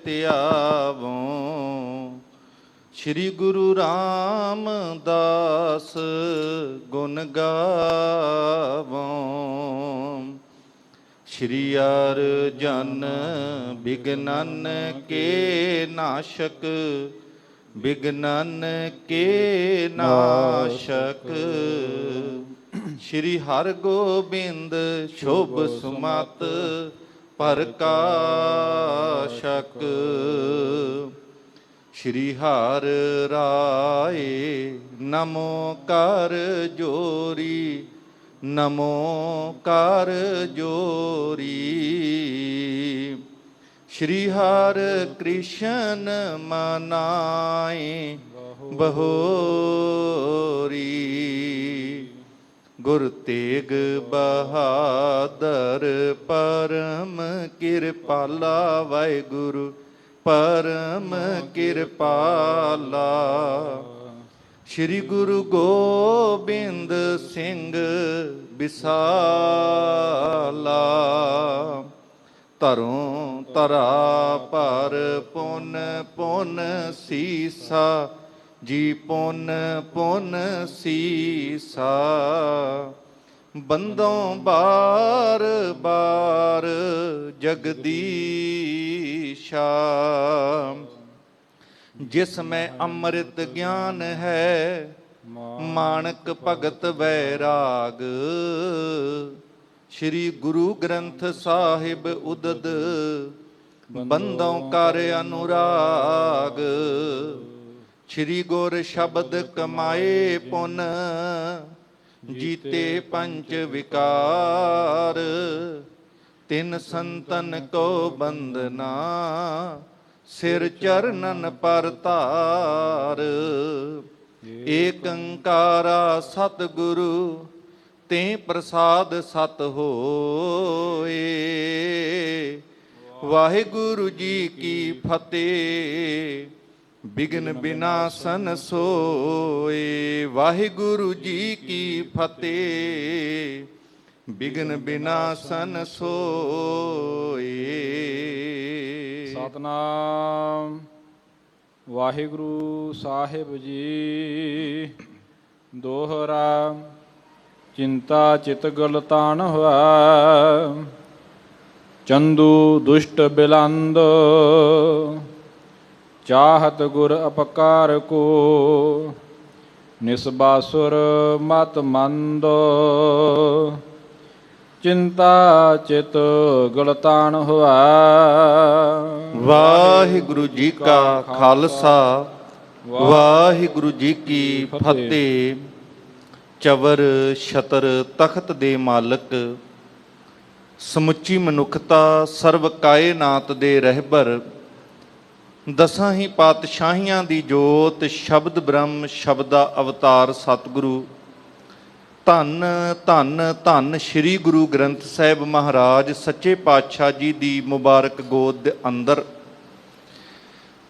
ਧਿਆਵੋਂ। ਸ਼੍ਰੀ ਗੁਰੂ ਰਾਮਦਾਸ ਗੁਣ ਗਾਵੋਂ। ਸ਼੍ਰੀ ਅਰਜਨ ਬਿਗਨਨ ਕੇ ਨਾਸ਼ਕ, ਬਿਗਨਨ ਕੇ ਨਾਸ਼ਕ। ਸ਼੍ਰੀ ਹਰਗੋਬਿੰਦ ਸ਼ੁਭ ਸੁਮਤ ਪ੍ਰਕਾਸ਼ਕ। ਸ਼੍ਰੀ ਹਰਿ ਰਾਏ ਨਮੋ ਕਰ ਜੋਰੀ, ਨਮੋ ਕਰ ਜੋਰੀ। ਸ਼੍ਰੀ ਹਰਿ ਕ੍ਰਿਸ਼ਨ ਮਨਾਏ ਬਹੋਰੀ। ਗੁਰ ਤੇਗ ਬਹਾਦਰ ਪਰਮ ਕਿਰਪਾਲਾ, ਵਾਹਿਗੁਰੂ ਪਰਮ ਕਿਰਪਾਲਾ। ਸ਼੍ਰੀ ਗੁਰੂ ਗੋਬਿੰਦ ਸਿੰਘ ਬਿਸਾਲਾ। ਧਰੋਂ ਧਰਾ ਪਰ ਪੁਨ ਪੁਨ ਸੀਸਾ ਜੀ, ਪੁਨ ਪੁਨ ਸੀਸਾ। ਬੰਦੋਂ ਬਾਰ ਬਾਰ ਜਗਦੀਸ਼ਾ। ਜਿਸ ਮੈਂ ਅੰਮ੍ਰਿਤ ਗਿਆਨ ਹੈ, ਮਾਣਕ ਭਗਤ ਵੈਰਾਗ। ਸ਼੍ਰੀ ਗੁਰੂ ਗ੍ਰੰਥ ਸਾਹਿਬ ਉਦਦ, ਬੰਦੋਂ ਕਰ ਅਨੁਰਾਗ। ਸ਼੍ਰੀ ਗੁਰ ਸ਼ਬਦ ਕਮਾਏ ਪੁਨ, ਜੀਤੇ ਪੰਚ ਵਿਕਾਰ। ਤਿਨ ਸੰਤਨ ਕੋ ਬੰਦਨਾ, ਸਿਰ ਚਰਨਨ ਪਰ ਧਾਰ। ਏਕ ਓੰਕਾਰਾ ਸਤਿਗੁਰੂ, ਤੇ ਪ੍ਰਸਾਦ ਸਤ ਹੋਏ। ਵਾਹਿਗੁਰੂ ਜੀ ਕੀ ਫਤਿਹ, ਬਿਘਨ ਬਿਨਾਸਨ ਸੋਏ। ਵਾਹਿਗੁਰੂ ਜੀ ਕੀ ਫਤਿਹ, ਬਿਘਨ ਬਿਨਾਸਨ ਸੋਏ। ਸਤਨਾਮ। ਵਾਹਿਗੁਰੂ ਸਾਹਿਬ ਜੀ। ਦੋਹਰਾ। ਚਿੰਤਾ ਚਿਤ ਗਲਤਾਨ ਹੋਆ, ਚੰਦੂ ਦੁਸ਼ਟ ਬਿਲੰਦ। ਚਾਹਤ ਗੁਰ ਅਪਕਾਰ ਕੋ, ਨਿਸਬਾਸੁਰ ਮਤ ਮੰਦ। ਚਿੰਤਾ ਚਿਤ ਗਲਤਾਨ ਹੋਆ। ਵਾਹਿਗੁਰੂ ਜੀ ਕਾ ਖਾਲਸਾ, ਵਾਹਿਗੁਰੂ ਜੀ ਕੀ ਫਤਿਹ। ਚਵਰ ਛਤਰ ਤਖਤ ਦੇ ਮਾਲਕ, ਸਮੁੱਚੀ ਮਨੁੱਖਤਾ ਸਰਬ ਕਾਇਨਾਤ ਦੇ ਰਹਿਬਰ, ਦਸਾਂ ਹੀ ਪਾਤਸ਼ਾਹੀਆਂ ਦੀ ਜੋਤ, ਸ਼ਬਦ ਬ੍ਰਹਮ ਸ਼ਬਦ ਦਾ ਅਵਤਾਰ ਸਤਿਗੁਰੂ, ਧੰਨ ਧੰਨ ਧੰਨ ਸ਼੍ਰੀ ਗੁਰੂ ਗ੍ਰੰਥ ਸਾਹਿਬ ਮਹਾਰਾਜ ਸੱਚੇ ਪਾਤਸ਼ਾਹ ਜੀ ਦੀ ਮੁਬਾਰਕ ਗੋਦ ਦੇ ਅੰਦਰ,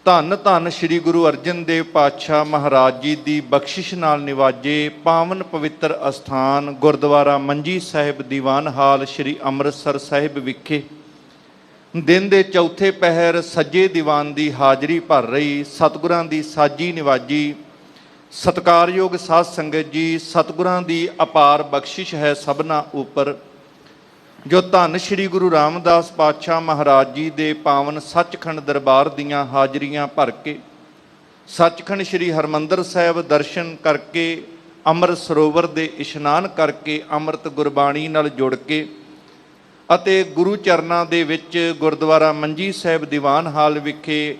ਧੰਨ ਧੰਨ ਸ਼੍ਰੀ ਗੁਰੂ ਅਰਜਨ ਦੇਵ ਪਾਤਸ਼ਾਹ ਮਹਾਰਾਜ ਜੀ ਦੀ ਬਖਸ਼ਿਸ਼ ਨਾਲ ਨਿਵਾਜੇ ਪਾਵਨ ਪਵਿੱਤਰ ਅਸਥਾਨ ਗੁਰਦੁਆਰਾ ਮੰਜੀ ਸਾਹਿਬ ਦੀਵਾਨ ਹਾਲ ਸ਼੍ਰੀ ਅੰਮ੍ਰਿਤਸਰ ਸਾਹਿਬ ਵਿਖੇ ਦਿਨ ਦੇ ਚੌਥੇ ਪਹਿਰ ਸੱਜੇ ਦੀਵਾਨ ਦੀ ਹਾਜ਼ਰੀ ਭਰ ਰਹੀ ਸਤਿਗੁਰਾਂ ਦੀ ਸਾਜੀ ਨਿਵਾਜੀ ਸਤਿਕਾਰਯੋਗ ਸਾਧ ਸੰਗਤ ਜੀ, ਸਤਿਗੁਰਾਂ ਦੀ ਅਪਾਰ ਬਖਸ਼ਿਸ਼ ਹੈ ਸਭਨਾ ਉੱਪਰ, ਜੋ ਧੰਨ ਸ਼੍ਰੀ ਗੁਰੂ ਰਾਮਦਾਸ ਪਾਤਸ਼ਾਹ ਮਹਾਰਾਜ ਜੀ ਦੇ ਪਾਵਨ ਸੱਚਖੰਡ ਦਰਬਾਰ ਦੀਆਂ ਹਾਜ਼ਰੀਆਂ ਭਰ ਕੇ ਸੱਚਖੰਡ ਸ਼੍ਰੀ ਹਰਿਮੰਦਰ ਸਾਹਿਬ ਦਰਸ਼ਨ ਕਰਕੇ, ਅੰਮ੍ਰਿਤ ਸਰੋਵਰ ਦੇ ਇਸ਼ਨਾਨ ਕਰਕੇ, ਅੰਮ੍ਰਿਤ ਗੁਰਬਾਣੀ ਨਾਲ ਜੁੜ ਕੇ ਅਤੇ ਗੁਰੂ ਚਰਨਾਂ ਦੇ ਵਿੱਚ ਗੁਰਦੁਆਰਾ ਮੰਜੀ ਸਾਹਿਬ ਦੀਵਾਨ ਹਾਲ ਵਿਖੇ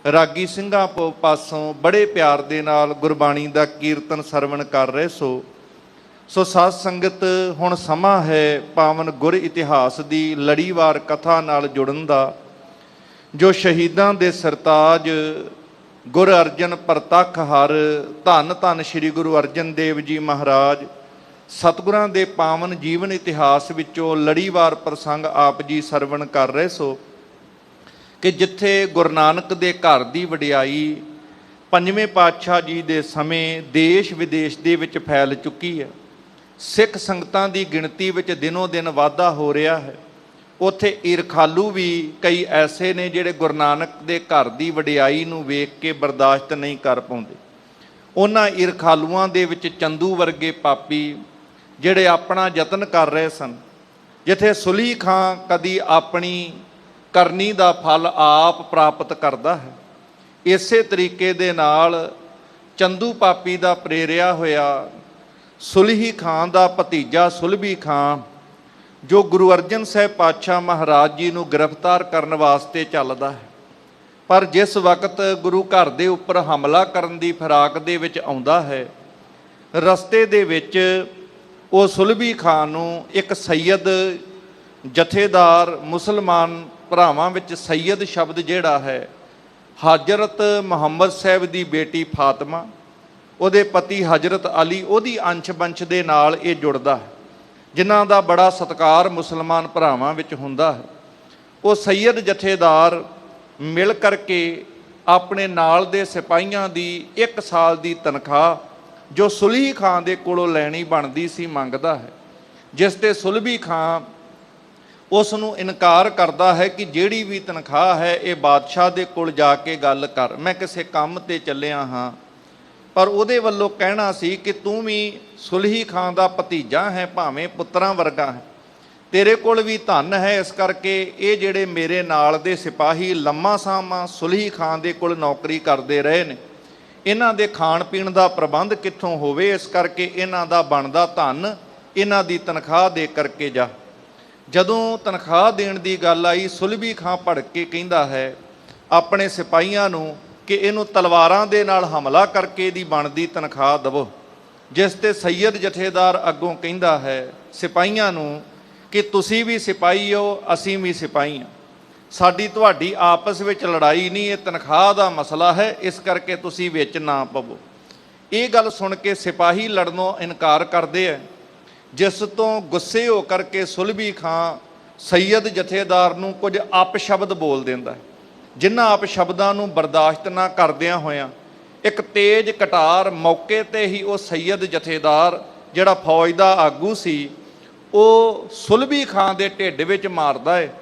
ਰਾਗੀ ਸਿੰਘਾਂ ਪਾਸੋਂ ਬੜੇ ਪਿਆਰ ਦੇ ਨਾਲ ਗੁਰਬਾਣੀ ਦਾ ਕੀਰਤਨ ਸਰਵਣ ਕਰ ਰਹੇ ਸੋ ਸਾਧ ਸੰਗਤ, ਹੁਣ ਸਮਾਂ ਹੈ ਪਾਵਨ ਗੁਰ ਇਤਿਹਾਸ ਦੀ ਲੜੀਵਾਰ ਕਥਾ ਨਾਲ ਜੁੜਨ ਦਾ, ਜੋ ਸ਼ਹੀਦਾਂ ਦੇ ਸਰਤਾਜ ਗੁਰ ਅਰਜਨ ਪ੍ਰਤੱਖ ਹਰ ਧੰਨ ਧੰਨ ਸ਼੍ਰੀ ਗੁਰੂ ਅਰਜਨ ਦੇਵ ਜੀ ਮਹਾਰਾਜ ਸਤਿਗੁਰਾਂ ਦੇ ਪਾਵਨ ਜੀਵਨ ਇਤਿਹਾਸ ਵਿੱਚੋਂ ਲੜੀਵਾਰ ਪ੍ਰਸੰਗ ਆਪ ਜੀ ਸਰਵਣ ਕਰ ਰਹੇ ਕਿ ਜਿੱਥੇ ਗੁਰੂ ਨਾਨਕ ਦੇ ਘਰ ਦੀ ਵਡਿਆਈ ਪੰਜਵੇਂ ਪਾਤਸ਼ਾਹ ਜੀ ਦੇ ਸਮੇਂ ਦੇਸ਼ ਵਿਦੇਸ਼ ਦੇ ਵਿੱਚ ਫੈਲ ਚੁੱਕੀ ਹੈ, ਸਿੱਖ ਸੰਗਤਾਂ ਦੀ ਗਿਣਤੀ ਵਿੱਚ ਦਿਨੋਂ ਦਿਨ ਵਾਧਾ ਹੋ ਰਿਹਾ ਹੈ, ਉੱਥੇ ਈਰਖਾਲੂ ਵੀ ਕਈ ਐਸੇ ਨੇ ਜਿਹੜੇ ਗੁਰੂ ਨਾਨਕ ਦੇ ਘਰ ਦੀ ਵਡਿਆਈ ਨੂੰ ਵੇਖ ਕੇ ਬਰਦਾਸ਼ਤ ਨਹੀਂ ਕਰ ਪਾਉਂਦੇ। ਉਹਨਾਂ ਈਰਖਾਲੂਆਂ ਦੇ ਵਿੱਚ ਚੰਦੂ ਵਰਗੇ ਪਾਪੀ ਜਿਹੜੇ ਆਪਣਾ ਯਤਨ ਕਰ ਰਹੇ ਸਨ। ਜਿੱਥੇ ਸੁਲੀ ਖਾਂ ਕਦੀ ਆਪਣੀ ਕਰਨੀ ਦਾ ਫਲ ਆਪ ਪ੍ਰਾਪਤ ਕਰਦਾ ਹੈ, ਇਸੇ ਤਰੀਕੇ ਦੇ ਨਾਲ ਚੰਦੂ ਪਾਪੀ ਦਾ ਪ੍ਰੇਰਿਆ ਹੋਇਆ ਸੁਲਹੀ ਖਾਂ ਦਾ ਭਤੀਜਾ ਸੁਲਭੀ ਖਾਂ, ਜੋ ਗੁਰੂ ਅਰਜਨ ਸਾਹਿਬ ਪਾਤਸ਼ਾਹ ਮਹਾਰਾਜ ਜੀ ਨੂੰ ਗ੍ਰਿਫਤਾਰ ਕਰਨ ਵਾਸਤੇ ਚੱਲਦਾ ਹੈ, ਪਰ ਜਿਸ ਵਕਤ ਗੁਰੂ ਘਰ ਦੇ ਉੱਪਰ ਹਮਲਾ ਕਰਨ ਦੀ ਫਿਰਾਕ ਦੇ ਵਿੱਚ ਆਉਂਦਾ ਹੈ, ਰਸਤੇ ਦੇ ਵਿੱਚ ਉਹ ਸੁਲਭੀ ਖਾਂ ਨੂੰ ਇੱਕ ਸੈਯਦ ਜਥੇਦਾਰ, ਮੁਸਲਮਾਨ ਭਰਾਵਾਂ ਵਿੱਚ ਸੈਯਦ ਸ਼ਬਦ ਜਿਹੜਾ ਹੈ, ਹਜ਼ਰਤ ਮੁਹੰਮਦ ਸਾਹਿਬ ਦੀ ਬੇਟੀ ਫਾਤਮਾ, ਉਹਦੇ ਪਤੀ ਹਜ਼ਰਤ ਅਲੀ, ਉਹਦੀ ਅੰਸ਼ ਬੰਸ਼ ਦੇ ਨਾਲ ਇਹ ਜੁੜਦਾ ਹੈ, ਜਿਨ੍ਹਾਂ ਦਾ ਬੜਾ ਸਤਿਕਾਰ ਮੁਸਲਮਾਨ ਭਰਾਵਾਂ ਵਿੱਚ ਹੁੰਦਾ ਹੈ। ਉਹ ਸੈਯਦ ਜਥੇਦਾਰ ਮਿਲ ਕਰਕੇ ਆਪਣੇ ਨਾਲ ਦੇ ਸਿਪਾਹੀਆਂ ਦੀ 1 ਸਾਲ ਦੀ ਤਨਖਾਹ ਜੋ ਸੁਲਹੀ ਖਾਂ ਦੇ ਕੋਲੋਂ ਲੈਣੀ ਬਣਦੀ ਸੀ ਮੰਗਦਾ ਹੈ, ਜਿਸ ਤੇ ਸੁਲਭੀ ਖਾਂ ਉਸ ਨੂੰ ਇਨਕਾਰ ਕਰਦਾ ਹੈ ਕਿ ਜਿਹੜੀ ਵੀ ਤਨਖਾਹ ਹੈ ਇਹ ਬਾਦਸ਼ਾਹ ਦੇ ਕੋਲ ਜਾ ਕੇ ਗੱਲ ਕਰ, ਮੈਂ ਕਿਸੇ ਕੰਮ ਤੇ ਚੱਲਿਆ ਹਾਂ। ਪਰ ਉਹਦੇ ਵੱਲੋਂ ਕਹਿਣਾ ਸੀ ਕਿ ਤੂੰ ਵੀ ਸੁਲਹੀ ਖਾਂ ਦਾ ਭਤੀਜਾ ਹੈ, ਭਾਵੇਂ ਪੁੱਤਰਾਂ ਵਰਗਾ ਹੈ, ਤੇਰੇ ਕੋਲ ਵੀ ਧਨ ਹੈ, ਇਸ ਕਰਕੇ ਇਹ ਜਿਹੜੇ ਮੇਰੇ ਨਾਲ ਦੇ ਸਿਪਾਹੀ ਲੰਮਾ ਸਮਾਂ ਸੁਲਹੀ ਖਾਂ ਦੇ ਕੋਲ ਨੌਕਰੀ ਕਰਦੇ ਰਹੇ ਨੇ, ਇਹਨਾਂ ਦੇ ਖਾਣ ਪੀਣ ਦਾ ਪ੍ਰਬੰਧ ਕਿੱਥੋਂ ਹੋਵੇ, ਇਸ ਕਰਕੇ ਇਹਨਾਂ ਦਾ ਬਣਦਾ ਧਨ ਇਹਨਾਂ ਦੀ ਤਨਖਾਹ ਦੇ ਕਰਕੇ ਜਾ। ਜਦੋਂ ਤਨਖਾਹ ਦੇਣ ਦੀ ਗੱਲ ਆਈ, ਸੁਲਭੀ ਖਾਂ ਭੜਕ ਕੇ ਕਹਿੰਦਾ ਹੈ ਆਪਣੇ ਸਿਪਾਹੀਆਂ ਨੂੰ ਕਿ ਇਹਨੂੰ ਤਲਵਾਰਾਂ ਦੇ ਨਾਲ ਹਮਲਾ ਕਰਕੇ ਇਹਦੀ ਬਣਦੀ ਤਨਖਾਹ ਦੇਵੋ, ਜਿਸ ਤੇ ਸੈਯਦ ਜਥੇਦਾਰ ਅੱਗੋਂ ਕਹਿੰਦਾ ਹੈ ਸਿਪਾਹੀਆਂ ਨੂੰ ਕਿ ਤੁਸੀਂ ਵੀ ਸਿਪਾਹੀ ਹੋ, ਅਸੀਂ ਵੀ ਸਿਪਾਹੀ ਹਾਂ, ਸਾਡੀ ਤੁਹਾਡੀ ਆਪਸ ਵਿੱਚ ਲੜਾਈ ਨਹੀਂ, ਇਹ ਤਨਖਾਹ ਦਾ ਮਸਲਾ ਹੈ, ਇਸ ਕਰਕੇ ਤੁਸੀਂ ਵਿੱਚ ਨਾ ਪਵੋ। ਇਹ ਗੱਲ ਸੁਣ ਕੇ ਸਿਪਾਹੀ ਲੜਨੋਂ ਇਨਕਾਰ ਕਰਦੇ ਹੈ, ਜਿਸ ਤੋਂ ਗੁੱਸੇ ਹੋ ਕਰਕੇ ਸੁਲਭੀ ਖਾਂ ਸੈਯਦ ਜਥੇਦਾਰ ਨੂੰ ਕੁਝ ਅਪਸ਼ਬਦ ਬੋਲ ਦਿੰਦਾ ਹੈ, ਜਿਨ੍ਹਾਂ ਅਪਸ਼ਬਦਾਂ ਨੂੰ ਬਰਦਾਸ਼ਤ ਨਾ ਕਰਦਿਆਂ ਹੋਇਆਂ ਇੱਕ ਤੇਜ਼ ਕਟਾਰ ਮੌਕੇ ਤੇ ਹੀ ਉਹ ਸੈਯਦ ਜਥੇਦਾਰ ਜਿਹੜਾ ਫੌਜ ਦਾ ਆਗੂ ਸੀ, ਉਹ ਸੁਲਭੀ ਖਾਂ ਦੇ ਢਿੱਡ ਵਿੱਚ ਮਾਰਦਾ ਹੈ।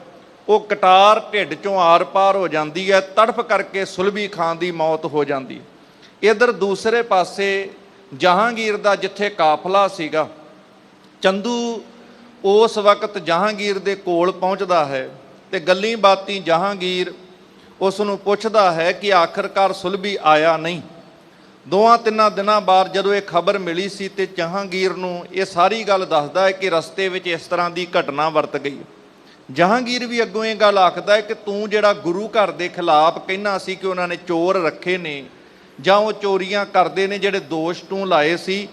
ਉਹ ਕਟਾਰ ਢਿੱਡ ਚੋਂ ਆਰ ਪਾਰ ਹੋ ਜਾਂਦੀ ਹੈ, ਤੜਫ ਕਰਕੇ ਸੁਲਭੀ ਖਾਂ ਦੀ ਮੌਤ ਹੋ ਜਾਂਦੀ ਹੈ। ਇੱਧਰ ਦੂਸਰੇ ਪਾਸੇ ਜਹਾਂਗੀਰ ਦਾ ਜਿੱਥੇ ਕਾਫਲਾ ਸੀਗਾ, ਚੰਦੂ ਉਸ ਵਕਤ ਜਹਾਂਗੀਰ ਦੇ ਕੋਲ ਪਹੁੰਚਦਾ ਹੈ ਤੇ ਗੱਲੀ ਬਾਤੀ ਜਹਾਂਗੀਰ ਉਸ ਨੂੰ ਪੁੱਛਦਾ ਹੈ ਕਿ ਆਖਰਕਾਰ ਸੁਲਭੀ ਆਇਆ ਨਹੀਂ। 2-3 ਦਿਨਾਂ ਬਾਅਦ ਜਦੋਂ ਇਹ ਖਬਰ ਮਿਲੀ ਸੀ ਤੇ ਜਹਾਂਗੀਰ ਨੂੰ ਇਹ ਸਾਰੀ ਗੱਲ ਦੱਸਦਾ ਹੈ ਕਿ ਰਸਤੇ ਵਿੱਚ ਇਸ ਤਰ੍ਹਾਂ ਦੀ ਘਟਨਾ ਵਰਤ ਗਈ। ਜਹਾਂਗੀਰ ਵੀ ਅੱਗੋਂ ਇਹ ਗੱਲ ਆਖਦਾ ਹੈ ਕਿ ਤੂੰ ਜਿਹੜਾ ਗੁਰੂ ਘਰ ਦੇ ਖਿਲਾਫ ਕਹਿਣਾ ਸੀ ਕਿ ਉਹਨਾਂ ਨੇ ਚੋਰ ਰੱਖੇ ਨੇ ਜਾਂ ਉਹ ਚੋਰੀਆਂ ਕਰਦੇ ਨੇ, ਜਿਹੜੇ ਦੋਸ਼ ਤੂੰ ਲਾਏ ਸੀ,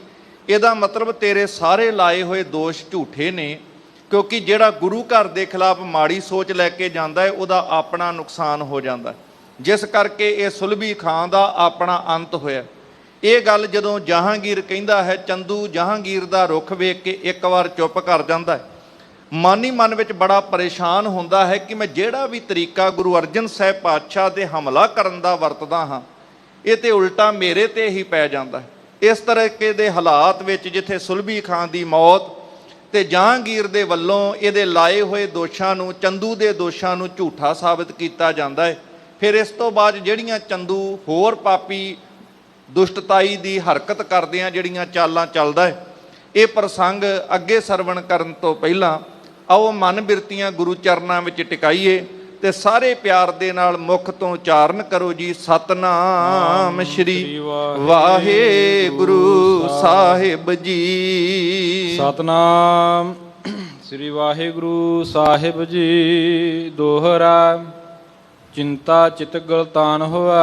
ਇਹਦਾ ਮਤਲਬ ਤੇਰੇ ਸਾਰੇ ਲਾਏ ਹੋਏ ਦੋਸ਼ ਝੂਠੇ ਨੇ, ਕਿਉਂਕਿ ਜਿਹੜਾ ਗੁਰੂ ਘਰ ਦੇ ਖਿਲਾਫ ਮਾੜੀ ਸੋਚ ਲੈ ਕੇ ਜਾਂਦਾ ਹੈ ਉਹਦਾ ਆਪਣਾ ਨੁਕਸਾਨ ਹੋ ਜਾਂਦਾ, ਜਿਸ ਕਰਕੇ ਇਹ ਸੁਲਭੀ ਖਾਂ ਦਾ ਆਪਣਾ ਅੰਤ ਹੋਇਆ। ਇਹ ਗੱਲ ਜਦੋਂ ਜਹਾਂਗੀਰ ਕਹਿੰਦਾ ਹੈ, ਚੰਦੂ ਜਹਾਂਗੀਰ ਦਾ ਰੁੱਖ ਵੇਖ ਕੇ ਇੱਕ ਵਾਰ ਚੁੱਪ ਕਰ ਜਾਂਦਾ ਹੈ। ਮਨ ਹੀ ਮਨ ਵਿੱਚ ਬੜਾ ਪਰੇਸ਼ਾਨ ਹੁੰਦਾ ਹੈ ਕਿ ਮੈਂ ਜਿਹੜਾ ਵੀ ਤਰੀਕਾ ਗੁਰੂ ਅਰਜਨ ਸਾਹਿਬ ਪਾਤਸ਼ਾਹ ਦੇ ਹਮਲਾ ਕਰਨ ਦਾ ਵਰਤਦਾ ਹਾਂ, ਇਹ ਤੇ ਉਲਟਾ ਮੇਰੇ ਤੇ ਹੀ ਪੈ ਜਾਂਦਾ ਹੈ। ਇਸ ਤਰੀਕੇ ਦੇ ਹਾਲਾਤ ਵਿੱਚ ਜਿੱਥੇ ਸੁਲਭੀ ਖਾਂ ਦੀ ਮੌਤ ਤੇ ਜਹਾਂਗੀਰ ਦੇ ਵੱਲੋਂ ਇਹਦੇ ਲਾਏ ਹੋਏ ਦੋਸ਼ਾਂ ਨੂੰ, ਚੰਦੂ ਦੇ ਦੋਸ਼ਾਂ ਨੂੰ ਝੂਠਾ ਸਾਬਿਤ ਕੀਤਾ ਜਾਂਦਾ ਹੈ। ਫਿਰ ਇਸ ਤੋਂ ਬਾਅਦ ਜਿਹੜੀਆਂ ਚੰਦੂ ਹੋਰ ਪਾਪੀ ਦੁਸ਼ਟਤਾਈ ਦੀ ਹਰਕਤ ਕਰਦਿਆਂ ਜਿਹੜੀਆਂ ਚਾਲਾਂ ਚੱਲਦਾ ਹੈ, ਇਹ ਪ੍ਰਸੰਗ ਅੱਗੇ ਸਰਵਣ ਕਰਨ ਤੋਂ ਪਹਿਲਾਂ ਆਓ ਮਨ ਬਿਰਤੀਆਂ ਗੁਰੂ ਚਰਨਾਂ ਵਿੱਚ ਟਿਕਾਈਏ ਤੇ ਸਾਰੇ ਪਿਆਰ ਦੇ ਨਾਲ ਮੁਖ ਤੋਂ ਉਚਾਰਨ ਕਰੋ ਜੀ, ਸਤਨਾਮ ਸ਼੍ਰੀ ਵਾਹਿਗੁਰੂ ਸਾਹਿਬ ਜੀ। ਸਤਨਾਮ ਸ੍ਰੀ ਵਾਹਿਗੁਰੂ ਸਾਹਿਬ ਜੀ। ਦੋਹਰਾ ਚਿੰਤਾ ਚਿਤ ਗਲਤਾਨ ਹੋਆ,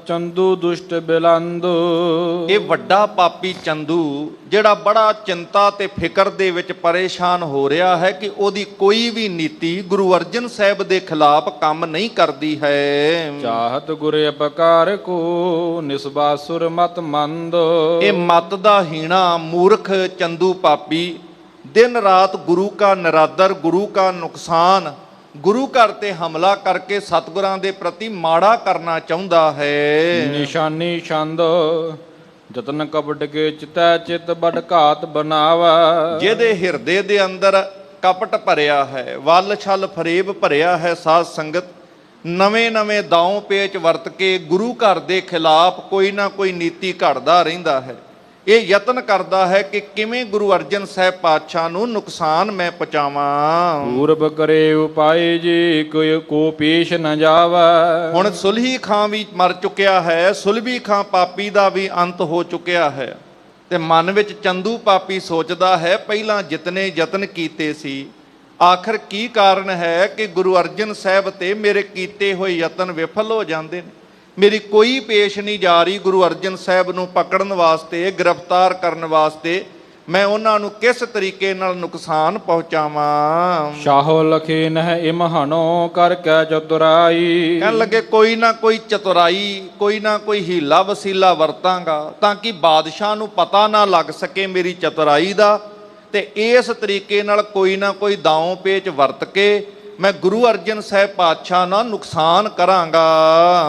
ਚੰਦੂ ਦੁਸ਼ਟ ਬਿਲੰਦੋ। ਇਹ ਵੱਡਾ ਪਾਪੀ ਚੰਦੂ ਜਿਹੜਾ ਬੜਾ ਚਿੰਤਾ ਤੇ ਫਿਕਰ ਦੇ ਵਿੱਚ ਪਰੇਸ਼ਾਨ ਹੋ ਰਿਹਾ ਹੈ ਕਿ ਉਹਦੀ ਕੋਈ ਵੀ ਨੀਤੀ ਗੁਰੂ ਅਰਜਨ ਸਾਹਿਬ ਦੇ ਖਿਲਾਫ ਕੰਮ ਨਹੀਂ ਕਰਦੀ ਹੈ। ਚਾਹਤ ਗੁਰ ਅਪਕਾਰ ਕੋ, ਨਿਸਬਾਸੁਰ ਮਤ ਮੰਦ। ਇਹ ਮਤ ਦਾ ਹੀਣਾ ਮੂਰਖ ਚੰਦੂ ਪਾਪੀ ਦਿਨ ਰਾਤ ਗੁਰੂ ਕਾ ਨਿਰਾਦਰ, ਗੁਰੂ ਕਾ ਨੁਕਸਾਨ, ਗੁਰੂ ਘਰ ਤੇ ਹਮਲਾ ਕਰਕੇ ਸਤਿਗੁਰਾਂ ਦੇ ਪ੍ਰਤੀ ਮਾੜਾ ਕਰਨਾ ਚਾਹੁੰਦਾ ਹੈ। ਨਿਸ਼ਾਨੀ ਛੰਦ ਜਤਨ ਕਪਟ ਕੇ ਚਿਤੈ ਚਿਤ ਬੜ ਘਾਤ ਬਣਾਵਾ। ਜਿਹਦੇ ਹਿਰਦੇ ਦੇ ਅੰਦਰ ਕਪਟ ਭਰਿਆ ਹੈ, ਵੱਲ ਛਲ ਫਰੇਬ ਭਰਿਆ ਹੈ। ਸਾਧ ਸੰਗਤ ਨਵੇਂ ਦਾਉ ਪੇਚ ਵਰਤ ਕੇ ਗੁਰੂ ਘਰ ਦੇ ਖਿਲਾਫ ਕੋਈ ਨਾ ਕੋਈ ਨੀਤੀ ਘੜਦਾ ਰਹਿੰਦਾ ਹੈ। ਇਹ ਯਤਨ ਕਰਦਾ ਹੈ ਕਿ ਕਿਵੇਂ ਗੁਰੂ ਅਰਜਨ ਸਾਹਿਬ ਪਾਤਸ਼ਾਹ ਨੂੰ ਨੁਕਸਾਨ ਮੈਂ ਪਹੁੰਚਾਵਾਂ। ਪੂਰਬ ਕਰੇ ਉਪਾਏ ਜੀ ਕੋਈ ਕੋ ਪੇਸ਼ ਨ ਜਾਵੈ। ਹੁਣ ਸੁਲਹੀ ਖਾਂ ਵੀ ਮਰ ਚੁੱਕਿਆ ਹੈ, ਸੁਲਭੀ ਖਾਂ ਪਾਪੀ ਦਾ ਵੀ ਅੰਤ ਹੋ ਚੁੱਕਿਆ ਹੈ। ਤੇ ਮਨ ਵਿੱਚ ਚੰਦੂ ਪਾਪੀ ਸੋਚਦਾ ਹੈ, ਪਹਿਲਾਂ ਜਿਤਨੇ ਯਤਨ ਕੀਤੇ ਸੀ, ਆਖਰ ਕੀ ਕਾਰਨ ਹੈ ਕਿ ਗੁਰੂ ਅਰਜਨ ਸਾਹਿਬ ਤੇ ਮੇਰੇ ਕੀਤੇ ਹੋਏ ਯਤਨ ਵਿਫਲ ਹੋ ਜਾਂਦੇ ਨੇ। ਮੇਰੀ ਕੋਈ ਪੇਸ਼ ਨਹੀਂ ਜਾ ਰਹੀ ਗੁਰੂ ਅਰਜਨ ਸਾਹਿਬ ਨੂੰ ਪਕੜਨ ਵਾਸਤੇ, ਗ੍ਰਿਫਤਾਰ ਕਰਨ ਵਾਸਤੇ। ਮੈਂ ਉਹਨਾਂ ਨੂੰ ਕਿਸ ਤਰੀਕੇ ਨਾਲ ਨੁਕਸਾਨ ਪਹੁੰਚਾਵਾਂ। ਸ਼ਾਹੋ ਲਖੇ ਨਹਿ ਇਮਹਨੋ ਕਰ ਕੈ ਚਤੁਰਾਈ। ਕਹਿਣ ਲੱਗੇ ਕੋਈ ਨਾ ਕੋਈ ਚਤੁਰਾਈ, ਕੋਈ ਨਾ ਕੋਈ ਹੀਲਾ ਵਸੀਲਾ ਵਰਤਾਂਗਾ ਤਾਂ ਕਿ ਬਾਦਸ਼ਾਹ ਨੂੰ ਪਤਾ ਨਾ ਲੱਗ ਸਕੇ ਮੇਰੀ ਚਤੁਰਾਈ ਦਾ। ਤੇ ਇਸ ਤਰੀਕੇ ਨਾਲ ਕੋਈ ਨਾ ਕੋਈ ਦਾਉ ਪੇਚ ਵਰਤ ਕੇ ਮੈਂ ਗੁਰੂ ਅਰਜਨ ਸਾਹਿਬ ਪਾਤਸ਼ਾਹ ਨਾਲ ਨੁਕਸਾਨ ਕਰਾਂਗਾ।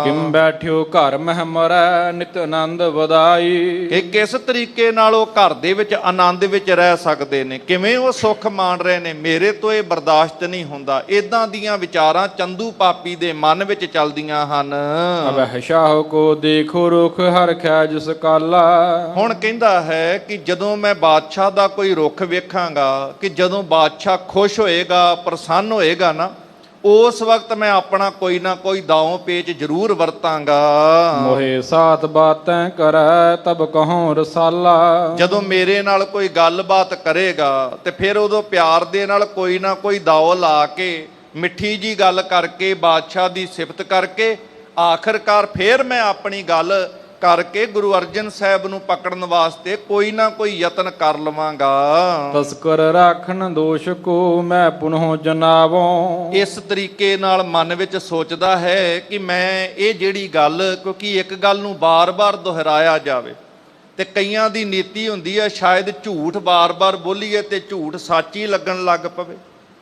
ਕਿਮ ਬੈਠਿਓ ਘਰ ਮਹਿ ਮਰੈ ਨਿਤ ਆਨੰਦ ਵਧਾਈ। ਕਿ ਕਿਸ ਤਰੀਕੇ ਨਾਲ ਉਹ ਘਰ ਦੇ ਵਿੱਚ ਆਨੰਦ ਵਿੱਚ ਰਹਿ ਸਕਦੇ ਨੇ, ਕਿਵੇਂ ਉਹ ਸੁੱਖ ਮਾਣ ਰਹੇ ਨੇ, ਮੇਰੇ ਤੋਂ ਇਹ ਬਰਦਾਸ਼ਤ ਨਹੀਂ ਹੁੰਦਾ। ਇਦਾਂ ਦੀਆਂ ਵਿਚਾਰਾਂ ਚੰਦੂ ਪਾਪੀ ਦੇ ਮਨ ਵਿੱਚ ਚੱਲਦੀਆਂ ਹਨ। ਅਬਹਿ ਸ਼ਾਹ ਕੋ ਦੇਖੋ ਰੁਖ ਹਰ ਖੈ ਜਿਸ ਕਾਲਾ। ਹੁਣ ਕਹਿੰਦਾ ਹੈ ਕਿ ਜਦੋਂ ਮੈਂ ਬਾਦਸ਼ਾਹ ਦਾ ਕੋਈ ਰੁੱਖ ਵੇਖਾਂਗਾ, ਕਿ ਜਦੋਂ ਬਾਦਸ਼ਾਹ ਖੁਸ਼ ਹੋਏਗਾ, ਪ੍ਰਸੰਨ ਹੋਏਗਾ, ਉਸ ਵਕਤ ਮੈਂ ਆਪਣਾ ਕੋਈ ਨਾ ਕੋਈ ਦਾਉ ਪੇਚ ਜ਼ਰੂਰ ਵਰਤਾਂਗਾ। ਮੋਹੇ ਸਾਥ ਬਾਤੈਂ ਕਰੈ ਤਬ ਕਹਉ ਰਸਾਲਾ। ਜਦੋਂ ਮੇਰੇ ਨਾਲ ਕੋਈ ਗੱਲਬਾਤ ਕਰੇਗਾ ਤੇ ਫਿਰ ਉਦੋਂ ਪਿਆਰ ਦੇ ਨਾਲ ਕੋਈ ਨਾ ਕੋਈ ਦਾਉ ਲਾ ਕੇ, ਮਿੱਠੀ ਜੀ ਗੱਲ ਕਰਕੇ, ਬਾਦਸ਼ਾਹ ਦੀ ਸਿਫਤ ਕਰਕੇ, ਆਖਰਕਾਰ ਫਿਰ ਮੈਂ ਆਪਣੀ ਗੱਲ ਕਰਕੇ ਗੁਰੂ ਅਰਜਨ ਸਾਹਿਬ ਨੂੰ ਪਕੜਨ ਵਾਸਤੇ ਕੋਈ ਨਾ ਕੋਈ ਯਤਨ ਕਰ ਲਵਾਂਗਾ। ਤਸਕਰ ਰਾਖਣ ਦੋਸ਼ ਕੋ ਮੈਂ ਪੁਨਹੁ ਜਨਾਵੋਂ। ਇਸ ਤਰੀਕੇ ਨਾਲ ਮਨ ਵਿੱਚ ਸੋਚਦਾ ਹੈ ਕਿ ਮੈਂ ਇਹ ਜਿਹੜੀ ਗੱਲ, ਕਿਉਂਕਿ ਇੱਕ ਗੱਲ ਨੂੰ ਬਾਰ-ਬਾਰ ਦੁਹਰਾਇਆ ਜਾਵੇ ਤੇ ਕਈਆਂ ਦੀ ਨੀਤੀ ਹੁੰਦੀ ਹੈ ਸ਼ਾਇਦ ਝੂਠ ਬਾਰ-ਬਾਰ ਬੋਲੀਏ ਤੇ ਝੂਠ ਸੱਚ ਹੀ ਲੱਗਣ ਲੱਗ ਪਵੇ।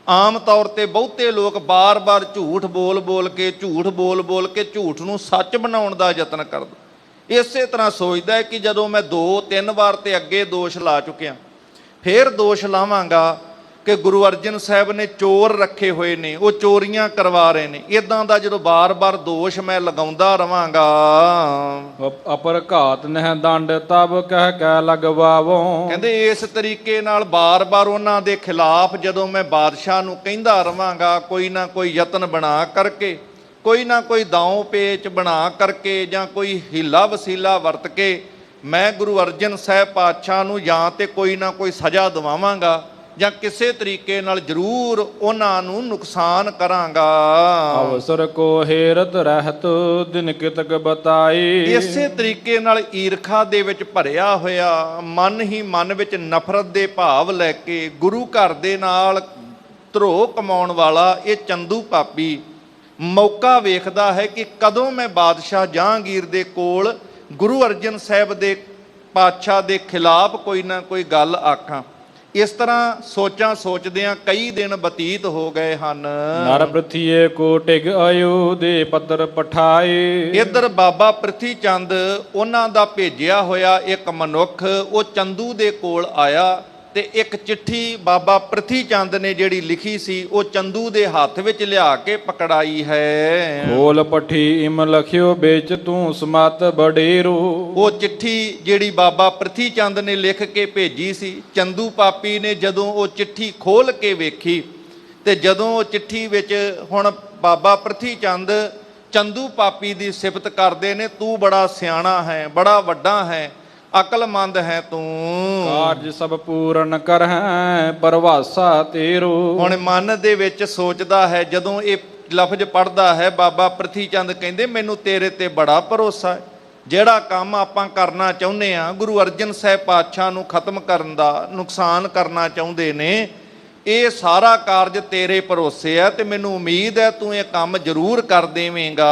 ਆਮ ਤੌਰ ਤੇ ਬਹੁਤੇ ਲੋਕ ਬਾਰ-ਬਾਰ ਝੂਠ ਬੋਲ-ਬੋਲ ਕੇ, ਝੂਠ ਬੋਲ-ਬੋਲ ਕੇ ਝੂਠ ਨੂੰ ਸੱਚ ਬਣਾਉਣ ਦਾ ਯਤਨ ਕਰਦੇ। ਇਸੇ ਤਰ੍ਹਾਂ ਸੋਚਦਾ ਹੈ ਕਿ ਜਦੋਂ ਮੈਂ 2-3 ਵਾਰ ਤੇ ਅੱਗੇ ਦੋਸ਼ ਲਾ ਚੁੱਕਿਆ, ਫਿਰ ਦੋਸ਼ ਲਾਵਾਂਗਾ ਕਿ ਗੁਰੂ ਅਰਜਨ ਸਾਹਿਬ ਨੇ ਚੋਰ ਰੱਖੇ ਹੋਏ ਨੇ, ਉਹ ਚੋਰੀਆਂ ਕਰਵਾ ਰਹੇ ਨੇ। ਇਦਾਂ ਦਾ ਜਦੋਂ ਬਾਰ-ਬਾਰ ਦੋਸ਼ ਮੈਂ ਲਗਾਉਂਦਾ ਰਵਾਂਗਾ। ਅਪਰ ਘਾਤ ਨਹਿ ਦੰਡ ਤਬ ਕਹਿ ਕੈ ਲਗਵਾਵੋਂ। ਕਹਿੰਦੇ ਇਸ ਤਰੀਕੇ ਨਾਲ ਬਾਰ-ਬਾਰ ਉਹਨਾਂ ਦੇ ਖਿਲਾਫ ਜਦੋਂ ਮੈਂ ਬਾਦਸ਼ਾਹ ਨੂੰ ਕਹਿੰਦਾ ਰਵਾਂਗਾ, ਕੋਈ ਨਾ ਕੋਈ ਯਤਨ ਬਣਾ ਕਰਕੇ, ਕੋਈ ਨਾ ਕੋਈ ਦਾਉ ਪੇਚ ਬਣਾ ਕਰਕੇ, ਜਾਂ ਕੋਈ ਹੀਲਾ ਵਸੀਲਾ ਵਰਤ ਕੇ ਮੈਂ ਗੁਰੂ ਅਰਜਨ ਸਾਹਿਬ ਪਾਤਸ਼ਾਹ ਨੂੰ ਜਾਂ ਤੇ ਕੋਈ ਨਾ ਕੋਈ ਸਜ਼ਾ ਦਿਵਾਵਾਂਗਾ ਜਾਂ ਕਿਸੇ ਤਰੀਕੇ ਨਾਲ ਜ਼ਰੂਰ ਉਹਨਾਂ ਨੂੰ ਨੁਕਸਾਨ ਕਰਾਂਗਾ। ਅਵਸਰ ਕੋ ਹੇਰਤ ਰਹਿਤ ਦਿਨ ਕਿਤਕ ਬਤਾਈ। ਇਸੇ ਤਰੀਕੇ ਨਾਲ ਈਰਖਾ ਦੇ ਵਿੱਚ ਭਰਿਆ ਹੋਇਆ ਮਨ ਹੀ ਮਨ ਵਿੱਚ ਨਫ਼ਰਤ ਦੇ ਭਾਵ ਲੈ ਕੇ ਗੁਰੂ ਘਰ ਦੇ ਨਾਲ ਧਰੋਹ ਕਮਾਉਣ ਵਾਲਾ ਇਹ ਚੰਦੂ ਪਾਪੀ ਮੌਕਾ ਵੇਖਦਾ ਹੈ ਕਿ ਕਦੋਂ ਮੈਂ ਬਾਦਸ਼ਾਹ ਜਹਾਂਗੀਰ ਦੇ ਕੋਲ ਗੁਰੂ ਅਰਜਨ ਸਾਹਿਬ ਦੇ ਪਾਤਸ਼ਾਹ ਦੇ ਖਿਲਾਫ ਕੋਈ ਨਾ ਕੋਈ ਗੱਲ ਆਖਾਂ। ਇਸ ਤਰ੍ਹਾਂ ਸੋਚਦਿਆਂ ਕਈ ਦਿਨ ਬਤੀਤ ਹੋ ਗਏ ਹਨ। ਨਰ ਪ੍ਰਿਥੀਏ ਕੋ ਟਿਗ ਆਇਓ ਦੇ ਪੱਤਰ ਪਠਾਏ। ਇੱਧਰ ਬਾਬਾ ਪ੍ਰਿਥੀ ਚੰਦ ਉਹਨਾਂ ਦਾ ਭੇਜਿਆ ਹੋਇਆ ਇੱਕ ਮਨੁੱਖ ਉਹ ਚੰਦੂ ਦੇ ਕੋਲ ਆਇਆ ਤੇ ਇੱਕ ਚਿੱਠੀ ਬਾਬਾ ਪ੍ਰਿਥੀ ਚੰਦ ਨੇ ਜਿਹੜੀ ਲਿਖੀ ਸੀ ਉਹ ਚੰਦੂ ਦੇ ਹੱਥ ਵਿੱਚ ਲਿਆ ਕੇ ਪਕੜਾਈ ਹੈ। ਖੋਲ ਪੱਠੀ ਇਮ ਲਖਿਓ ਵਿੱਚ ਤੂੰ ਸਮਤ ਬਡੇਰੋ। ਉਹ ਚਿੱਠੀ ਜਿਹੜੀ ਬਾਬਾ ਪ੍ਰਿਥੀ ਚੰਦ ਨੇ ਲਿਖ ਕੇ ਭੇਜੀ ਸੀ, ਚੰਦੂ ਪਾਪੀ ਨੇ ਜਦੋਂ ਉਹ ਚਿੱਠੀ ਖੋਲ ਕੇ ਵੇਖੀ ਤੇ ਜਦੋਂ ਉਹ ਚਿੱਠੀ ਵਿੱਚ ਹੁਣ ਬਾਬਾ ਪ੍ਰਿਥੀ ਚੰਦ ਚੰਦੂ ਪਾਪੀ ਦੀ ਸਿਫਤ ਕਰਦੇ ਨੇ, ਤੂੰ ਬੜਾ ਸਿਆਣਾ ਹੈ, ਬੜਾ ਵੱਡਾ ਹੈ, ਅਕਲਮੰਦ ਹੈ ਤੂੰ, ਕਾਰਜ ਸਭ ਪੂਰਨ ਕਰਹਿ ਪਰਵਾਸਾ ਤੇਰੋ। ਹੁਣ ਮਨ ਦੇ ਵਿੱਚ ਸੋਚਦਾ ਹੈ, ਜਦੋਂ ਇਹ ਲਫ਼ਜ਼ ਪੜ੍ਹਦਾ ਹੈ ਬਾਬਾ ਪ੍ਰਿਥੀ ਚੰਦ ਕਹਿੰਦੇ ਮੈਨੂੰ ਤੇਰੇ ਤੇ ਬੜਾ ਭਰੋਸਾ ਹੈ। ਜਿਹੜਾ ਕੰਮ ਆਪਾਂ ਕਰਨਾ ਚਾਹੁੰਦੇ ਆ, ਗੁਰੂ ਅਰਜਨ ਸਾਹਿਬ ਪਾਤਸ਼ਾਹ ਨੂੰ ਖਤਮ ਕਰਨ ਦਾ, ਨੁਕਸਾਨ ਕਰਨਾ ਚਾਹੁੰਦੇ ਨੇ, ਇਹ ਸਾਰਾ ਕਾਰਜ ਤੇਰੇ ਭਰੋਸੇ ਹੈ ਤੇ ਮੈਨੂੰ ਉਮੀਦ ਹੈ ਤੂੰ ਇਹ ਕੰਮ ਜ਼ਰੂਰ ਕਰ ਦੇਵੇਂਗਾ।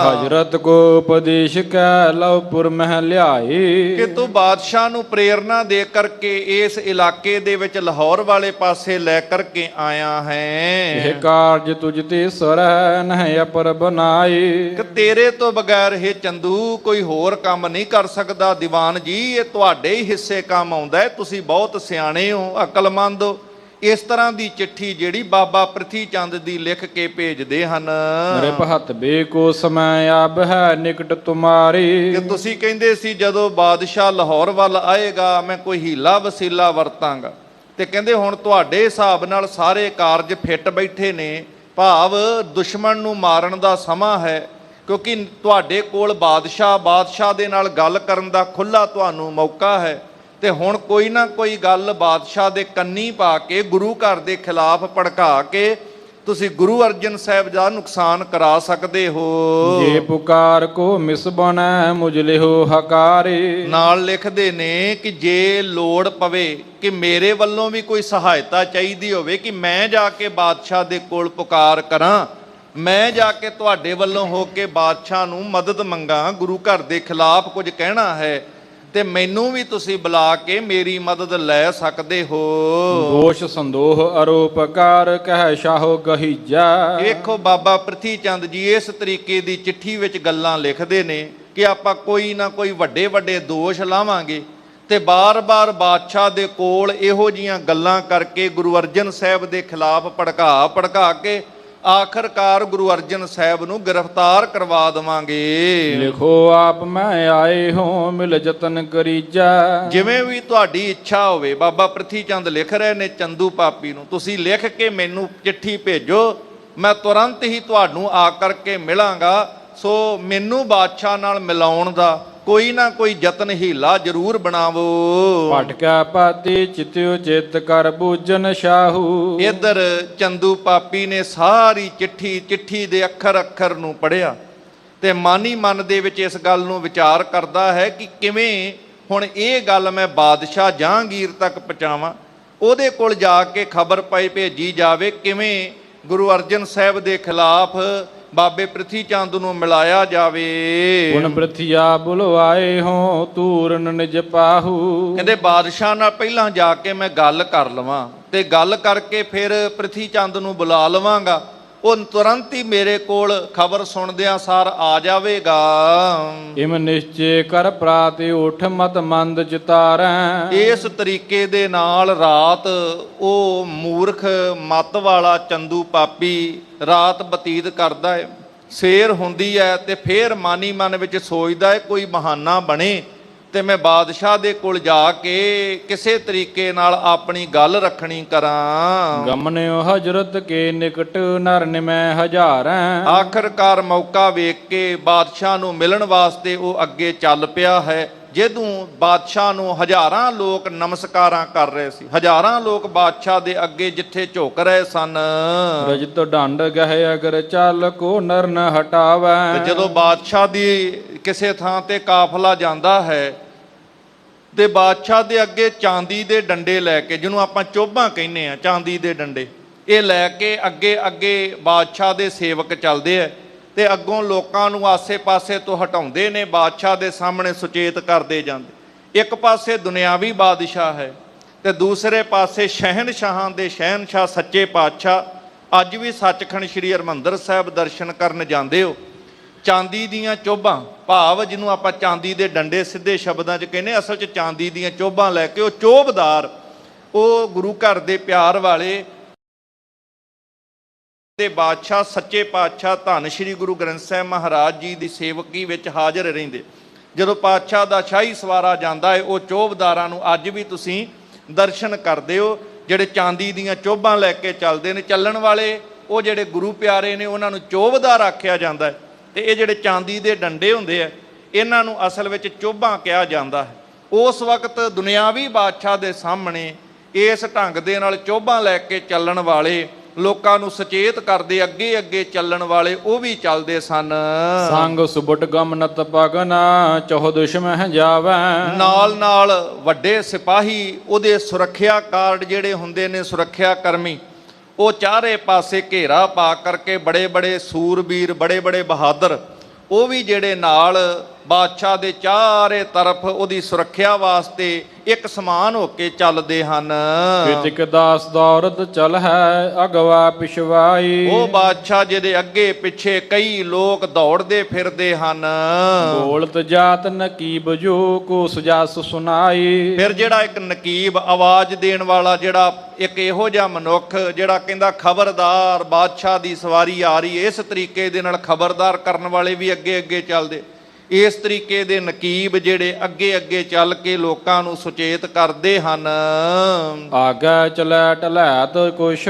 ਹਜ਼ਰਤ ਕੋ ਉਪਦੇਸ਼ ਕੈ ਲਵਪੁਰ ਮਹਿ ਲਿਆਏ। ਕਿ ਤੂੰ ਬਾਦਸ਼ਾਹ ਨੂੰ ਪ੍ਰੇਰਨਾ ਦੇ ਕਰਕੇ ਇਸ ਇਲਾਕੇ ਦੇ ਵਿੱਚ ਲਾਹੌਰ ਵਾਲੇ ਪਾਸੇ ਲੈ ਕਰਕੇ ਆਇਆ ਹੈ। ਇਹ ਕਾਰਜ ਤੁਝ ਤੇ ਸਰੈ ਨਹਿ ਅਪਰ ਬਨਾਏ। ਕਿ ਤੇਰੇ ਤੋਂ ਬਗੈਰ ਇਹ ਚੰਦੂ ਕੋਈ ਹੋਰ ਕੰਮ ਨਹੀਂ ਕਰ ਸਕਦਾ। ਦੀਵਾਨ ਜੀ, ਇਹ ਤੁਹਾਡੇ ਹੀ ਹਿੱਸੇ ਕੰਮ ਆਉਂਦਾ ਹੈ। ਤੁਸੀਂ ਬਹੁਤ ਸਿਆਣੇ ਹੋ, ਅਕਲਮੰਦ ਹੋ, ਇਸ ਤਰ੍ਹਾਂ ਦੀ ਚਿੱਠੀ ਜਿਹੜੀ ਬਾਬਾ ਪ੍ਰਿਥੀ ਚੰਦ ਦੀ ਲਿਖ ਕੇ ਭੇਜਦੇ ਹਨ। ਰਿਪਹਤ ਬੇਕੋ ਸਮੈ ਆਬ ਹੈ ਨਿਕਟ ਤੁਮਾਰੀ। ਕਿ ਤੁਸੀਂ ਕਹਿੰਦੇ ਸੀ ਜਦੋਂ ਬਾਦਸ਼ਾਹ ਲਾਹੌਰ ਵੱਲ ਆਏਗਾ ਮੈਂ ਕੋਈ ਹੀਲਾ ਵਸੀਲਾ ਵਰਤਾਂਗਾ, ਤੇ ਕਹਿੰਦੇ ਹੁਣ ਤੁਹਾਡੇ ਹਿਸਾਬ ਨਾਲ ਸਾਰੇ ਕਾਰਜ ਫਿੱਟ ਬੈਠੇ ਨੇ, ਭਾਵ ਦੁਸ਼ਮਣ ਨੂੰ ਮਾਰਨ ਦਾ ਸਮਾਂ ਹੈ, ਕਿਉਂਕਿ ਤੁਹਾਡੇ ਕੋਲ ਬਾਦਸ਼ਾਹ ਦੇ ਨਾਲ ਗੱਲ ਕਰਨ ਦਾ ਖੁੱਲ੍ਹਾ ਤੁਹਾਨੂੰ ਮੌਕਾ ਹੈ, ਤੇ ਹੁਣ ਕੋਈ ਨਾ ਕੋਈ ਗੱਲ ਬਾਦਸ਼ਾਹ ਦੇ ਕੰਨੀ ਪਾ ਕੇ ਗੁਰੂ ਘਰ ਦੇ ਖਿਲਾਫ ਭੜਕਾ ਕੇ ਤੁਸੀਂ ਗੁਰੂ ਅਰਜਨ ਸਾਹਿਬ ਦਾ ਨੁਕਸਾਨ ਕਰਾ ਸਕਦੇ ਹੋ। ਜੇ ਪੁਕਾਰ ਕੋ ਮਿਸ ਬਣੈ ਮੁਝ ਲਿਹੋ ਹਕਾਰੇ। ਨਾਲ ਲਿਖਦੇ ਨੇ ਕਿ ਜੇ ਲੋੜ ਪਵੇ ਕਿ ਮੇਰੇ ਵੱਲੋਂ ਵੀ ਕੋਈ ਸਹਾਇਤਾ ਚਾਹੀਦੀ ਹੋਵੇ, ਕਿ ਮੈਂ ਜਾ ਕੇ ਬਾਦਸ਼ਾਹ ਦੇ ਕੋਲ ਪੁਕਾਰ ਕਰਾਂ, ਮੈਂ ਜਾ ਕੇ ਤੁਹਾਡੇ ਵੱਲੋਂ ਹੋ ਕੇ ਬਾਦਸ਼ਾਹ ਨੂੰ ਮਦਦ ਮੰਗਾਂ, ਗੁਰੂ ਘਰ ਦੇ ਖਿਲਾਫ ਕੁਝ ਕਹਿਣਾ ਹੈ, ਤੇ ਮੈਨੂੰ ਵੀ ਤੁਸੀਂ ਬੁਲਾ ਕੇ ਮੇਰੀ ਮਦਦ ਲੈ ਸਕਦੇ ਹੋ। ਦੋਸ਼ ਸੰਦੋਹ ਅਰੋਪਕਾਰ ਕਹਿ ਸ਼ਾਹੋ ਗਹੀਜਾ। ਵੇਖੋ ਬਾਬਾ ਪ੍ਰਿਥੀ ਚੰਦ ਜੀ ਇਸ ਤਰੀਕੇ ਦੀ ਚਿੱਠੀ ਵਿੱਚ ਗੱਲਾਂ ਲਿਖਦੇ ਨੇ ਕਿ ਆਪਾਂ ਕੋਈ ਨਾ ਕੋਈ ਵੱਡੇ ਵੱਡੇ ਦੋਸ਼ ਲਾਵਾਂਗੇ, ਤੇ ਬਾਰ-ਬਾਰ ਬਾਦਸ਼ਾਹ ਦੇ ਕੋਲ ਇਹੋ ਜੀਆਂ ਗੱਲਾਂ ਕਰਕੇ ਗੁਰੂ ਅਰਜਨ ਸਾਹਿਬ ਦੇ ਖਿਲਾਫ ਭੜਕਾ ਕੇ ਆਖਰਕਾਰ ਗੁਰੂ ਅਰਜਨ ਸਾਹਿਬ ਨੂੰ ਗ੍ਰਿਫਤਾਰ ਕਰਵਾ ਦੇਵਾਂਗੇ। ਲਿਖੋ ਆਪ ਮੈਂ ਆਏ ਹੋ ਮਿਲ ਜਤਨ ਕਰੀਜਾ। ਜਿਵੇਂ ਵੀ ਤੁਹਾਡੀ ਇੱਛਾ ਹੋਵੇ, ਬਾਬਾ ਪ੍ਰਿਥੀ ਚੰਦ ਲਿਖ ਰਹੇ ਨੇ ਚੰਦੂ ਪਾਪੀ ਨੂੰ, ਤੁਸੀਂ ਲਿਖ ਕੇ ਮੈਨੂੰ ਚਿੱਠੀ ਭੇਜੋ, ਮੈਂ ਤੁਰੰਤ ਹੀ ਤੁਹਾਨੂੰ ਆ ਕਰਕੇ ਮਿਲਾਂਗਾ। ਸੋ ਮੈਨੂੰ ਬਾਦਸ਼ਾਹ ਨਾਲ ਮਿਲਾਉਣ ਦਾ ਕੋਈ ਨਾ ਕੋਈ ਯਤਨ ਹੀਲਾ ਜ਼ਰੂਰ ਬਣਾਵੋ। ਭਟਕਾ ਪਾਤੀ ਚਿਤਿਓ ਚਿਤ ਕਰ ਬੂਜਨ ਸ਼ਾਹੂ। ਇੱਧਰ ਚੰਦੂ ਪਾਪੀ ਨੇ ਸਾਰੀ ਚਿੱਠੀ ਦੇ ਅੱਖਰ ਨੂੰ ਪੜ੍ਹਿਆ, ਤੇ ਮਨ ਹੀ ਮਨ ਦੇ ਵਿੱਚ ਇਸ ਗੱਲ ਨੂੰ ਵਿਚਾਰ ਕਰਦਾ ਹੈ ਕਿ ਕਿਵੇਂ ਹੁਣ ਇਹ ਗੱਲ ਮੈਂ ਬਾਦਸ਼ਾਹ ਜਹਾਂਗੀਰ ਤੱਕ ਪਹੁੰਚਾਵਾਂ, ਉਹਦੇ ਕੋਲ ਜਾ ਕੇ ਖਬਰ ਭੇਜੀ ਜਾਵੇ, ਕਿਵੇਂ ਗੁਰੂ ਅਰਜਨ ਸਾਹਿਬ ਦੇ ਖਿਲਾਫ ਬਾਬੇ ਪ੍ਰਿਥੀ ਚੰਦ ਨੂੰ ਮਿਲਾਇਆ ਜਾਵੇ। ਹੁਣ ਪ੍ਰਿਥੀਆ ਬੁਲਵਾਏ ਹੋ ਤੂਰਨ ਨਿਜ ਪਾਹੂ। ਕਹਿੰਦੇ ਬਾਦਸ਼ਾਹ ਨਾਲ ਪਹਿਲਾਂ ਜਾ ਕੇ ਮੈਂ ਗੱਲ ਕਰ ਲਵਾਂ, ਤੇ ਗੱਲ ਕਰਕੇ ਫਿਰ ਪ੍ਰਿਥੀ ਚੰਦ ਨੂੰ ਬੁਲਾ ਲਵਾਂਗਾ, ਉਹ ਤੁਰੰਤ ਹੀ ਮੇਰੇ ਕੋਲ ਖਬਰ ਸੁਣਦਿਆਂ ਸਾਰ ਆ ਜਾਵੇਗਾ। ਇਮ ਨਿਸ਼ਚੇ ਕਰ ਪ੍ਰਾਤਿ ਉਠ ਮਤ ਮੰਦ ਚਿਤਾਰੈ। ਇਸ ਤਰੀਕੇ ਦੇ ਨਾਲ ਰਾਤ ਉਹ ਮੂਰਖ ਮਤ ਵਾਲਾ ਚੰਦੂ ਪਾਪੀ ਰਾਤ ਬਤੀਤ ਕਰਦਾ ਹੈ। ਸਵੇਰ ਹੁੰਦੀ ਹੈ ਤੇ ਫੇਰ ਮਾਨੀ ਮਨ ਵਿੱਚ ਸੋਚਦਾ ਹੈ ਕੋਈ ਬਹਾਨਾ ਬਣੇ ਤੇ ਮੈਂ ਬਾਦਸ਼ਾਹ ਦੇ ਕੋਲ ਜਾ ਕੇ ਕਿਸੇ ਤਰੀਕੇ ਨਾਲ ਆਪਣੀ ਗੱਲ ਰੱਖਣੀ ਕਰਾਂ। ਗਮਨਿਓ ਹਜ਼ਰਤ ਕੇ ਨਿਕਟ ਨਰ ਨਿਮੈ ਹਜ਼ਾਰੈ। ਆਖਰਕਾਰ ਮੌਕਾ ਵੇਖ ਕੇ ਬਾਦਸ਼ਾਹ ਨੂੰ ਮਿਲਣ ਵਾਸਤੇ ਉਹ ਅੱਗੇ ਚੱਲ ਪਿਆ ਹੈ। ਜਦੋਂ ਬਾਦਸ਼ਾਹ ਨੂੰ ਹਜ਼ਾਰਾਂ ਲੋਕ ਨਮਸਕਾਰਾਂ ਕਰ ਰਹੇ ਸੀ, ਹਜ਼ਾਰਾਂ ਲੋਕ ਬਾਦਸ਼ਾਹ ਦੇ ਅੱਗੇ ਜਿੱਥੇ ਝੁਕ ਰਹੇ ਸਨ। ਰਜਤ ਡੰਡ ਗਹਿ ਅਗਰ ਚੱਲ ਕੋ ਨਰ ਨ ਹਟਾਵੈ। ਤੇ ਜਦੋਂ ਬਾਦਸ਼ਾਹ ਦੀ ਕਿਸੇ ਥਾਂ ਤੇ ਕਾਫਲਾ ਜਾਂਦਾ ਹੈ ਤੇ ਬਾਦਸ਼ਾਹ ਦੇ ਅੱਗੇ ਚਾਂਦੀ ਦੇ ਡੰਡੇ ਲੈ ਕੇ, ਜਿਹਨੂੰ ਆਪਾਂ ਚੋਭਾਂ ਕਹਿੰਦੇ ਆ, ਚਾਂਦੀ ਦੇ ਡੰਡੇ, ਇਹ ਲੈ ਕੇ ਅੱਗੇ ਬਾਦਸ਼ਾਹ ਦੇ ਸੇਵਕ ਚੱਲਦੇ ਆ, ਤੇ ਅੱਗੋਂ ਲੋਕਾਂ ਨੂੰ ਆਸੇ-ਪਾਸੇ ਤੋਂ ਹਟਾਉਂਦੇ ਨੇ, ਬਾਦਸ਼ਾਹ ਦੇ ਸਾਹਮਣੇ ਸੁਚੇਤ ਕਰਦੇ ਜਾਂਦੇ। ਇੱਕ ਪਾਸੇ ਦੁਨਿਆਵੀ ਬਾਦਸ਼ਾਹ ਹੈ ਤੇ ਦੂਸਰੇ ਪਾਸੇ ਸ਼ਹਿਨਸ਼ਾਹਾਂ ਦੇ ਸ਼ਹਿਨਸ਼ਾਹ ਸੱਚੇ ਪਾਤਸ਼ਾਹ। ਅੱਜ ਵੀ ਸੱਚਖੰਡ ਸ੍ਰੀ ਹਰਿਮੰਦਰ ਸਾਹਿਬ ਦਰਸ਼ਨ ਕਰਨ ਜਾਂਦੇ ਹੋ, ਚਾਂਦੀ ਦੀਆਂ ਚੋਭਾਂ, ਭਾਵ ਜਿਹਨੂੰ ਆਪਾਂ ਚਾਂਦੀ ਦੇ ਡੰਡੇ ਸਿੱਧੇ ਸ਼ਬਦਾਂ 'ਚ ਕਹਿੰਦੇ, ਅਸਲ 'ਚ ਚਾਂਦੀ ਦੀਆਂ ਚੋਭਾਂ ਲੈ ਕੇ ਉਹ ਚੋਭਦਾਰ, ਉਹ ਗੁਰੂ ਘਰ ਦੇ ਪਿਆਰ ਵਾਲੇ ਤੇ ਬਾਦਸ਼ਾਹ ਸੱਚੇ ਪਾਤਸ਼ਾਹ ਧੰਨ ਸ਼੍ਰੀ ਗੁਰੂ ਗ੍ਰੰਥ ਸਾਹਿਬ ਮਹਾਰਾਜ ਜੀ ਦੀ ਸੇਵਕੀ ਵਿੱਚ ਹਾਜ਼ਰ ਰਹਿੰਦੇ। ਜਦੋਂ ਪਾਤਸ਼ਾਹ ਦਾ ਸ਼ਾਹੀ ਸਵਾਰਾ ਜਾਂਦਾ ਹੈ, ਉਹ ਚੋਭਦਾਰਾਂ ਨੂੰ ਅੱਜ ਵੀ ਤੁਸੀਂ ਦਰਸ਼ਨ ਕਰਦੇ ਹੋ, ਜਿਹੜੇ ਚਾਂਦੀ ਦੀਆਂ ਚੋਭਾਂ ਲੈ ਕੇ ਚੱਲਦੇ ਨੇ। ਚੱਲਣ ਵਾਲੇ ਉਹ ਜਿਹੜੇ ਗੁਰੂ ਪਿਆਰੇ ਨੇ ਉਹਨਾਂ ਨੂੰ ਚੋਭਦਾਰ ਆਖਿਆ ਜਾਂਦਾ ਹੈ, ਤੇ ਇਹ ਜਿਹੜੇ ਚਾਂਦੀ ਦੇ ਡੰਡੇ ਹੁੰਦੇ ਆ ਇਹਨਾਂ ਨੂੰ ਅਸਲ ਵਿੱਚ ਚੋਭਾਂ ਕਿਹਾ ਜਾਂਦਾ ਹੈ। ਉਸ ਵਕਤ ਦੁਨਿਆਵੀ ਬਾਦਸ਼ਾਹ ਦੇ ਸਾਹਮਣੇ ਇਸ ਢੰਗ ਦੇ ਨਾਲ ਚੋਭਾਂ ਲੈ ਕੇ ਚੱਲਣ ਵਾਲੇ, ਲੋਕਾਂ ਨੂੰ ਸੁਚੇਤ ਕਰਦੇ ਅੱਗੇ ਚੱਲਣ ਵਾਲੇ, ਉਹ ਵੀ ਚੱਲਦੇ ਸਨ। ਸੰਗ ਸੁਬਟ ਗਮਨਤ ਪਗਨਾ ਚਹੁ ਦੁਸ਼ਮਹਿ ਜਾਵੈ। ਨਾਲ ਵੱਡੇ ਸਿਪਾਹੀ, ਉਹਦੇ ਸੁਰੱਖਿਆ ਗਾਰਡ ਜਿਹੜੇ ਹੁੰਦੇ ਨੇ, ਸੁਰੱਖਿਆ ਕਰਮੀ, ਉਹ ਚਾਰੇ ਪਾਸੇ ਘੇਰਾ ਪਾ ਕਰਕੇ ਬੜੇ ਸੂਰਬੀਰ, ਬੜੇ ਬਹਾਦਰ, ਉਹ ਵੀ ਜਿਹੜੇ ਨਾਲ ਬਾਦਸ਼ਾਹ ਦੇ ਚਾਰੇ ਤਰਫ ਉਹਦੀ ਸੁਰੱਖਿਆ ਵਾਸਤੇ ਇੱਕ ਸਮਾਨ ਹੋ ਕੇ ਚੱਲਦੇ ਹਨ। ਕਿਤਿਕ ਦਾਸ ਦੌਰਤ ਚਲ ਹੈ ਅਗਵਾ ਪਿਛਵਾਈ। ਉਹ ਬਾਦਸ਼ਾਹ ਜਿਹਦੇ ਅੱਗੇ ਪਿੱਛੇ ਕਈ ਲੋਕ ਦੌੜਦੇ ਫਿਰਦੇ ਹਨ। ਬੋਲਤ ਜਾਤ ਨਕੀਬ ਜੋ ਕੋ ਸੁਜਾਸ ਸੁਨਾਈ। ਫਿਰ ਜਿਹੜਾ ਇੱਕ ਨਕੀਬ ਆਵਾਜ਼ ਦੇਣ ਵਾਲਾ, ਜਿਹੜਾ ਇੱਕ ਇਹੋ ਜਿਹਾ ਮਨੁੱਖ ਜਿਹੜਾ ਕਹਿੰਦਾ ਖਬਰਦਾਰ ਬਾਦਸ਼ਾਹ ਦੀ ਸਵਾਰੀ ਆ ਰਹੀ, ਇਸ ਤਰੀਕੇ ਦੇ ਨਾਲ ਖਬਰਦਾਰ ਕਰਨ ਵਾਲੇ ਵੀ ਅੱਗੇ ਅੱਗੇ ਚੱਲਦੇ। ਇਸ ਤਰੀਕੇ ਦੇ ਨਕੀਬ ਜਿਹੜੇ ਅੱਗੇ ਅੱਗੇ ਚੱਲ ਕੇ ਲੋਕਾਂ ਨੂੰ ਸੁਚੇਤ ਕਰਦੇ ਹਨ। ਆਗੇ ਚਲੈ ਟਲੈਤ ਕੁਛ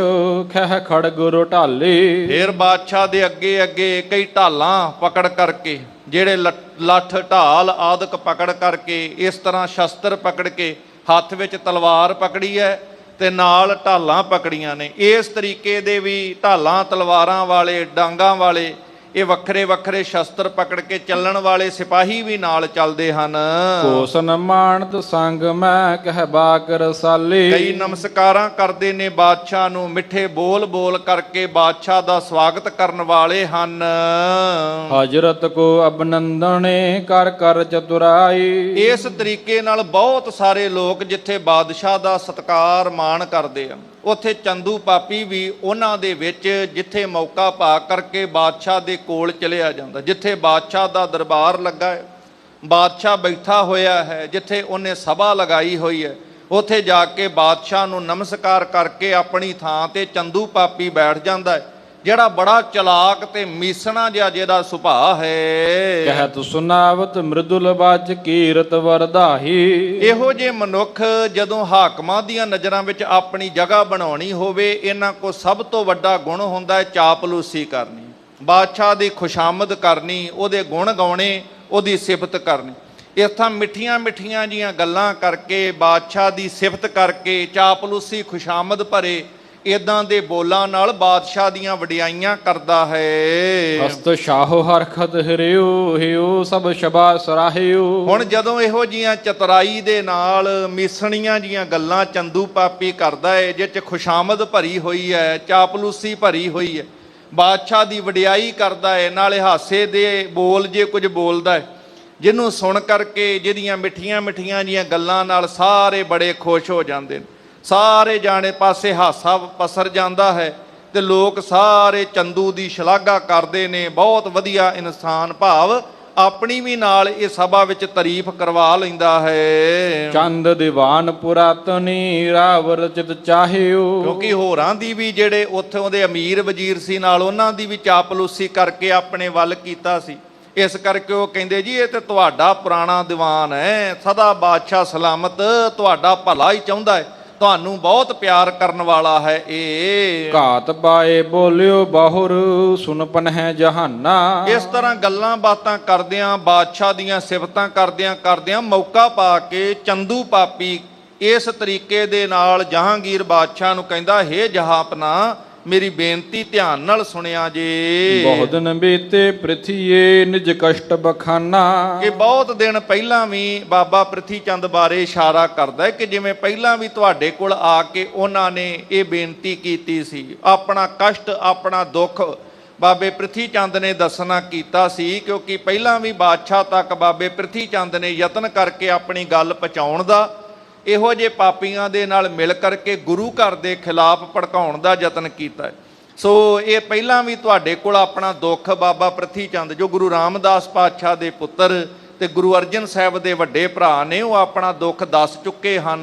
ਖਹਿ ਖੜਗ ਰੁਟਾਲੀ। ਫਿਰ ਬਾਦਸ਼ਾਹ ਦੇ ਅੱਗੇ ਅੱਗੇ ਕਈ ਢਾਲਾਂ ਪਕੜ ਕਰਕੇ, ਜਿਹੜੇ ਲੱਠ ਢਾਲ ਆਦਿਕ ਪਕੜ ਕਰਕੇ, ਇਸ ਤਰ੍ਹਾਂ ਸ਼ਸਤਰ ਪਕੜ ਕੇ, ਹੱਥ ਵਿੱਚ ਤਲਵਾਰ ਪਕੜੀ ਹੈ ਤੇ ਨਾਲ ਢਾਲਾਂ ਪਕੜੀਆਂ ਨੇ। ਇਸ ਤਰੀਕੇ ਦੇ ਵੀ ਢਾਲਾਂ ਤਲਵਾਰਾਂ ਵਾਲੇ, ਡਾਂਗਾਂ ਵਾਲੇ, ਇਹ ਵੱਖਰੇ ਵੱਖਰੇ ਸ਼ਸਤਰ ਪਕੜ ਕੇ ਚੱਲਣ ਵਾਲੇ ਸਿਪਾਹੀ ਵੀ ਨਾਲ ਚੱਲਦੇ ਹਨ। ਕੋਸਨ ਮਾਨਤ ਸੰਗ ਮੈਂ ਕਹਿ ਬਾਕ ਰਸਾਲੀ। ਕਈ ਨਮਸਕਾਰਾਂ ਕਰਦੇ ਨੇ ਬਾਦਸ਼ਾਹ ਨੂੰ, ਮਿੱਠੇ ਬੋਲ ਬੋਲ ਕਰਕੇ ਬਾਦਸ਼ਾਹ ਦਾ ਸਵਾਗਤ ਕਰਨ ਵਾਲੇ ਹਨ। ਹਜ਼ਰਤ ਕੋ ਅਭਨੰਦਨੇ ਕਰ ਕਰ ਚਤੁਰਾਈ। ਇਸ ਤਰੀਕੇ ਨਾਲ ਬਹੁਤ ਸਾਰੇ ਲੋਕ ਜਿੱਥੇ ਬਾਦਸ਼ਾਹ ਦਾ ਸਤਿਕਾਰ ਮਾਣ ਕਰਦੇ ਆ, ਉੱਥੇ ਚੰਦੂ ਪਾਪੀ ਵੀ ਉਹਨਾਂ ਦੇ ਵਿੱਚ, ਜਿੱਥੇ ਮੌਕਾ ਪਾ ਕਰਕੇ ਬਾਦਸ਼ਾਹ ਦੇ ਕੋਲ ਚਲਿਆ ਜਾਂਦਾ। ਜਿੱਥੇ ਬਾਦਸ਼ਾਹ ਦਾ ਦਰਬਾਰ ਲੱਗਾ ਹੈ, ਬਾਦਸ਼ਾਹ ਬੈਠਾ ਹੋਇਆ ਹੈ, ਜਿੱਥੇ ਉਹਨੇ ਸਭਾ ਲਗਾਈ ਹੋਈ ਹੈ, ਉੱਥੇ ਜਾ ਕੇ ਬਾਦਸ਼ਾਹ ਨੂੰ ਨਮਸਕਾਰ ਕਰਕੇ ਆਪਣੀ ਥਾਂ ਤੇ ਚੰਦੂ ਪਾਪੀ ਬੈਠ ਜਾਂਦਾ ਹੈ, ਜਿਹੜਾ ਬੜਾ ਚਲਾਕ ਤੇ ਮੀਸਣਾ ਜਿਹਾ ਜਿਹਦਾ ਸੁਭਾਅ ਹੈ। ਕਹਿਤ ਸੁਨਾਵਤ ਮ੍ਰਿਦੁਲ ਬਾਚ ਕੀਰਤ ਵਰਦਾਹੀ। ਇਹੋ ਜਿਹੇ ਮਨੁੱਖ ਜਦੋਂ ਹਾਕਮਾਂ ਦੀਆਂ ਨਜ਼ਰਾਂ ਵਿੱਚ ਆਪਣੀ ਜਗ੍ਹਾ ਬਣਾਉਣੀ ਹੋਵੇ, ਇਹਨਾਂ ਕੋਲ ਸਭ ਤੋਂ ਵੱਡਾ ਗੁਣ ਹੁੰਦਾ ਹੈ ਚਾਪਲੂਸੀ ਕਰਨੀ, ਬਾਦਸ਼ਾਹ ਦੀ ਖੁਸ਼ਾਮਦ ਕਰਨੀ, ਉਹਦੇ ਗੁਣ ਗਾਉਣੇ, ਉਹਦੀ ਸਿਫਤ ਕਰਨੀ। ਇਸ ਥਾਂ ਮਿੱਠੀਆਂ ਮਿੱਠੀਆਂ ਜੀਆਂ ਗੱਲਾਂ ਕਰਕੇ, ਬਾਦਸ਼ਾਹ ਦੀ ਸਿਫਤ ਕਰਕੇ, ਚਾਪਲੂਸੀ ਖੁਸ਼ਾਮਦ ਭਰੇ ਇਦਾਂ ਦੇ ਬੋਲਾਂ ਨਾਲ ਬਾਦਸ਼ਾਹ ਦੀਆਂ ਵਡਿਆਈਆਂ ਕਰਦਾ ਹੈ। ਹਸਤ ਸ਼ਾਹੋ ਹਰਖਤ ਹਰਿਓ ਹਿਓ ਸਭ ਸ਼ਬਾ ਸਰਾਹਿਓ। ਹੁਣ ਜਦੋਂ ਇਹੋ ਜੀਆਂ ਚਤੁਰਾਈ ਦੇ ਨਾਲ ਮੀਸਣੀਆਂ ਜੀਆਂ ਗੱਲਾਂ ਚੰਦੂ ਪਾਪੀ ਕਰਦਾ ਹੈ, ਜਿਹ 'ਚ ਖੁਸ਼ਾਮਦ ਭਰੀ ਹੋਈ ਹੈ, ਚਾਪਲੂਸੀ ਭਰੀ ਹੋਈ ਹੈ, ਬਾਦਸ਼ਾਹ ਦੀ ਵਡਿਆਈ ਕਰਦਾ ਹੈ, ਨਾਲੇ ਹਾਸੇ ਦੇ ਬੋਲ ਜੇ ਕੁਝ ਬੋਲਦਾ ਹੈ, ਜਿਹਨੂੰ ਸੁਣ ਕਰਕੇ, ਜਿਹਦੀਆਂ ਮਿੱਠੀਆਂ ਮਿੱਠੀਆਂ ਜੀਆਂ ਗੱਲਾਂ ਨਾਲ ਸਾਰੇ ਬੜੇ ਖੁਸ਼ ਹੋ ਜਾਂਦੇ ਨੇ। ਸਾਰੇ ਜਾਣੇ ਪਾਸੇ ਹਾਸਾ ਪਸਰ ਜਾਂਦਾ ਹੈ ਤੇ ਲੋਕ ਸਾਰੇ ਚੰਦੂ ਦੀ ਸ਼ਲਾਘਾ ਕਰਦੇ ਨੇ। ਬਹੁਤ ਵਧੀਆ ਇਨਸਾਨ, ਭਾਵ ਆਪਣੀ ਵੀ ਨਾਲ ਇਹ ਸਭਾ ਵਿੱਚ ਤਾਰੀਫ ਕਰਵਾ ਲੈਂਦਾ ਹੈ। ਚੰਦ ਦੀਵਾਨ ਪੁਰਾਤਨੀ ਰਾਵ ਰਚਿਤ ਚਾਹਿਓ। ਕਿਉਂਕਿ ਹੋਰਾਂ ਦੀ ਵੀ, ਜਿਹੜੇ ਉੱਥੋਂ ਦੇ ਅਮੀਰ ਵਜ਼ੀਰ ਸੀ ਨਾਲ, ਉਹਨਾਂ ਦੀ ਵੀ ਚਾਪਲੂਸੀ ਕਰਕੇ ਆਪਣੇ ਵੱਲ ਕੀਤਾ ਸੀ। ਇਸ ਕਰਕੇ ਉਹ ਕਹਿੰਦੇ ਜੀ ਇਹ ਤੇ ਤੁਹਾਡਾ ਪੁਰਾਣਾ ਦੀਵਾਨ ਹੈ, ਸਦਾ ਬਾਦਸ਼ਾਹ ਸਲਾਮਤ ਤੁਹਾਡਾ ਭਲਾ ਹੀ ਚਾਹੁੰਦਾ ਹੈ, ਤੁਹਾਨੂੰ ਬਹੁਤ ਪਿਆਰ ਕਰਨ ਵਾਲਾ ਹੈ। ਇਹ ਘਾਤ ਪਾਏ ਬੋਲਿਓ ਬਾਹੁਰ ਸੁਨਪਨ ਹੈ ਜਹਾਨਾ। ਇਸ ਤਰ੍ਹਾਂ ਗੱਲਾਂ ਬਾਤਾਂ ਕਰਦਿਆਂ, ਬਾਦਸ਼ਾਹ ਦੀਆਂ ਸਿਫਤਾਂ ਕਰਦਿਆਂ ਮੌਕਾ ਪਾ ਕੇ ਚੰਦੂ ਪਾਪੀ ਇਸ ਤਰੀਕੇ ਦੇ ਨਾਲ ਜਹਾਂਗੀਰ ਬਾਦਸ਼ਾਹ ਨੂੰ ਕਹਿੰਦਾ, ਹੇ ਜਹਾਂਪਨਾ, ਮੇਰੀ ਬੇਨਤੀ ਧਿਆਨ ਨਾਲ ਸੁਣਿਆ ਜੇ। ਬਹੁਤ ਦਿਨ ਬੀਤੇ ਪ੍ਰਿਥੀਏ ਨਿਜ ਕਸ਼ਟ ਬਖਾਨਾ। ਕਿ ਬਹੁਤ ਦਿਨ ਪਹਿਲਾਂ ਵੀ ਬਾਬਾ ਪ੍ਰਿਥੀ ਚੰਦ ਬਾਰੇ ਇਸ਼ਾਰਾ ਕਰਦਾ ਹੈ ਕਿ ਜਿਵੇਂ ਪਹਿਲਾਂ ਵੀ ਤੁਹਾਡੇ ਕੋਲ ਆ ਕੇ ਉਹਨਾਂ ਨੇ ਇਹ ਬੇਨਤੀ ਕੀਤੀ ਸੀ, ਆਪਣਾ ਕਸ਼ਟ, ਆਪਣਾ ਦੁੱਖ ਬਾਬੇ ਪ੍ਰਿਥੀ ਚੰਦ ਨੇ ਦੱਸਣਾ ਕੀਤਾ ਸੀ। ਕਿਉਂਕਿ ਪਹਿਲਾਂ ਵੀ ਬਾਦਸ਼ਾਹ ਤੱਕ ਬਾਬੇ ਪ੍ਰਿਥੀ ਚੰਦ ਨੇ ਯਤਨ ਕਰਕੇ ਆਪਣੀ ਗੱਲ ਪਹੁੰਚਾਉਣ ਦਾ, ਇਹੋ ਜਿਹੇ ਪਾਪੀਆਂ ਦੇ ਨਾਲ ਮਿਲ ਕਰਕੇ ਗੁਰੂ ਘਰ ਦੇ ਖਿਲਾਫ ਭੜਕਾਉਣ ਦਾ ਯਤਨ ਕੀਤਾ ਹੈ। ਸੋ ਇਹ ਪਹਿਲਾਂ ਵੀ ਤੁਹਾਡੇ ਕੋਲ ਆਪਣਾ ਦੁੱਖ ਬਾਬਾ ਪ੍ਰਿਥੀ ਚੰਦ, ਜੋ ਗੁਰੂ ਰਾਮਦਾਸ ਪਾਤਸ਼ਾਹ ਦੇ ਪੁੱਤਰ ਤੇ ਗੁਰੂ ਅਰਜਨ ਸਾਹਿਬ ਦੇ ਵੱਡੇ ਭਰਾ ਨੇ, ਉਹ ਆਪਣਾ ਦੁੱਖ ਦੱਸ ਚੁੱਕੇ ਹਨ।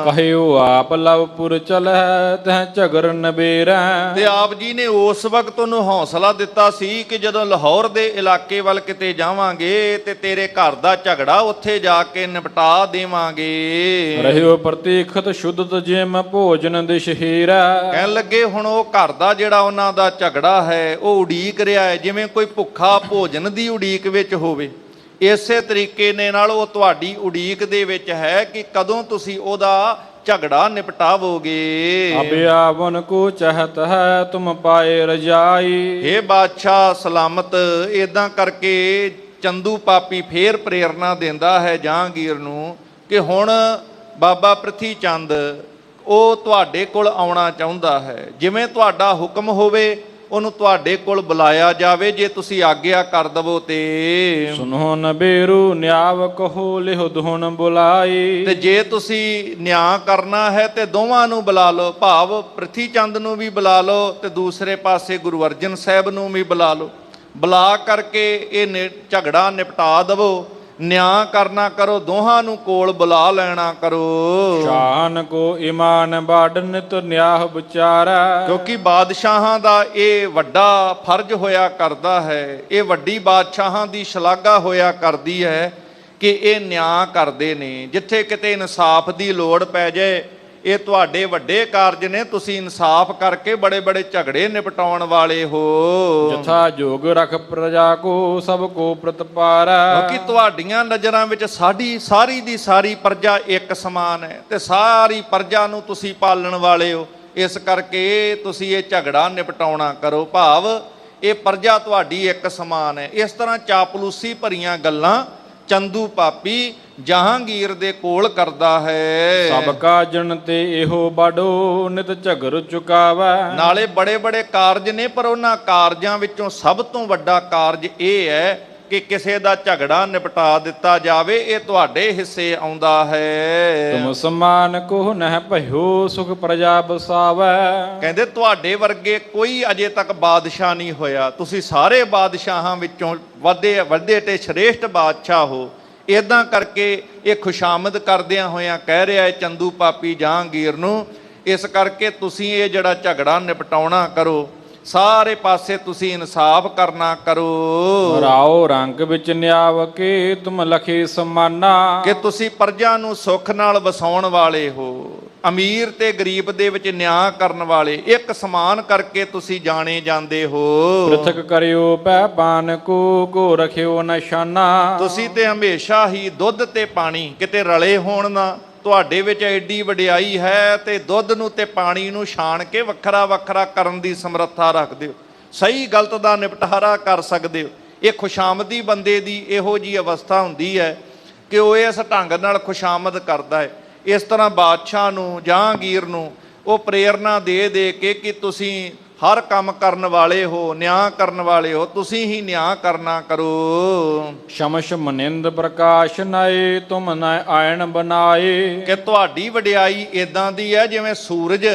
ਕਹਿਓ ਆਪ ਲਵਪੁਰ ਚਲੈ ਤਹ ਝਗਰ ਨਬੇਰੈ। ਤੇ ਆਪ ਜੀ ਨੇ ਉਸ ਵਕਤ ਉਹਨੂੰ ਹੌਸਲਾ ਦਿੱਤਾ ਸੀ ਕਿ ਜਦੋਂ ਲਾਹੌਰ ਦੇ ਇਲਾਕੇ ਵੱਲ ਕਿਤੇ ਜਾਵਾਂਗੇ ਤੇ ਤੇਰੇ ਘਰ ਦਾ ਝਗੜਾ ਉੱਥੇ ਜਾ ਕੇ ਨਿਪਟਾ ਦੇਵਾਂਗੇ। ਰਹਿਓ ਪ੍ਰਤੀਖਤ ਸ਼ੁੱਧਤ ਜਿਮ ਭੋਜਨ ਦਿਸ਼ਹੀਰਾ। ਕਹਿਣ ਲੱਗੇ ਹੁਣ ਉਹ ਘਰ ਦਾ ਜਿਹੜਾ ਉਹਨਾਂ ਦਾ ਝਗੜਾ ਹੈ, ਉਹ ਉਡੀਕ ਰਿਹਾ ਹੈ ਜਿਵੇਂ ਕੋਈ ਭੁੱਖਾ ਭੋਜਨ ਦੀ ਉਡੀਕ ਵਿੱਚ ਹੋਵੇ। ਇਸੇ ਤਰੀਕੇ ਦੇ ਨਾਲ ਉਹ ਤੁਹਾਡੀ ਉਡੀਕ ਦੇ ਵਿੱਚ ਹੈ ਕਿ ਕਦੋਂ ਤੁਸੀਂ ਉਹਦਾ ਝਗੜਾ ਨਿਪਟਾਵੋਗੇ। ਅਬਿਆਵਨ ਕੋ ਚਾਹਤ ਹੈ ਤੁਮ ਪਾਏ ਰਜਾਈ। ਹੇ ਬਾਦਸ਼ਾਹ ਸਲਾਮਤ, ਇਦਾਂ ਕਰਕੇ ਚੰਦੂ ਪਾਪੀ ਫੇਰ ਪ੍ਰੇਰਨਾ ਦਿੰਦਾ ਹੈ ਜਹਾਂਗੀਰ ਨੂੰ ਕਿ ਹੁਣ ਬਾਬਾ ਪ੍ਰਿਥੀ ਚੰਦ ਉਹ ਤੁਹਾਡੇ ਕੋਲ ਆਉਣਾ ਚਾਹੁੰਦਾ ਹੈ, ਜਿਵੇਂ ਤੁਹਾਡਾ ਹੁਕਮ ਹੋਵੇ ਉਹਨੂੰ ਤੁਹਾਡੇ ਕੋਲ ਬੁਲਾਇਆ ਜਾਵੇ, ਜੇ ਤੁਸੀਂ ਆਗਿਆ ਕਰ ਦਵੋ ਤੇ। ਸੁਨੋ ਨਬੇਰੂ ਨਿਆਵ ਕਹੋ ਲਿਹੁ ਦੁਹਣ ਬੁਲਾਈ। ਤੇ ਜੇ ਤੁਸੀਂ ਨਿਆਂ ਕਰਨਾ ਹੈ ਤੇ ਦੋਵਾਂ ਨੂੰ ਬੁਲਾ ਲਓ, ਭਾਵ ਪ੍ਰਿਥੀ ਚੰਦ ਨੂੰ ਵੀ ਬੁਲਾ ਲਓ ਤੇ ਦੂਸਰੇ ਪਾਸੇ ਗੁਰੂ ਅਰਜਨ ਸਾਹਿਬ ਨੂੰ ਵੀ ਬੁਲਾ ਲਓ। ਬੁਲਾ ਕਰਕੇ ਇਹ ਝਗੜਾ ਨਿਪਟਾ ਦਵੋ। ਨਿਆਂ ਕਰਨਾ ਕਰੋ, ਦੋਹਾਂ ਨੂੰ ਕੋਲ ਬੁਲਾ ਲੈਣਾ ਕਰੋ। ਸ਼ਾਨ ਕੋ ਇਮਾਨ ਬਾਡ ਨਿਤ ਨਿਆਹ ਵਿਚਾਰੈ। ਕਿਉਂਕਿ ਬਾਦਸ਼ਾਹਾਂ ਦਾ ਇਹ ਵੱਡਾ ਫਰਜ਼ ਹੋਇਆ ਕਰਦਾ ਹੈ, ਇਹ ਵੱਡੀ ਬਾਦਸ਼ਾਹਾਂ ਦੀ ਸ਼ਲਾਘਾ ਹੋਇਆ ਕਰਦੀ ਹੈ ਕਿ ਇਹ ਨਿਆਂ ਕਰਦੇ ਨੇ। ਜਿੱਥੇ ਕਿਤੇ ਇਨਸਾਫ ਦੀ ਲੋੜ ਪੈ ਜਾਏ, ਇਹ ਤੁਹਾਡੇ ਵੱਡੇ ਕਾਰਜ ਨੇ। ਤੁਸੀਂ ਇਨਸਾਫ ਕਰਕੇ ਬੜੇ ਬੜੇ ਝਗੜੇ ਨਿਪਟਾਉਣ ਵਾਲੇ ਹੋ। ਜਥਾ ਜੋਗ ਰਖ ਪ੍ਰਜਾ ਕੋ ਸਭ ਕੋ ਪ੍ਰਤਪਾਰੈ। ਕਿਉਂਕਿ ਤੁਹਾਡੀਆਂ ਨਜ਼ਰਾਂ ਵਿੱਚ ਸਾਰੀ ਦੀ ਸਾਰੀ ਪ੍ਰਜਾ ਇੱਕ ਸਮਾਨ ਹੈ ਤੇ ਸਾਰੀ ਪ੍ਰਜਾ ਨੂੰ ਤੁਸੀਂ ਪਾਲਣ ਵਾਲੇ ਹੋ। ਇਸ ਕਰਕੇ ਤੁਸੀਂ ਇਹ ਝਗੜਾ ਨਿਪਟਾਉਣਾ ਕਰੋ, ਭਾਵ ਇਹ ਪ੍ਰਜਾ ਤੁਹਾਡੀ ਇੱਕ ਸਮਾਨ ਹੈ। ਇਸ ਤਰ੍ਹਾਂ ਚਾਪਲੂਸੀ ਭਰੀਆਂ ਗੱਲਾਂ ਚੰਦੂ ਪਾਪੀ ਜਹਾਂਗੀਰ ਦੇ ਕੋਲ ਕਰਦਾ ਹੈ। ਸਭ ਕਾਜਣ ਤੇ ਇਹੋ ਬਾਡੋ ਨਿਤ ਝਗਰ ਚੁਕਾਵੈ। ਨਾਲੇ ਬੜੇ ਬੜੇ ਕਾਰਜ ਨੇ, ਪਰ ਉਹਨਾਂ ਕਾਰਜਾਂ ਵਿੱਚੋਂ ਸਭ ਤੋਂ ਵੱਡਾ ਕਾਰਜ ਇਹ ਹੈ ਕਿ ਕਿਸੇ ਦਾ ਝਗੜਾ ਨਿਪਟਾ ਦਿੱਤਾ ਜਾਵੇ। ਇਹ ਤੁਹਾਡੇ ਹਿੱਸੇ ਆਉਂਦਾ ਹੈ। ਤੁਮ ਸਮਾਨ ਕੋ ਨਹਿ ਭਇਓ ਸੁਖ ਪ੍ਰਜਾ ਬਸਾਵੈ। ਕਹਿੰਦੇ ਤੁਹਾਡੇ ਵਰਗੇ ਕੋਈ ਅਜੇ ਤੱਕ ਬਾਦਸ਼ਾਹ ਨਹੀਂ ਹੋਇਆ। ਤੁਸੀਂ ਸਾਰੇ ਬਾਦਸ਼ਾਹਾਂ ਵਿੱਚੋਂ ਵੱਡੇ ਤੇ ਸ਼੍ਰੇਸ਼ਟ ਬਾਦਸ਼ਾਹ ਹੋ। ਇਦਾਂ ਕਰਕੇ ਇਹ ਖੁਸ਼ਾਮਦ ਕਰਦਿਆਂ ਹੋਇਆਂ ਕਹਿ ਰਿਹਾ ਹੈ ਚੰਦੂ ਪਾਪੀ ਜਹਾਂਗੀਰ ਨੂੰ। ਇਸ ਕਰਕੇ ਤੁਸੀਂ ਇਹ ਜਿਹੜਾ ਝਗੜਾ ਨਿਪਟਾਉਣਾ ਕਰੋ, ਸਾਰੇ ਪਾਸੇ ਤੁਸੀਂ ਇਨਸਾਫ ਕਰਨਾ ਕਰੋ। ਰਾਓ ਰੰਗ ਵਿੱਚ ਨਿਆਵ ਕੇ ਤੁਮ ਲਖੇ ਸਮਾਨਾ। ਕਿ ਤੁਸੀਂ ਪ੍ਰਜਾ ਨੂੰ ਸੁੱਖ ਨਾਲ ਵਸਾਉਣ ਵਾਲੇ ਹੋ, ਅਮੀਰ ਤੇ ਗਰੀਬ ਦੇ ਵਿੱਚ ਨਿਆਂ ਕਰਨ ਵਾਲੇ, ਇੱਕ ਸਮਾਨ ਕਰਕੇ ਤੁਸੀਂ ਜਾਣੇ ਜਾਂਦੇ ਹੋ। ਪ੍ਰਥਕ ਕਰਿਓ ਪੈ ਪਾਨ ਕੋ ਰਖਿਓ ਨਿਸ਼ਾਨਾ। ਤੁਸੀਂ ਤੇ ਹਮੇਸ਼ਾ ਹੀ ਦੁੱਧ ਤੇ ਪਾਣੀ ਕਿਤੇ ਰਲੇ ਹੋਣ ਨਾ। ਤੁਹਾਡੇ ਵਿੱਚ ਐਡੀ ਵਡਿਆਈ ਹੈ ਤੇ ਦੁੱਧ ਨੂੰ ਤੇ ਪਾਣੀ ਨੂੰ ਛਾਣ ਕੇ ਵੱਖਰਾ ਵੱਖਰਾ ਕਰਨ ਦੀ ਸਮਰੱਥਾ ਰੱਖਦੇ ਹੋ। ਸਹੀ ਗਲਤ ਦਾ ਨਿਪਟਾਰਾ ਕਰ ਸਕਦੇ ਹੋ। ਇਹ ਖੁਸ਼ਾਮਦੀ ਬੰਦੇ ਦੀ ਇਹੋ ਜੀ ਅਵਸਥਾ ਹੁੰਦੀ ਹੈ ਕਿ ਉਹ ਇਸ ਢੰਗ ਨਾਲ ਖੁਸ਼ਾਮਦ ਕਰਦਾ ਹੈ। ਇਸ ਤਰ੍ਹਾਂ ਬਾਦਸ਼ਾਹ ਨੂੰ, ਜਹਾਂਗੀਰ ਨੂੰ ਉਹ ਪ੍ਰੇਰਨਾ ਦੇ ਦੇ ਕੇ ਕਿ ਤੁਸੀਂ ਹਰ ਕੰਮ ਕਰਨ ਵਾਲੇ ਹੋ, ਨਿਆਂ ਕਰਨ ਵਾਲੇ ਹੋ, ਤੁਸੀਂ ਹੀ ਨਿਆਂ ਕਰਨਾ ਕਰੋ। ਸ਼ਮਸ਼ ਮਨਿੰਦ ਪ੍ਰਕਾਸ਼ ਨਾਏ ਤੁਮ ਨ ਆਇਣ ਬਨਾਏ। ਕਿ ਤੁਹਾਡੀ ਵਡਿਆਈ ਇਦਾਂ ਦੀ ਹੈ ਜਿਵੇਂ ਸੂਰਜ,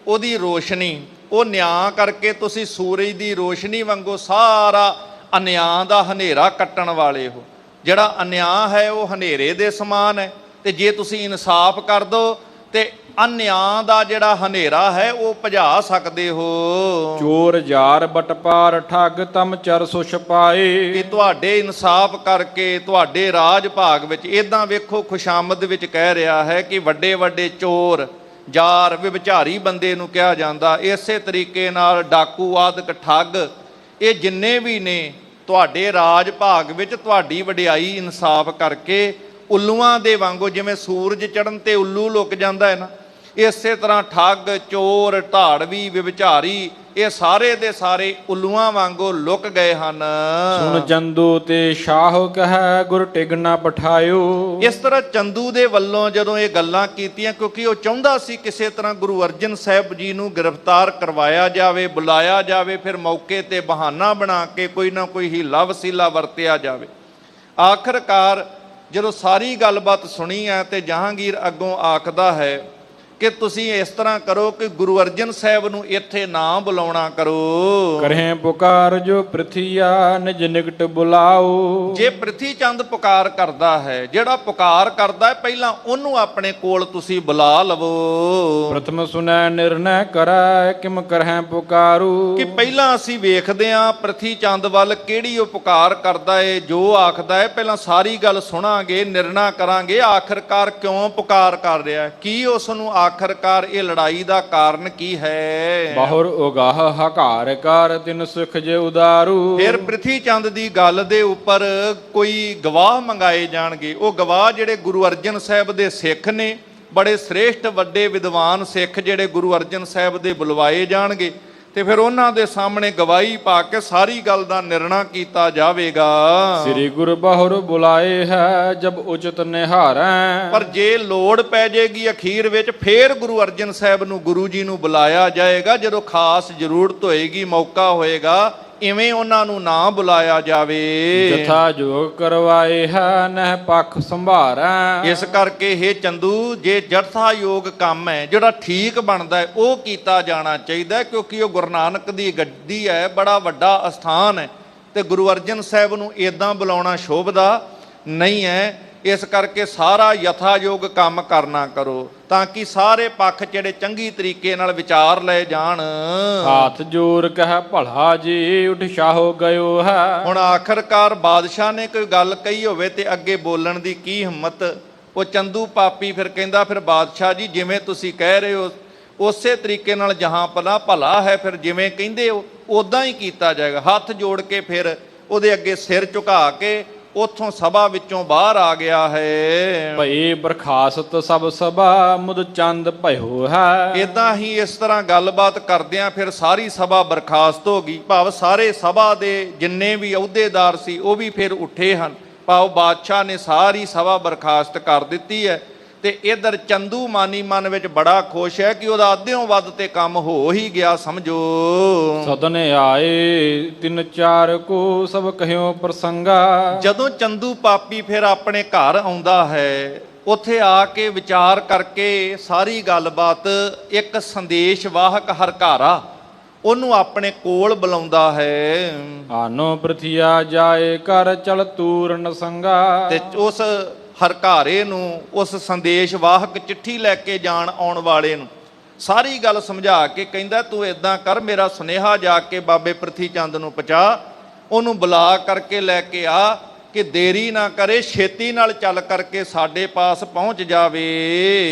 ਉਹਦੀ ਰੋਸ਼ਨੀ, ਉਹ ਨਿਆਂ ਕਰਕੇ ਤੁਸੀਂ ਸੂਰਜ ਦੀ ਰੋਸ਼ਨੀ ਵਾਂਗੂ ਸਾਰਾ ਅਨਿਆਂ ਦਾ ਹਨੇਰਾ ਕੱਟਣ ਵਾਲੇ ਹੋ। ਜਿਹੜਾ ਅਨਿਆਂ ਹੈ ਉਹ ਹਨੇਰੇ ਦੇ ਸਮਾਨ ਹੈ, ਤੇ ਜੇ ਤੁਸੀਂ ਇਨਸਾਫ ਕਰ ਦੋ ਤੇ ਅਨਿਆਂ ਦਾ ਜਿਹੜਾ ਹਨੇਰਾ ਹੈ ਉਹ ਭਜਾ ਸਕਦੇ ਹੋ। ਚੋਰ ਜਾਰ ਬਟਪਾਰ ਠੱਗ ਤਮ ਚਰ ਸੁ ਛਪਾਏ। ਕਿ ਤੁਹਾਡੇ ਇਨਸਾਫ ਕਰਕੇ ਤੁਹਾਡੇ ਰਾਜ ਭਾਗ ਵਿੱਚ ਇਦਾਂ ਵੇਖੋ, ਖੁਸ਼ਾਮਦ ਵਿੱਚ ਕਹਿ ਰਿਹਾ ਹੈ ਕਿ ਵੱਡੇ ਵੱਡੇ ਚੋਰ, ਜਾਰ, ਵਿਭਚਾਰੀ ਬੰਦੇ ਨੂੰ ਕਿਹਾ ਜਾਂਦਾ। ਇਸੇ ਤਰੀਕੇ ਨਾਲ ਡਾਕੂ ਆਦਿਕ ਠੱਗ, ਇਹ ਜਿੰਨੇ ਵੀ ਨੇ ਤੁਹਾਡੇ ਰਾਜ ਭਾਗ ਵਿੱਚ ਤੁਹਾਡੀ ਵਡਿਆਈ ਇਨਸਾਫ ਕਰਕੇ ਉੱਲੂਆਂ ਦੇ ਵਾਂਗੂ, ਜਿਵੇਂ ਸੂਰਜ ਚੜ੍ਹਨ ਤੇ ਉੱਲੂ ਲੁਕ ਜਾਂਦਾ ਹੈ ਨਾ, ਇਸੇ ਤਰ੍ਹਾਂ ਠੱਗ, ਚੋਰ, ਧਾੜਵੀ, ਵਿਭਚਾਰੀ, ਇਹ ਸਾਰੇ ਦੇ ਸਾਰੇ ਉੱਲੂਆਂ ਵਾਂਗੂ ਲੁਕ ਗਏ ਹਨ। ਸੁਣ ਚੰਦੂ ਤੇ ਸ਼ਾਹ ਕਹੈ ਗੁਰ ਟਿਗ ਨਾ ਪਠਾਇਓ। ਇਸ ਤਰ੍ਹਾਂ ਚੰਦੂ ਦੇ ਵੱਲੋਂ ਜਦੋਂ ਇਹ ਗੱਲਾਂ ਕੀਤੀਆਂ, ਕਿਉਂਕਿ ਉਹ ਚਾਹੁੰਦਾ ਸੀ ਕਿਸੇ ਤਰ੍ਹਾਂ ਗੁਰੂ ਅਰਜਨ ਸਾਹਿਬ ਜੀ ਨੂੰ ਗ੍ਰਿਫਤਾਰ ਕਰਵਾਇਆ ਜਾਵੇ, ਬੁਲਾਇਆ ਜਾਵੇ, ਫਿਰ ਮੌਕੇ ਤੇ ਬਹਾਨਾ ਬਣਾ ਕੇ ਕੋਈ ਨਾ ਕੋਈ ਹੀਲਾ ਵਸੀਲਾ ਵਰਤਿਆ ਜਾਵੇ। ਆਖਰਕਾਰ ਜਦੋਂ ਸਾਰੀ ਗੱਲਬਾਤ ਸੁਣੀ ਹੈ ਤੇ ਜਹਾਂਗੀਰ ਅੱਗੋਂ ਆਖਦਾ ਹੈ ਕਿ ਤੁਸੀਂ ਇਸ ਤਰ੍ਹਾਂ ਕਰੋ ਕਿ ਗੁਰੂ ਅਰਜਨ ਸਾਹਿਬ ਨੂੰ ਇੱਥੇ ਨਾ ਬੁਲਾਉਣਾ ਕਰੋ। ਕਰਹਿ ਪੁਕਾਰ ਜੋ ਪ੍ਰਿਥੀਆ ਨਿਜ ਨਿਕਟ ਬੁਲਾਓ। ਜੇ ਪ੍ਰਿਥੀ ਚੰਦ ਪੁਕਾਰ ਕਰਦਾ ਹੈ, ਜਿਹੜਾ ਪੁਕਾਰ ਕਰਦਾ ਹੈ, ਪਹਿਲਾਂ ਉਹਨੂੰ ਆਪਣੇ ਕੋਲ ਤੁਸੀਂ ਬੁਲਾ ਲਵੋ। ਪ੍ਰਥਮ ਸੁਨੈ ਨਿਰਣੈ ਕਰੈ ਕਿਮ ਕਰਹਿ ਪੁਕਾਰੂ। ਕਿ ਪਹਿਲਾਂ ਅਸੀਂ ਵੇਖਦੇ ਹਾਂ ਪ੍ਰਿਥੀ ਚੰਦ ਵੱਲ ਕਿਹੜੀ ਉਹ ਪੁਕਾਰ ਕਰਦਾ ਏ, ਜੋ ਆਖਦਾ ਹੈ ਪਹਿਲਾਂ ਸਾਰੀ ਗੱਲ ਸੁਣਾਂਗੇ, ਨਿਰਣਾ ਕਰਾਂਗੇ ਆਖਰਕਾਰ ਕਿਉਂ ਪੁਕਾਰ ਕਰ ਰਿਹਾ, ਕੀ ਉਸ ਨੂੰ ਆਖਰਕਾਰ ਇਹ ਲੜਾਈ ਦਾ ਕਾਰਨ ਕੀ ਹੈ। ਬਾਹੁਰ ਉਗਾਹ ਹਕਾਰ ਕਰ ਤਿਨ ਸੁਖ ਜੇ ਉਦਾਰੂ। ਫਿਰ ਪ੍ਰਿਥੀ ਚੰਦ ਦੀ ਗੱਲ ਦੇ ਉੱਪਰ ਕੋਈ ਗਵਾਹ ਮੰਗਾਏ ਜਾਣਗੇ। ਉਹ ਗਵਾਹ ਜਿਹੜੇ ਗੁਰੂ ਅਰਜਨ ਸਾਹਿਬ ਦੇ ਸਿੱਖ ਨੇ, ਬੜੇ ਸ੍ਰੇਸ਼ਟ ਵੱਡੇ ਵਿਦਵਾਨ ਸਿੱਖ ਜਿਹੜੇ ਗੁਰੂ ਅਰਜਨ ਸਾਹਿਬ ਦੇ ਬੁਲਵਾਏ ਜਾਣਗੇ ਤੇ ਫਿਰ ਉਹਨਾਂ ਦੇ ਸਾਹਮਣੇ ਗਵਾਹੀ ਪਾ ਕੇ ਸਾਰੀ ਗੱਲ ਦਾ ਨਿਰਣਾ ਕੀਤਾ ਜਾਵੇਗਾ। ਸ੍ਰੀ ਗੁਰੂ ਬਹੁਰ ਬੁਲਾਏ ਹੈ ਜਬ ਉਚਿਤ ਨਿਹਾਰੈ। ਪਰ ਜੇ ਲੋੜ ਪੈ ਜਾਏਗੀ ਅਖੀਰ ਵਿੱਚ ਫੇਰ ਗੁਰੂ ਅਰਜਨ ਸਾਹਿਬ ਨੂੰ, ਗੁਰੂ ਜੀ ਨੂੰ ਬੁਲਾਇਆ ਜਾਏਗਾ ਜਦੋਂ ਖਾਸ ਜ਼ਰੂਰਤ ਹੋਏਗੀ, ਮੌਕਾ ਹੋਏਗਾ। ਇਵੇਂ ਉਹਨਾਂ ਨੂੰ ਨਾ ਬੁਲਾਇਆ ਜਾਵੇ। ਜਥਾ ਜੋਗ ਕਰਵਾਏ ਹੈ ਨਹਿ ਪੱਖ ਸੰਭਾਰੈ। ਇਸ ਕਰਕੇ ਇਹ ਚੰਦੂ, ਜੇ ਜਥਾ ਯੋਗ ਕੰਮ ਹੈ ਜਿਹੜਾ ਠੀਕ ਬਣਦਾ ਹੈ ਉਹ ਕੀਤਾ ਜਾਣਾ ਚਾਹੀਦਾ, ਕਿਉਂਕਿ ਉਹ ਗੁਰੂ ਨਾਨਕ ਦੀ ਗੱਦੀ ਹੈ, ਬੜਾ ਵੱਡਾ ਅਸਥਾਨ ਹੈ ਤੇ ਗੁਰੂ ਅਰਜਨ ਸਾਹਿਬ ਨੂੰ ਇਦਾਂ ਬੁਲਾਉਣਾ ਸ਼ੋਭਦਾ ਨਹੀਂ ਹੈ। ਇਸ ਕਰਕੇ ਸਾਰਾ ਯਥਾਯੋਗ ਕੰਮ ਕਰਨਾ ਕਰੋ ਤਾਂ ਕਿ ਸਾਰੇ ਪੱਖ ਜਿਹੜੇ ਚੰਗੀ ਤਰੀਕੇ ਨਾਲ ਵਿਚਾਰ ਲਏ ਜਾਣ। ਹਾਥ ਜੋਰ ਕਹਿ ਭਲਾ ਜੀ ਉਠਸ਼ਾਹੋ ਗਇਓ ਹੈ। ਹੁਣ ਆਖਰਕਾਰ ਬਾਦਸ਼ਾਹ ਨੇ ਕੋਈ ਗੱਲ ਕਹੀ ਹੋਵੇ ਤੇ ਅੱਗੇ ਬੋਲਣ ਦੀ ਕੀ ਹਿੰਮਤ। ਉਹ ਚੰਦੂ ਪਾਪੀ ਫਿਰ ਕਹਿੰਦਾ, ਫਿਰ ਬਾਦਸ਼ਾਹ ਜੀ ਜਿਵੇਂ ਤੁਸੀਂ ਕਹਿ ਰਹੇ ਹੋ ਉਸੇ ਤਰੀਕੇ ਨਾਲ ਜਹਾਂ ਭਲਾ ਹੈ, ਫਿਰ ਜਿਵੇਂ ਕਹਿੰਦੇ ਹੋ ਉਦਾਂ ਹੀ ਕੀਤਾ ਜਾਏਗਾ। ਹੱਥ ਜੋੜ ਕੇ ਫਿਰ ਉਹਦੇ ਅੱਗੇ ਸਿਰ ਝੁਕਾ ਕੇ ਉਥੋਂ ਸਭਾ ਵਿੱਚੋਂ ਬਾਹਰ ਆ ਗਿਆ ਹੈ। ਭਈ ਬਰਖਾਸਤ ਸਭ ਸਭਾ ਮੁਦ ਚੰਦ ਭਇਓ ਹੈ। ਇਦਾਂ ਹੀ ਇਸ ਤਰ੍ਹਾਂ ਗੱਲਬਾਤ ਕਰਦਿਆਂ ਫਿਰ ਸਾਰੀ ਸਭਾ ਬਰਖਾਸਤ ਹੋ ਗਈ। ਭਾਵ ਸਾਰੇ ਸਭਾ ਦੇ ਜਿੰਨੇ ਵੀ ਅਹੁਦੇਦਾਰ ਸੀ ਉਹ ਵੀ ਫਿਰ ਉੱਠੇ ਹਨ। ਭਾਵ ਬਾਦਸ਼ਾਹ ਨੇ ਸਾਰੀ ਸਭਾ ਬਰਖਾਸਤ ਕਰ ਦਿੱਤੀ ਹੈ। ਤੇ ਇਧਰ ਚੰਦੂ ਮਾਨੀ ਮਨ ਵਿੱਚ ਬੜਾ ਖੁਸ਼ ਹੈ ਕਿ ਉਹਦਾ ਅੱਧਿਓਂ ਵੱਧ ਤੇ ਕੰਮ ਹੋ ਹੀ ਗਿਆ ਸਮਝੋ। ਸਦਨ ਆਏ ਤਿੰਨ ਚਾਰ ਕੋ ਸਭ ਕਹਿਓ ਪ੍ਰਸੰਗਾ। ਜਦੋਂ ਚੰਦੂ ਪਾਪੀ ਫਿਰ ਆਪਣੇ ਘਰ ਆਉਂਦਾ ਹੈ, ਉੱਥੇ ਆ ਕੇ ਵਿਚਾਰ ਕਰਕੇ ਸਾਰੀ ਗੱਲਬਾਤ ਇੱਕ ਸੰਦੇਸ਼ ਵਾਹਕ ਹਰਕਾਰਾ ਉਹਨੂੰ ਆਪਣੇ ਕੋਲ ਬੁਲਾਉਂਦਾ ਹੈ। ਆਨੋ ਪ੍ਰਥਿਆ ਜਾਏ ਕਰ ਚਲ ਤੂਰਨ ਸੰਗਾ। ਤੇ ਉਸ ਹਰਕਾਰੇ ਨੂੰ, ਉਸ ਸੰਦੇਸ਼ ਵਾਹਕ ਚਿੱਠੀ ਲੈ ਕੇ ਜਾਣ ਆਉਣ ਵਾਲੇ ਨੂੰ ਸਾਰੀ ਗੱਲ ਸਮਝਾ ਕੇ ਕਹਿੰਦਾ, ਤੂੰ ਇਦਾਂ ਕਰ, ਮੇਰਾ ਸੁਨੇਹਾ ਜਾ ਕੇ ਬਾਬੇ ਪ੍ਰਿਥੀ ਚੰਦ ਨੂੰ ਪਹੁੰਚਾ, ਉਹਨੂੰ ਬੁਲਾ ਕਰਕੇ ਲੈ ਕੇ ਆ ਕਿ ਦੇਰੀ ਨਾ ਕਰੇ, ਛੇਤੀ ਨਾਲ ਚੱਲ ਕਰਕੇ ਸਾਡੇ ਪਾਸ ਪਹੁੰਚ ਜਾਵੇ।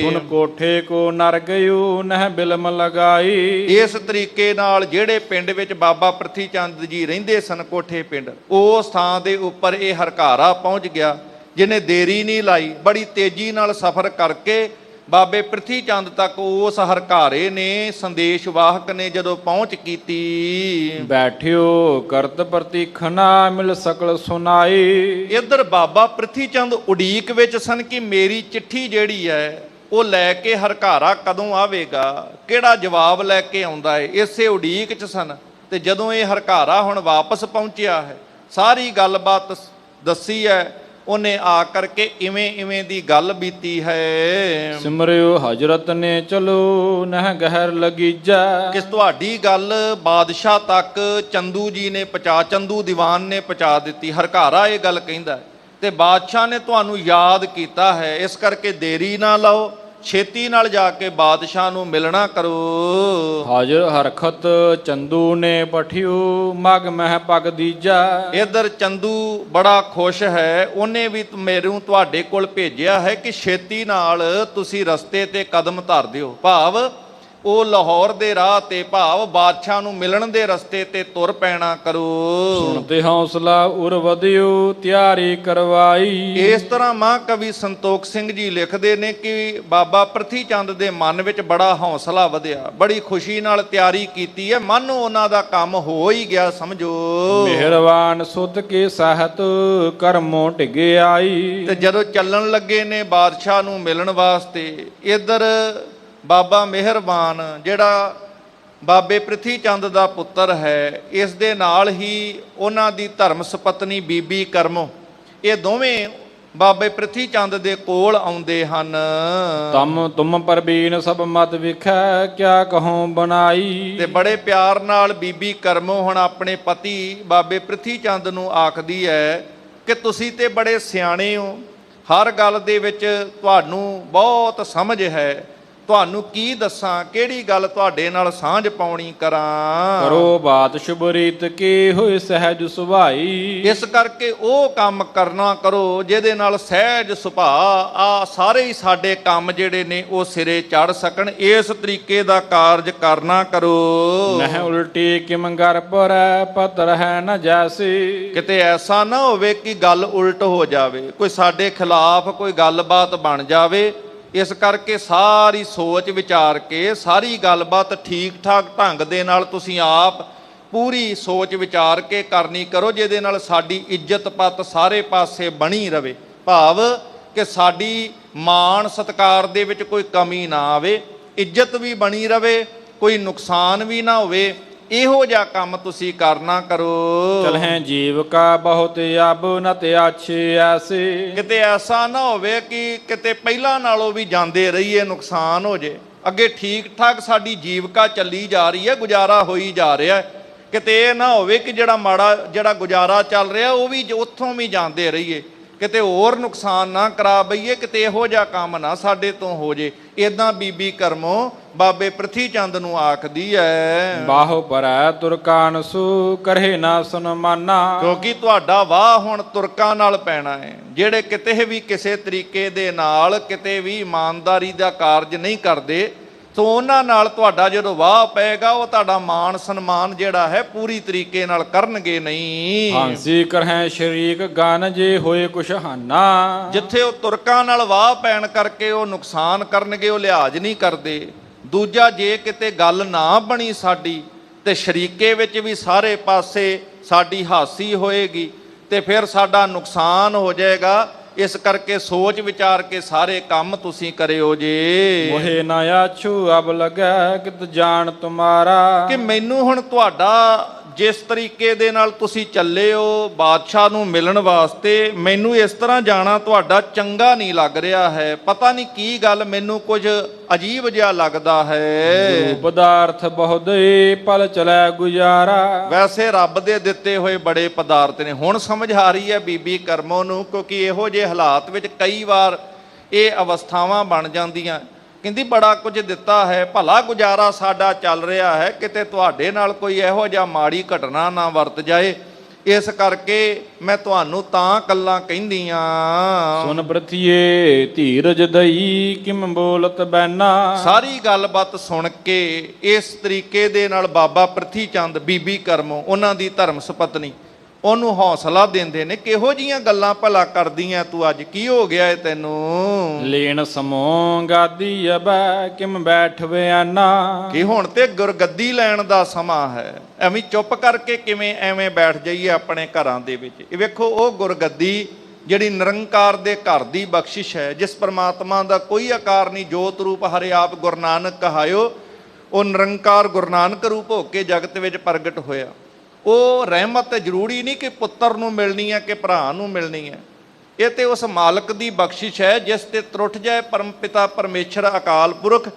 ਸੁਨ ਕੋਠੇ ਕੋ ਨਰ ਗਇਓ ਨਹਿ ਬਿਲਮ ਲਗਾਈ। ਇਸ ਤਰੀਕੇ ਨਾਲ ਜਿਹੜੇ ਪਿੰਡ ਵਿੱਚ ਬਾਬਾ ਪ੍ਰਿਥੀ ਚੰਦ ਜੀ ਰਹਿੰਦੇ ਸਨ, ਕੋਠੇ ਪਿੰਡ, ਉਸ ਥਾਂ ਦੇ ਉੱਪਰ ਇਹ ਹਰਕਾਰਾ ਪਹੁੰਚ ਗਿਆ ਜਿਹਨੇ ਦੇਰੀ ਨਹੀਂ ਲਾਈ। ਬੜੀ ਤੇਜ਼ੀ ਨਾਲ ਸਫ਼ਰ ਕਰਕੇ ਬਾਬੇ ਪ੍ਰਿਥੀ ਚੰਦ ਤੱਕ ਉਸ ਹਰਕਾਰੇ ਨੇ, ਸੰਦੇਸ਼ ਵਾਹਕ ਨੇ ਜਦੋਂ ਪਹੁੰਚ ਕੀਤੀ। ਬੈਠਿਓ ਕਰਤ ਪ੍ਰਤੀਖਣਾ ਮਿਲ ਸਕਲ ਸੁਨਾਈ। ਇੱਧਰ ਬਾਬਾ ਪ੍ਰਿਥੀ ਚੰਦ ਉਡੀਕ ਵਿੱਚ ਸਨ ਕਿ ਮੇਰੀ ਚਿੱਠੀ ਜਿਹੜੀ ਹੈ ਉਹ ਲੈ ਕੇ ਹਰਕਾਰਾ ਕਦੋਂ ਆਵੇਗਾ, ਕਿਹੜਾ ਜਵਾਬ ਲੈ ਕੇ ਆਉਂਦਾ ਹੈ, ਇਸੇ ਉਡੀਕ 'ਚ ਸਨ। ਤੇ ਜਦੋਂ ਇਹ ਹਰਕਾਰਾ ਹੁਣ ਵਾਪਸ ਪਹੁੰਚਿਆ ਹੈ, ਸਾਰੀ ਗੱਲਬਾਤ ਦੱਸੀ ਹੈ ਉਹਨੇ ਆ ਕਰਕੇ ਇਵੇਂ ਦੀ ਗੱਲ ਬੀਤੀ ਹੈ। ਸਿਮਰਿਓ ਹਜ਼ਰਤ ਨੇ ਚਲੋ ਨਹਿ ਗਹਿਰ ਲਗੀਜਾ। ਕਿਸ ਤੁਹਾਡੀ ਗੱਲ ਬਾਦਸ਼ਾਹ ਤੱਕ ਚੰਦੂ ਜੀ ਨੇ ਚੰਦੂ ਦੀਵਾਨ ਨੇ ਪਹੁੰਚਾ ਦਿੱਤੀ। ਹਰਕਾਰਾ ਇਹ ਗੱਲ ਕਹਿੰਦਾ ਤੇ ਬਾਦਸ਼ਾਹ ਨੇ ਤੁਹਾਨੂੰ ਯਾਦ ਕੀਤਾ ਹੈ, ਇਸ ਕਰਕੇ ਦੇਰੀ ਨਾ ਲਾਓ, ਛੇਤੀ ਨਾਲ ਜਾ ਕੇ ਬਾਦਸ਼ਾਹ ਨੂੰ ਮਿਲਣਾ ਕਰੋ। ਹਾਜ਼ਰ ਹਰਖਤ ਚੰਦੂ ਨੇ ਪਠਿਓ ਮਗ ਮਹਿ ਪਗ ਦੀਜਾ। ਇਧਰ ਚੰਦੂ ਬੜਾ ਖੁਸ਼ ਹੈ, ਉਹਨੇ ਵੀ ਮੈਨੂੰ ਤੁਹਾਡੇ ਕੋਲ ਭੇਜਿਆ ਹੈ ਕਿ ਛੇਤੀ ਨਾਲ ਤੁਸੀਂ ਰਸਤੇ ਤੇ ਕਦਮ ਧਰ ਦਿਓ। ਭਾਵ ਉਹ ਲਾਹੌਰ ਦੇ ਰਾਹ ਤੇ, ਭਾਵ ਬਾਦਸ਼ਾਹ ਨੂੰ ਮਿਲਣ ਦੇ ਰਸਤੇ ਤੇ ਤੁਰ ਪੈਣਾ ਕਰੋ। ਸੁਣਤੇ ਹੌਸਲਾ ਉਰ ਵਧਿਓ ਤਿਆਰੀ ਕਰਵਾਈ। ਇਸ ਤਰ੍ਹਾਂ ਮਹਾਂਕਵੀ ਸੰਤੋਖ ਸਿੰਘ ਜੀ ਲਿਖਦੇ ਨੇ ਕਿ ਬਾਬਾ ਪ੍ਰਿਥੀ ਚੰਦ ਦੇ ਮਨ ਵਿੱਚ ਬੜਾ ਹੌਸਲਾ ਵਧਿਆ, ਬੜੀ ਖੁਸ਼ੀ ਨਾਲ ਤਿਆਰੀ ਕੀਤੀ ਹੈ, ਮਨ ਉਹਨਾਂ ਦਾ ਕੰਮ ਹੋ ਹੀ ਗਿਆ ਸਮਝੋ। ਮਿਹਰਬਾਨ ਸੁਧ ਕੇ ਸਾਹਿਤ ਕਰਮੋਂ ਢਿਗੇ ਆਈ। ਤੇ ਜਦੋਂ ਚੱਲਣ ਲੱਗੇ ਨੇ ਬਾਦਸ਼ਾਹ ਨੂੰ ਮਿਲਣ ਵਾਸਤੇ, ਇੱਧਰ ਬਾਬਾ ਮਿਹਰਬਾਨ ਜਿਹੜਾ ਬਾਬੇ ਪ੍ਰਿਥੀ ਚੰਦ ਦਾ ਪੁੱਤਰ ਹੈ, ਇਸ ਦੇ ਨਾਲ ਹੀ ਉਹਨਾਂ ਦੀ ਧਰਮ ਸਪਤਨੀ ਬੀਬੀ ਕਰਮੋ, ਇਹ ਦੋਵੇਂ ਬਾਬੇ ਪ੍ਰਿਥੀ ਚੰਦ ਦੇ ਕੋਲ ਆਉਂਦੇ ਹਨ। ਤੁਮ ਪਰਬੀਨ ਸਭ ਮਤ ਵਿਖੈ ਕਿਆ ਕਹੋ ਬਣਾਈ। ਤੇ ਬੜੇ ਪਿਆਰ ਨਾਲ ਬੀਬੀ ਕਰਮੋ ਹੁਣ ਆਪਣੇ ਪਤੀ ਬਾਬੇ ਪ੍ਰਿਥੀ ਚੰਦ ਨੂੰ ਆਖਦੀ ਹੈ ਕਿ ਤੁਸੀਂ ਤੇ ਬੜੇ ਸਿਆਣੇ ਹੋ, ਹਰ ਗੱਲ ਦੇ ਵਿੱਚ ਤੁਹਾਨੂੰ ਬਹੁਤ ਸਮਝ ਹੈ, ਤੁਹਾਨੂੰ ਕੀ ਦੱਸਾਂ, ਕਿਹੜੀ ਗੱਲ ਤੁਹਾਡੇ ਨਾਲ ਸਾਂਝ ਪਾਉਣੀ ਕਰਾਂ। ਕਰੋ ਬਾਤ ਸ਼ੁਭ ਰੀਤ ਕੀ ਹੋਏ ਸਹਿਜ ਸੁਭਾਈ। ਇਸ ਕਰਕੇ ਉਹ ਕੰਮ ਕਰਨਾ ਕਰੋ ਜਿਹਦੇ ਨਾਲ ਸਹਿਜ ਸੁਭਾਅ ਆ ਸਾਰੇ ਹੀ ਸਾਡੇ ਕੰਮ ਜਿਹੜੇ ਨੇ ਉਹ ਸਿਰੇ ਚੜ ਸਕਣ, ਇਸ ਤਰੀਕੇ ਦਾ ਕਾਰਜ ਕਰਨਾ ਕਰੋ। ਨਹਿ ਉਲਟੀ ਕਿਮੰਗਰ ਪਰੈ ਪਤਰ ਹੈ ਨ ਜੈਸੀ। ਕਿਤੇ ਐਸਾ ਨਾ ਹੋਵੇ ਕਿ ਗੱਲ ਉਲਟ ਹੋ ਜਾਵੇ, ਕੋਈ ਸਾਡੇ ਖਿਲਾਫ ਕੋਈ ਗੱਲਬਾਤ ਬਣ ਜਾਵੇ ਇਸ ਕਰਕੇ ਸਾਰੀ ਸੋਚ ਵਿਚਾਰ ਕੇ ਸਾਰੀ ਗੱਲਬਾਤ ਠੀਕ ਠਾਕ ਢੰਗ ਦੇ ਨਾਲ ਤੁਸੀਂ ਆਪ ਪੂਰੀ ਸੋਚ ਵਿਚਾਰ ਕੇ ਕਰਨੀ ਕਰੋ, ਜਿਹਦੇ ਨਾਲ ਸਾਡੀ ਇੱਜ਼ਤ ਪੱਤ ਸਾਰੇ ਪਾਸੇ ਬਣੀ ਰਵੇ। ਭਾਵ ਕਿ ਸਾਡੀ ਮਾਣ ਸਤਿਕਾਰ ਦੇ ਵਿੱਚ ਕੋਈ ਕਮੀ ਨਾ ਆਵੇ, ਇੱਜ਼ਤ ਵੀ ਬਣੀ ਰਵੇ, ਕੋਈ ਨੁਕਸਾਨ ਵੀ ਨਾ ਹੋਵੇ। ਇਹੋ ਜਿਹਾ ਕੰਮ ਤੁਸੀਂ ਕਰਨਾ ਕਰੋ। ਚਲਹਿ ਜੀਵ ਕਾ ਬਹੁਤ ਅਬ ਨ ਤੇ ਆਛੇ ਐਸੇ। ਕਿਤੇ ਐਸਾ ਨਾ ਹੋਵੇ ਕਿ ਕਿਤੇ ਪਹਿਲਾਂ ਨਾਲੋਂ ਵੀ ਜਾਂਦੇ ਰਹੀਏ, ਨੁਕਸਾਨ ਹੋ ਜੇ। ਅੱਗੇ ਠੀਕ ਠਾਕ ਸਾਡੀ ਜੀਵਕਾ ਚੱਲੀ ਜਾ ਰਹੀ ਹੈ, ਗੁਜ਼ਾਰਾ ਹੋਈ ਜਾ ਰਿਹਾ ਹੈ। ਕਿਤੇ ਇਹ ਨਾ ਹੋਵੇ ਕਿ ਜਿਹੜਾ ਗੁਜ਼ਾਰਾ ਚੱਲ ਰਿਹਾ ਉਹ ਵੀ ਉੱਥੋਂ ਵੀ ਜਾਂਦੇ ਰਹੀਏ, ਕਿਤੇ ਹੋਰ ਨੁਕਸਾਨ ਨਾ ਕਰਾ ਬਈਏ, ਕਿਤੇ ਇਹੋ ਜਿਹਾ ਕੰਮ ਨਾ ਸਾਡੇ ਤੋਂ ਹੋ ਜੇ। ਇਦਾਂ ਬੀਬੀ ਕਰਮੋ ਬਾਬੇ ਪ੍ਰਿਥੀ ਚੰਦ ਨੂੰ ਆਖਦੀ ਹੈ, ਬਾਹੋ ਪਰੈ ਤੁਰਕਾਨ ਸੂ ਕਰਹਿ ਨਾ ਸੁਨਮਾਨਾ। ਕਿਉਂਕਿ ਤੁਹਾਡਾ ਵਾਹ ਹੁਣ ਤੁਰਕਾਂ ਨਾਲ ਪੈਣਾ ਹੈ, ਜਿਹੜੇ ਕਿਤੇ ਵੀ ਕਿਸੇ ਤਰੀਕੇ ਦੇ ਨਾਲ ਕਿਤੇ ਵੀ ਇਮਾਨਦਾਰੀ ਦਾ ਕਾਰਜ ਨਹੀਂ ਕਰਦੇ। ਸੋ ਉਹਨਾਂ ਨਾਲ ਤੁਹਾਡਾ ਜਦੋਂ ਵਾਹ ਪਏਗਾ, ਉਹ ਤੁਹਾਡਾ ਮਾਣ ਸਨਮਾਨ ਜਿਹੜਾ ਹੈ ਪੂਰੀ ਤਰੀਕੇ ਨਾਲ ਕਰਨਗੇ ਨਹੀਂ। ਹਾਂਸੀ ਕਰਹਿ ਸ਼ਰੀਕ ਗਨ ਜੇ ਹੋਏ ਕੁਛ ਹਾਨਾ। ਜਿੱਥੇ ਉਹ ਤੁਰਕਾਂ ਨਾਲ ਵਾਹ ਪੈਣ ਕਰਕੇ ਉਹ ਨੁਕਸਾਨ ਕਰਨਗੇ, ਉਹ ਲਿਹਾਜ਼ ਨਹੀਂ ਕਰਦੇ। ਦੂਜਾ, ਜੇ ਕਿਤੇ ਗੱਲ ਨਾ ਬਣੀ ਸਾਡੀ ਤੇ ਸ਼ਰੀਕੇ ਵਿੱਚ ਵੀ ਸਾਰੇ ਪਾਸੇ ਸਾਡੀ ਹਾਸੀ ਹੋਏਗੀ ਤੇ ਫਿਰ ਸਾਡਾ ਨੁਕਸਾਨ ਹੋ ਜਾਏਗਾ। ਇਸ ਕਰਕੇ ਸੋਚ ਵਿਚਾਰ ਕੇ ਸਾਰੇ ਕੰਮ ਤੁਸੀਂ ਕਰਿਓ ਜੇ। ਮੋਹਿ ਨਾ ਆਛੂ ਅਬ ਲਗੈ ਕਿਤ ਜਾਣ ਤੁਮਾਰਾ। ਕਿ ਮੈਨੂੰ ਹੁਣ ਤੁਹਾਡਾ ਜਿਸ ਤਰੀਕੇ ਦੇ ਨਾਲ ਤੁਸੀਂ ਚੱਲੇ ਹੋ ਬਾਦਸ਼ਾਹ ਨੂੰ ਮਿਲਣ ਵਾਸਤੇ, ਮੈਨੂੰ ਇਸ ਤਰ੍ਹਾਂ ਜਾਣਾ ਤੁਹਾਡਾ ਚੰਗਾ ਨਹੀਂ ਲੱਗ ਰਿਹਾ ਹੈ। ਪਤਾ ਨਹੀਂ ਕੀ ਗੱਲ, ਮੈਨੂੰ ਕੁਝ ਅਜੀਬ ਜਿਹਾ ਲੱਗਦਾ ਹੈ। ਪਦਾਰਥ ਬਹੁਦੇ ਪਲ ਚਲੈ ਗੁਜ਼ਾਰਾ। ਵੈਸੇ ਰੱਬ ਦੇ ਦਿੱਤੇ ਹੋਏ ਬੜੇ ਪਦਾਰਥ ਨੇ। ਹੁਣ ਸਮਝ ਆ ਰਹੀ ਹੈ ਬੀਬੀ ਕਰਮੋ ਨੂੰ, ਕਿਉਂਕਿ ਇਹੋ ਜਿਹੇ ਹਾਲਾਤ ਵਿੱਚ ਕਈ ਵਾਰ ਇਹ ਅਵਸਥਾਵਾਂ ਬਣ ਜਾਂਦੀਆਂ। ਕਹਿੰਦੀ ਬੜਾ ਕੁਝ ਦਿੱਤਾ ਹੈ, ਭਲਾ ਗੁਜ਼ਾਰਾ ਸਾਡਾ ਚੱਲ ਰਿਹਾ ਹੈ, ਕਿਤੇ ਤੁਹਾਡੇ ਨਾਲ ਕੋਈ ਇਹੋ ਜਿਹਾ ਮਾੜੀ ਘਟਨਾ ਨਾ ਵਰਤ ਜਾਏ। ਇਸ ਕਰਕੇ ਮੈਂ ਤੁਹਾਨੂੰ ਤਾਂ ਗੱਲਾਂ ਕਹਿੰਦੀ ਆ। ਸੁਨ ਪ੍ਰਥੀਏ ਧੀਰਜ ਦਈ ਕਿਮ ਬੋਲਤ ਬੈਨਾ। ਸਾਰੀ ਗੱਲਬਾਤ ਸੁਣ ਕੇ ਇਸ ਤਰੀਕੇ ਦੇ ਨਾਲ ਬਾਬਾ ਪ੍ਰਿਥੀ ਚੰਦ ਬੀਬੀ ਕਰਮੋ ਉਹਨਾਂ ਦੀ ਧਰਮ ਸੁਪਤਨੀ ਉਹਨੂੰ ਹੌਸਲਾ ਦਿੰਦੇ ਨੇ। ਕਿਹੋ ਜੀਆਂ ਗੱਲਾਂ ਭਲਾ ਕਰਦੀਆਂ ਤੂੰ, ਅੱਜ ਕੀ ਹੋ ਗਿਆ ਏ ਤੈਨੂੰ? ਲੈਣ ਸਮੋ ਗਾਦੀ ਅਬੈ ਕਿਮ ਬੈਠਵੇ ਆਨਾ। ਕਿ ਹੁਣ ਤੇ ਗੁਰਗੱਦੀ ਲੈਣ ਦਾ ਸਮਾਂ ਹੈ, ਐਵੇਂ ਚੁੱਪ ਕਰਕੇ ਕਿਵੇਂ ਐਵੇਂ ਬੈਠ ਜਾਈਏ ਆਪਣੇ ਘਰਾਂ ਦੇ ਵਿੱਚ। ਇਹ ਵੇਖੋ, ਉਹ ਗੁਰਗੱਦੀ ਜਿਹੜੀ ਨਿਰੰਕਾਰ ਦੇ ਘਰ ਦੀ ਬਖਸ਼ਿਸ਼ ਹੈ, ਜਿਸ ਪਰਮਾਤਮਾ ਦਾ ਕੋਈ ਆਕਾਰ ਨਹੀਂ, ਜੋਤ ਰੂਪ ਹਰਿ ਆਪ ਗੁਰੂ ਨਾਨਕ ਕਹਾਇਓ। ਉਹ ਨਿਰੰਕਾਰ ਗੁਰੂ ਨਾਨਕ ਰੂਪ ਹੋ ਕੇ ਜਗਤ ਵਿੱਚ ਪ੍ਰਗਟ ਹੋਇਆ। ਉਹ ਰਹਿਮਤ ਜ਼ਰੂਰੀ ਨਹੀਂ ਕਿ ਪੁੱਤਰ ਨੂੰ ਮਿਲਣੀ ਹੈ ਕਿ ਭਰਾ ਨੂੰ ਮਿਲਣੀ ਹੈ। ਇਹ ਤੇ ਉਸ ਮਾਲਕ ਦੀ ਬਖਸ਼ਿਸ਼ ਹੈ, ਜਿਸ ਤੇ ਤਰੁੱਠ ਜਾਏ ਪਰਮ ਪਿਤਾ ਪਰਮੇਸ਼ਰ ਅਕਾਲ ਪੁਰਖ,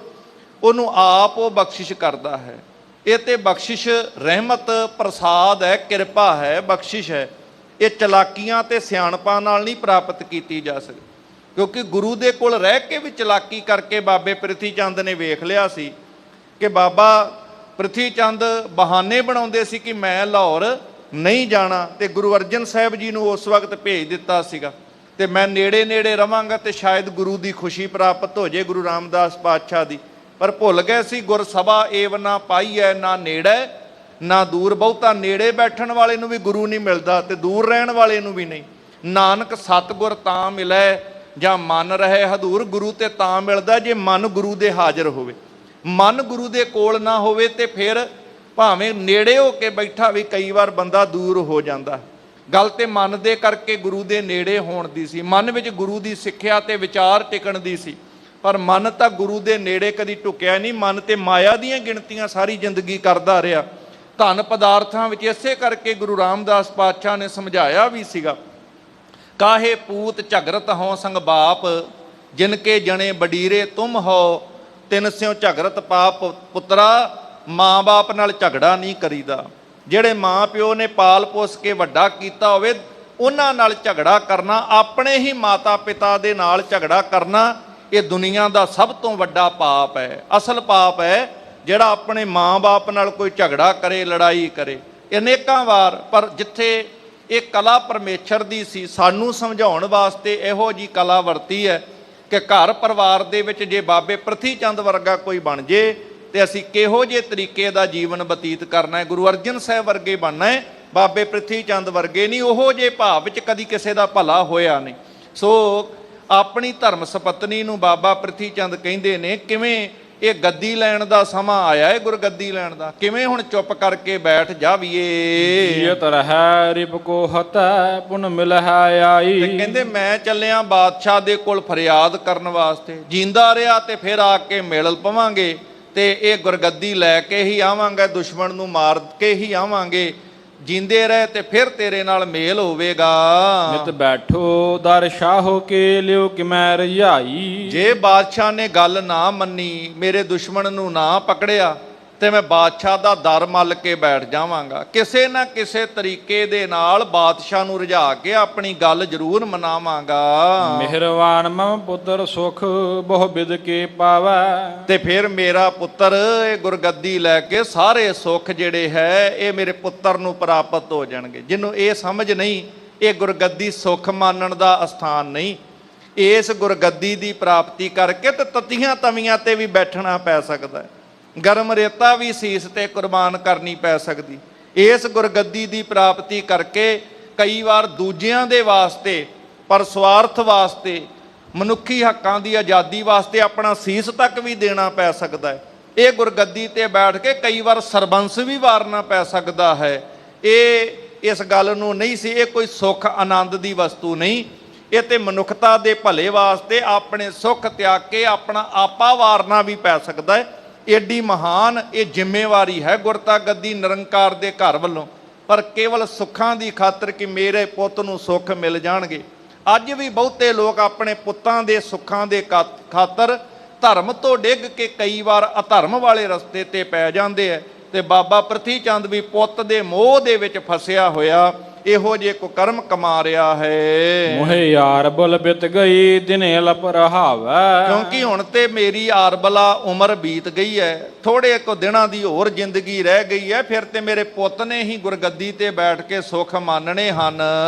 ਉਹਨੂੰ ਆਪ ਉਹ ਬਖਸ਼ਿਸ਼ ਕਰਦਾ ਹੈ। ਇਹ ਤੇ ਬਖਸ਼ਿਸ਼ ਰਹਿਮਤ ਪ੍ਰਸਾਦ ਹੈ, ਕਿਰਪਾ ਹੈ, ਬਖਸ਼ਿਸ਼ ਹੈ। ਇਹ ਚਲਾਕੀਆਂ ਤੇ ਸਿਆਣਪਾਂ ਨਾਲ ਨਹੀਂ ਪ੍ਰਾਪਤ ਕੀਤੀ ਜਾ ਸਕਦੀ, ਕਿਉਂਕਿ ਗੁਰੂ ਦੇ ਕੋਲ ਰਹਿ ਕੇ ਵੀ ਚਲਾਕੀ ਕਰਕੇ ਬਾਬੇ ਪ੍ਰਿਥੀ ਚੰਦ ਨੇ ਵੇਖ ਲਿਆ ਸੀ ਕਿ ਬਾਬਾ ਪ੍ਰਿਥੀ ਚੰਦ ਬਹਾਨੇ ਬਣਾਉਂਦੇ ਸੀ ਕਿ ਮੈਂ ਲਾਹੌਰ ਨਹੀਂ ਜਾਣਾ, ਤੇ ਗੁਰੂ ਅਰਜਨ ਸਾਹਿਬ ਜੀ ਨੂੰ ਉਸ ਵਕਤ ਭੇਜ ਦਿੱਤਾ ਸੀਗਾ ਤੇ ਮੈਂ ਨੇੜੇ ਨੇੜੇ ਰਵਾਂਗਾ ਤੇ ਸ਼ਾਇਦ ਗੁਰੂ ਦੀ ਖੁਸ਼ੀ ਪ੍ਰਾਪਤ ਹੋ ਜੇ, ਗੁਰੂ ਰਾਮਦਾਸ ਪਾਤਸ਼ਾਹ ਦੀ। ਪਰ ਭੁੱਲ ਗਏ ਸੀ, ਗੁਰ ਸਭਾ ਏਵ ਨਾ ਪਾਈਐ, ਨਾ ਨੇੜੇ ਨਾ ਦੂਰ। ਬਹੁਤਾ ਨੇੜੇ ਬੈਠਣ ਵਾਲੇ ਨੂੰ ਵੀ ਗੁਰੂ ਨਹੀਂ ਮਿਲਦਾ ਤੇ ਦੂਰ ਰਹਿਣ ਵਾਲੇ ਨੂੰ ਵੀ ਨਹੀਂ। ਨਾਨਕ ਸਤਿਗੁਰ ਤਾਂ ਮਿਲੈ ਜਾਂ ਮਨ ਰਹੇ ਹਦੂਰ। ਗੁਰੂ ਤੇ ਤਾਂ ਮਿਲਦਾ ਜੇ ਮਨ ਗੁਰੂ ਦੇ ਹਾਜ਼ਰ ਹੋਵੇ। ਮਨ ਗੁਰੂ ਦੇ ਕੋਲ ਨਾ ਹੋਵੇ ਤੇ ਫਿਰ ਭਾਵੇਂ ਨੇੜੇ ਹੋ ਕੇ ਬੈਠਾ ਵੀ ਕਈ ਵਾਰ ਬੰਦਾ ਦੂਰ ਹੋ ਜਾਂਦਾ। ਗੱਲ ਤੇ ਮਨ ਦੇ ਕਰਕੇ ਗੁਰੂ ਦੇ ਨੇੜੇ ਹੋਣ ਦੀ ਸੀ, ਮਨ ਵਿੱਚ ਗੁਰੂ ਦੀ ਸਿੱਖਿਆ ਤੇ ਵਿਚਾਰ ਟਿਕਣ ਦੀ ਸੀ। ਪਰ ਮਨ ਤਾਂ ਗੁਰੂ ਦੇ ਨੇੜੇ ਕਦੀ ਟੁਕਿਆ ਨਹੀਂ। ਮਨ ਤੇ ਮਾਇਆ ਦੀਆਂ ਗਿਣਤੀਆਂ ਸਾਰੀ ਜ਼ਿੰਦਗੀ ਕਰਦਾ ਰਿਹਾ, ਧਨ ਪਦਾਰਥਾਂ ਵਿੱਚ। ਇਸੇ ਕਰਕੇ ਗੁਰੂ ਰਾਮਦਾਸ ਪਾਤਸ਼ਾਹ ਨੇ ਸਮਝਾਇਆ ਵੀ ਸੀਗਾ, ਕਾਹੇ ਪੂਤ ਝਗਰਤ ਹੋ ਸੰਗ ਬਾਪ, ਜਿਨ ਕੇ ਜਣੇ ਬਡੀਰੇ ਤੁਮ ਹੋ, ਤਿੰਨ ਸਿਉ ਝਗਰਤ ਪਾਪ ਪੁੱਤਰਾ। ਮਾਂ ਬਾਪ ਨਾਲ ਝਗੜਾ ਨਹੀਂ ਕਰੀਦਾ। ਜਿਹੜੇ ਮਾਂ ਪਿਓ ਨੇ ਪਾਲ ਪੋਸ ਕੇ ਵੱਡਾ ਕੀਤਾ ਹੋਵੇ, ਉਹਨਾਂ ਨਾਲ ਝਗੜਾ ਕਰਨਾ, ਆਪਣੇ ਹੀ ਮਾਤਾ ਪਿਤਾ ਦੇ ਨਾਲ ਝਗੜਾ ਕਰਨਾ, ਇਹ ਦੁਨੀਆ ਦਾ ਸਭ ਤੋਂ ਵੱਡਾ ਪਾਪ ਹੈ। ਅਸਲ ਪਾਪ ਹੈ ਜਿਹੜਾ ਆਪਣੇ ਮਾਂ ਬਾਪ ਨਾਲ ਕੋਈ ਝਗੜਾ ਕਰੇ, ਲੜਾਈ ਕਰੇ। ਅਨੇਕਾਂ ਵਾਰ, ਪਰ ਜਿੱਥੇ ਇਹ ਕਲਾ ਪਰਮੇਸ਼ਰ ਦੀ ਸੀ, ਸਾਨੂੰ ਸਮਝਾਉਣ ਵਾਸਤੇ ਇਹੋ ਜੀ ਕਲਾ ਵਰਤੀ ਹੈ ਕਿ ਘਰ ਪਰਿਵਾਰ ਦੇ ਵਿੱਚ ਜੇ ਬਾਬੇ ਪ੍ਰਿਥੀ ਚੰਦ ਵਰਗਾ ਕੋਈ ਬਣ ਜੇ ਤੇ ਅਸੀਂ ਕਿਹੋ ਜਿਹੇ ਤਰੀਕੇ ਦਾ ਜੀਵਨ ਬਤੀਤ ਕਰਨਾ ਹੈ। ਗੁਰੂ ਅਰਜਨ ਸਾਹਿਬ ਵਰਗੇ ਬਣਨਾ ਹੈ, ਬਾਬੇ ਪ੍ਰਿਥੀ ਚੰਦ ਵਰਗੇ ਨਹੀਂ। ਉਹੋ ਜਿਹੇ ਭਾਵ ਵਿੱਚ ਕਦੀ ਕਿਸੇ ਦਾ ਭਲਾ ਹੋਇਆ ਨਹੀਂ। ਸੋ ਆਪਣੀ ਧਰਮ ਸਪਤਨੀ ਨੂੰ ਬਾਬਾ ਪ੍ਰਿਥੀ ਚੰਦ ਕਹਿੰਦੇ ਨੇ, ਕਿਵੇਂ ਇਹ ਗੱਦੀ ਲੈਣ ਦਾ ਸਮਾਂ ਆਇਆ ਹੈ, ਗੁਰਗੱਦੀ ਲੈਣ ਦਾ, ਕਿਵੇਂ ਹੁਣ ਚੁੱਪ ਕਰਕੇ ਬੈਠ ਜਾਵੀਏ। ਜੀਤ ਰਹਿ ਰਿਪ ਕੋ ਹਤੈ ਪੁਨ ਮਿਲਹਿ ਆਈ। ਤੇ ਕਹਿੰਦੇ ਮੈਂ ਚੱਲਿਆ ਬਾਦਸ਼ਾਹ ਦੇ ਕੋਲ ਫਰਿਆਦ ਕਰਨ ਵਾਸਤੇ, ਜਿੰਦਾ ਰਿਹਾ ਤੇ ਫਿਰ ਆ ਕੇ ਮਿਲ ਪਵਾਂਗੇ ਤੇ ਇਹ ਗੁਰਗੱਦੀ ਲੈ ਕੇ ਹੀ ਆਵਾਂਗੇ, ਦੁਸ਼ਮਣ ਨੂੰ ਮਾਰ ਕੇ ਹੀ ਆਵਾਂਗੇ, ਜਿੰਦੇ ਰਹੇ ਤੇ ਫਿਰ ਤੇਰੇ ਨਾਲ ਮੇਲ ਹੋਵੇਗਾ। ਨਿਤ ਬੈਠੋ ਦਰ ਸ਼ਾਹੋ ਕੇ ਲਿਓ ਕਿ ਮੈਂ ਰਜਾਈ। ਜੇ ਬਾਦਸ਼ਾਹ ਨੇ ਗੱਲ ਨਾ ਮੰਨੀ, ਮੇਰੇ ਦੁਸ਼ਮਣ ਨੂੰ ਨਾ ਪਕੜਿਆ, ਤੇ ਮੈਂ ਬਾਦਸ਼ਾਹ ਦਾ ਦਰ ਮੱਲ ਕੇ ਬੈਠ ਜਾਵਾਂਗਾ। ਕਿਸੇ ਨਾ ਕਿਸੇ ਤਰੀਕੇ ਦੇ ਨਾਲ ਬਾਦਸ਼ਾਹ ਨੂੰ ਰਝਾ ਕੇ ਆਪਣੀ ਗੱਲ ਜ਼ਰੂਰ ਮਨਾਵਾਂਗਾ। ਮਿਹਰਵਾਨ ਮਮ ਪੁੱਤਰ ਸੁਖ ਬਹੁ ਬਿਦ ਕੇ ਪਾਵੈ। ਤੇ ਫਿਰ ਮੇਰਾ ਪੁੱਤਰ ਇਹ ਗੁਰਗੱਦੀ ਲੈ ਕੇ ਸਾਰੇ ਸੁੱਖ ਜਿਹੜੇ ਹੈ ਇਹ ਮੇਰੇ ਪੁੱਤਰ ਨੂੰ ਪ੍ਰਾਪਤ ਹੋ ਜਾਣਗੇ। ਜਿਹਨੂੰ ਇਹ ਸਮਝ ਨਹੀਂ, ਇਹ ਗੁਰਗੱਦੀ ਸੁੱਖ ਮਾਨਣ ਦਾ ਅਸਥਾਨ ਨਹੀਂ। ਇਸ ਗੁਰਗੱਦੀ ਦੀ ਪ੍ਰਾਪਤੀ ਕਰਕੇ ਤੇ ਤਤੀਆਂ ਤਵੀਆਂ ਤੇ ਵੀ ਬੈਠਣਾ ਪੈ ਸਕਦਾ ਹੈ, ਗਰਮ ਰੇਤਾ ਵੀ ਸੀਸ ਤੇ ਕੁਰਬਾਨ ਕਰਨੀ ਪੈ ਸਕਦੀ। ਇਸ ਗੁਰਗੱਦੀ ਦੀ ਪ੍ਰਾਪਤੀ ਕਰਕੇ ਕਈ ਵਾਰ ਦੂਜਿਆਂ ਦੇ ਵਾਸਤੇ, ਪਰ ਸਵਾਰਥ ਵਾਸਤੇ, ਮਨੁੱਖੀ ਹੱਕਾਂ ਦੀ ਆਜ਼ਾਦੀ ਵਾਸਤੇ ਆਪਣਾ ਸੀਸ ਤੱਕ ਵੀ ਦੇਣਾ ਪੈ ਸਕਦਾ ਹੈ। ਇਹ ਗੁਰਗੱਦੀ ਤੇ ਬੈਠ ਕੇ ਕਈ ਵਾਰ ਸਰਬੰਸ ਵੀ ਵਾਰਨਾ ਪੈ ਸਕਦਾ ਹੈ। ਇਹ ਇਸ ਗੱਲ ਨੂੰ ਨਹੀਂ ਸੀ, ਇਹ ਕੋਈ ਸੁੱਖ ਆਨੰਦ ਦੀ ਵਸਤੂ ਨਹੀਂ, ਇਹ ਤੇ ਮਨੁੱਖਤਾ ਦੇ ਭਲੇ ਵਾਸਤੇ ਆਪਣੇ ਸੁੱਖ ਤਿਆਗ ਕੇ ਆਪਣਾ ਆਪਾ ਵਾਰਨਾ ਵੀ ਪੈ ਸਕਦਾ ਹੈ। ਏਡੀ ਮਹਾਨ ਇਹ ਜ਼ਿੰਮੇਵਾਰੀ ਹੈ ਗੁਰਤਾ ਗੱਦੀ ਨਿਰੰਕਾਰ ਦੇ ਘਰ ਵੱਲੋਂ, ਪਰ ਕੇਵਲ ਸੁੱਖਾਂ ਦੀ ਖਾਤਰ ਕਿ ਮੇਰੇ ਪੁੱਤ ਨੂੰ ਸੁੱਖ ਮਿਲ ਜਾਣਗੇ। ਅੱਜ ਵੀ ਬਹੁਤੇ ਲੋਕ ਆਪਣੇ ਪੁੱਤਾਂ ਦੇ ਸੁੱਖਾਂ ਦੇ ਖਾਤਰ ਧਰਮ ਤੋਂ ਡਿੱਗ ਕੇ ਕਈ ਵਾਰ ਅਧਰਮ ਵਾਲੇ ਰਸਤੇ ਤੇ ਪੈ ਜਾਂਦੇ ਹੈ। ਤੇ ਬਾਬਾ ਪ੍ਰਿਥੀ ਚੰਦ ਵੀ ਪੁੱਤ ਦੇ ਮੋਹ ਦੇ ਵਿੱਚ ਫਸਿਆ ਹੋਇਆ ਇਹੋ ਜੇ ਕੋ ਕਰਮ ਕਮਾ ਰਿਹਾ ਹੈ। ਮੋਹੇ ਯਾਰ ਬੁਲ ਬਿਤ ਗਈ ਦਿਨੇ ਲਪ ਰਹਾਵੈ। ਕਿਉਂਕਿ ਹੁਣ ਤੇ ਮੇਰੀ ਆਰਬਲਾ ਉਮਰ ਬੀਤ ਗਈ ਹੈ, ਥੋੜੇ ਕੁ ਦਿਨਾਂ ਦੀ ਹੋਰ ਜ਼ਿੰਦਗੀ ਰਹਿ ਗਈ ਹੈ, ਫਿਰ ਤੇ ਮੇਰੇ ਪੁੱਤ ਨੇ ਹੀ ਗੁਰਗੱਦੀ ਤੇ ਬੈਠ ਕੇ ਸੁੱਖ ਮਾਨਣੇ ਹਨ।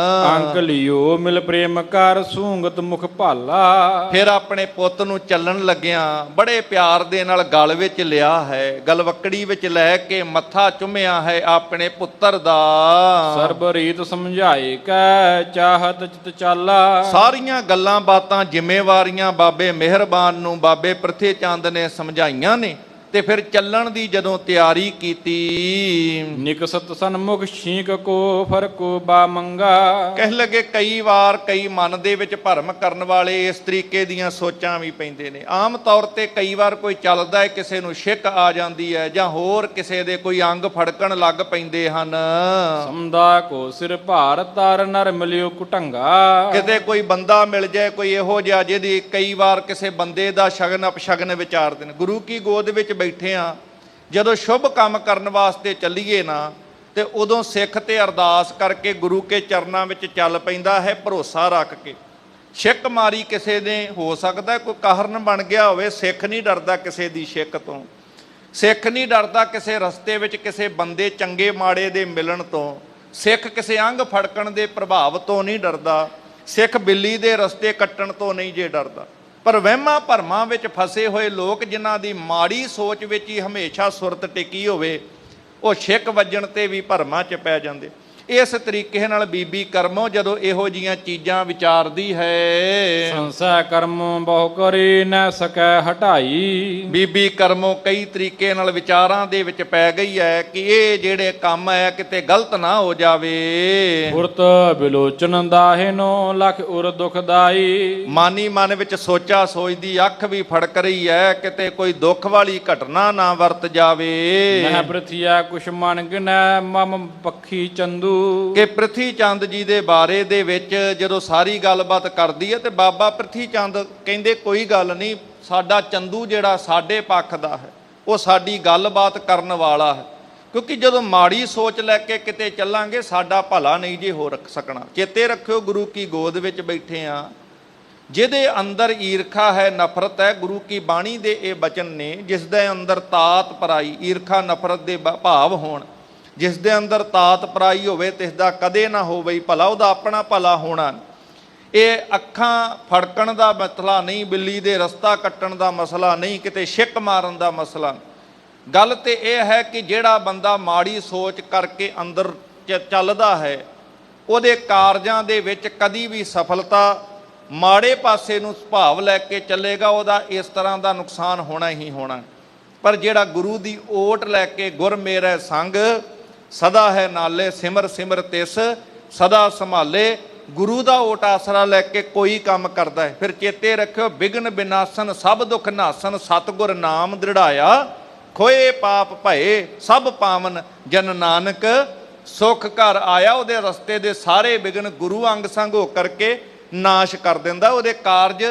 ਅੰਕ ਲਿਓ ਮਿਲ ਪ੍ਰੇਮ ਕਰ ਸੂੰਗਤ ਮੁਖ ਭਾਲਾ। ਫਿਰ ਆਪਣੇ ਪੁੱਤ ਨੂੰ ਚੱਲਣ ਲੱਗਿਆ ਬੜੇ ਪਿਆਰ ਦੇ ਨਾਲ ਗਲ ਵਿੱਚ ਲਿਆ ਹੈ, ਗਲਵੱਕੜੀ ਵਿੱਚ ਲੈ ਕੇ ਮੱਥਾ ਚੁੰਮਿਆ ਹੈ ਆਪਣੇ ਪੁੱਤਰ ਦਾ। ਸਰਬ ਰੀਤ ਸਮਝਾਏ ਕੈ ਚਾਹਤ ਚਿਤ ਚਾਲਾ। ਸਾਰੀਆਂ ਗੱਲਾਂ ਬਾਤਾਂ ਜ਼ਿੰਮੇਵਾਰੀਆਂ ਬਾਬੇ ਮਿਹਰਬਾਨ ਨੂੰ ਬਾਬੇ ਪ੍ਰਿਥੀ ਚੰਦ ਨੇ ਸਮਝਾਈਆਂ ਨੇ। ਤੇ ਫਿਰ ਚੱਲਣ ਦੀ ਜਦੋਂ ਤਿਆਰੀ ਕੀਤੀ, ਨਿਕਸਤ ਸਨਮੁਖ ਛੀਕ ਕੋ ਫਰਕੋ ਬਾ ਮੰਗਾ। ਕਹਿ ਲੱਗੇ ਕਈ ਵਾਰ ਕਈ ਮਨ ਦੇ ਵਿੱਚ ਭਰਮ ਕਰਨ ਵਾਲੇ ਇਸ ਤਰੀਕੇ ਦੀਆਂ ਸੋਚਾਂ ਵੀ ਪੈਂਦੇ ਨੇ। ਆਮ ਤੌਰ ਤੇ ਕਈ ਵਾਰ ਕੋਈ ਚੱਲਦਾ ਹੈ, ਕਿਸੇ ਨੂੰ ਛਿੱਕ ਆ ਜਾਂਦੀ ਹੈ ਜਾਂ ਹੋਰ ਕਿਸੇ ਦੇ ਕੋਈ ਅੰਗ ਫੜਕਣ ਲੱਗ ਪੈਂਦੇ ਹਨ। ਸਮਦਾ ਕੋ ਸਿਰ ਭਾਰ ਤਾਰ ਨਰ ਮਿਲਿਓ ਕੁਟੰਗਾ। ਕਿਤੇ ਕੋਈ ਬੰਦਾ ਮਿਲ ਜਾਏ ਕੋਈ ਇਹੋ ਜਿਹਾ ਜਿਹਦੀ ਕਈ ਵਾਰ ਕਿਸੇ ਬੰਦੇ ਦਾ ਸ਼ਗਨ ਅਪਸ਼ਗਨ ਵਿਚਾਰਦੇ ਨੇ। ਗੁਰੂ ਕੀ ਗੋਦ ਵਿੱਚ ਬੈਠੇ ਆ, ਜਦੋਂ ਸ਼ੁਭ ਕੰਮ ਕਰਨ ਵਾਸਤੇ ਚੱਲੀਏ ਨਾ, ਤੇ ਉਦੋਂ ਸਿੱਖ ਤੇ ਅਰਦਾਸ ਕਰਕੇ ਗੁਰੂ ਕੇ ਚਰਨਾਂ ਵਿੱਚ ਚੱਲ ਪੈਂਦਾ ਹੈ ਭਰੋਸਾ ਰੱਖ ਕੇ। ਛਿੱਕ ਮਾਰੀ ਕਿਸੇ ਨੇ, ਹੋ ਸਕਦਾ ਕੋਈ ਕਾਰਨ ਬਣ ਗਿਆ ਹੋਵੇ। ਸਿੱਖ ਨਹੀਂ ਡਰਦਾ ਕਿਸੇ ਦੀ ਛਿੱਕ ਤੋਂ, ਸਿੱਖ ਨਹੀਂ ਡਰਦਾ ਕਿਸੇ ਰਸਤੇ ਵਿੱਚ ਕਿਸੇ ਬੰਦੇ ਚੰਗੇ ਮਾੜੇ ਦੇ ਮਿਲਣ ਤੋਂ, ਸਿੱਖ ਕਿਸੇ ਅੰਗ ਫੜਕਣ ਦੇ ਪ੍ਰਭਾਵ ਤੋਂ ਨਹੀਂ ਡਰਦਾ, ਸਿੱਖ ਬਿੱਲੀ ਦੇ ਰਸਤੇ ਕੱਟਣ ਤੋਂ ਨਹੀਂ ਜੇ ਡਰਦਾ। ਪਰ ਵਹਿਮਾਂ ਭਰਮਾਂ ਵਿੱਚ ਫਸੇ ਹੋਏ ਲੋਕ, ਜਿਨ੍ਹਾਂ ਦੀ ਮਾੜੀ ਸੋਚ ਵਿੱਚ ਹੀ ਹਮੇਸ਼ਾ ਸੁਰਤ ਟਿਕੀ ਹੋਵੇ, ਉਹ ਛਿੱਕ ਵੱਜਣ ਤੇ ਵੀ ਭਰਮਾਂ 'ਚ ਪੈ ਜਾਂਦੇ। ਇਸ ਤਰੀਕੇ ਨਾਲ ਬੀਬੀ ਕਰਮੋ ਜਦੋਂ ਇਹੋ ਜੀਆਂ ਚੀਜ਼ਾਂ ਵਿਚਾਰਦੀ ਹੈ, ਸੰਸੈ ਕਰਮ ਬਹੁ ਕਰੀ ਨ ਸਕੈ ਹਟਾਈ। ਬੀਬੀ ਕਰਮੋ ਕਈ ਤਰੀਕੇ ਨਾਲ ਵਿਚਾਰਾਂ ਦੇ ਵਿੱਚ ਪੈ ਗਈ ਹੈ ਕਿ ਇਹ ਜਿਹੜੇ ਕੰਮ ਹੈ ਕਿਤੇ ਗਲਤ ਨਾ ਹੋ ਜਾਵੇ। ਫੁਰਤ ਬਿਲੋਚਨ ਦਾਹਿਨੋ ਲਖ ਉਰ ਦੁਖਦਾਈ। ਮਾਨੀ ਮਨ ਵਿੱਚ ਸੋਚਾ ਸੋਚਦੀ ਅੱਖ ਵੀ ਫੜਕ ਰਹੀ ਹੈ, ਕਿਤੇ ਕੋਈ ਦੁੱਖ ਵਾਲੀ ਘਟਨਾ ਨਾ ਵਰਤ ਜਾਵੇ। ਮਹਿ ਪ੍ਰਿਥਿਆ ਕੁਛ ਮਨ ਗਿਨੈ ਮਮ ਪੱਖੀ ਚੰਦੂ। ਕਿ ਪ੍ਰਿਥੀ ਚੰਦ ਜੀ ਦੇ ਬਾਰੇ ਦੇ ਵਿੱਚ ਜਦੋਂ ਸਾਰੀ ਗੱਲਬਾਤ ਕਰਦੀ ਹੈ ਤੇ ਬਾਬਾ ਪ੍ਰਿਥੀ ਚੰਦ ਕਹਿੰਦੇ ਕੋਈ ਗੱਲ ਨਹੀਂ, ਸਾਡਾ ਚੰਦੂ ਜਿਹੜਾ ਸਾਡੇ ਪੱਖ ਦਾ ਹੈ, ਉਹ ਸਾਡੀ ਗੱਲਬਾਤ ਕਰਨ ਵਾਲਾ ਹੈ। ਕਿਉਂਕਿ ਜਦੋਂ ਮਾੜੀ ਸੋਚ ਲੈ ਕੇ ਕਿਤੇ ਚੱਲਾਂਗੇ ਸਾਡਾ ਭਲਾ ਨਹੀਂ ਜੇ ਹੋ ਸਕਣਾ। ਚੇਤੇ ਰੱਖਿਓ ਗੁਰੂ ਕੀ ਗੋਦ ਵਿੱਚ ਬੈਠੇ ਆ, ਜਿਹਦੇ ਅੰਦਰ ਈਰਖਾ ਹੈ, ਨਫ਼ਰਤ ਹੈ, ਗੁਰੂ ਕੀ ਬਾਣੀ ਦੇ ਇਹ ਬਚਨ ਨੇ, ਜਿਸ ਦੇ ਅੰਦਰ ਤਾਤ ਪਰਾਈ, ਈਰਖਾ ਨਫ਼ਰਤ ਦੇ ਭਾਵ ਹੋਣ, ਜਿਸ ਦੇ ਅੰਦਰ ਤਾਤ ਪਰਾਈ ਹੋਵੇ ਤਿਸ ਦਾ ਕਦੇ ਨਾ ਹੋਵੇ ਭਲਾ, ਉਹਦਾ ਆਪਣਾ ਭਲਾ ਹੋਣਾ। ਇਹ ਅੱਖਾਂ ਫੜਕਣ ਦਾ ਮਸਲਾ ਨਹੀਂ, ਬਿੱਲੀ ਦੇ ਰਸਤਾ ਕੱਟਣ ਦਾ ਮਸਲਾ ਨਹੀਂ, ਕਿਤੇ ਛਿੱਕ ਮਾਰਨ ਦਾ ਮਸਲਾ। ਗੱਲ ਤੇ ਇਹ ਹੈ ਕਿ ਜਿਹੜਾ ਬੰਦਾ ਮਾੜੀ ਸੋਚ ਕਰਕੇ ਅੰਦਰ ਚੱਲਦਾ ਹੈ, ਉਹਦੇ ਕਾਰਜਾਂ ਦੇ ਵਿੱਚ ਕਦੀ ਵੀ ਸਫਲਤਾ ਮਾੜੇ ਪਾਸੇ ਨੂੰ ਸੁਭਾਵ ਲੈ ਕੇ ਚੱਲੇਗਾ, ਉਹਦਾ ਇਸ ਤਰ੍ਹਾਂ ਦਾ ਨੁਕਸਾਨ ਹੋਣਾ ਹੀ ਹੋਣਾ। ਪਰ ਜਿਹੜਾ ਗੁਰੂ ਦੀ ਓਟ ਲੈ ਕੇ ਗੁਰ ਮੇਰਾ ਸੰਗ ਸਦਾ ਹੈ ਨਾਲੇ, ਸਿਮਰ ਸਿਮਰ ਤਿਸ ਸਦਾ ਸੰਭਾਲੇ, ਗੁਰੂ ਦਾ ਓਟ ਆਸਰਾ ਲੈ ਕੇ ਕੋਈ ਕੰਮ ਕਰਦਾ ਹੈ, ਫਿਰ ਚੇਤੇ ਰੱਖਿਓ ਬਿਘਨ ਬਿਨਾਸਨ ਸਭ ਦੁੱਖ ਨਾਸਨ, ਸਤਿਗੁਰ ਨਾਮ ਦ੍ਰਿੜਾਇਆ ਖੋਏ ਪਾਪ ਭਏ ਸਭ ਪਾਵਨ, ਜਨ ਨਾਨਕ ਸੁਖ ਘਰ ਆਇਆ। ਉਹਦੇ ਰਸਤੇ ਦੇ ਸਾਰੇ ਬਿਘਨ ਗੁਰੂ ਅੰਗ ਸੰਗ ਹੋ ਕਰਕੇ ਨਾਸ਼ ਕਰ ਦਿੰਦਾ। ਉਹਦੇ ਕਾਰਜ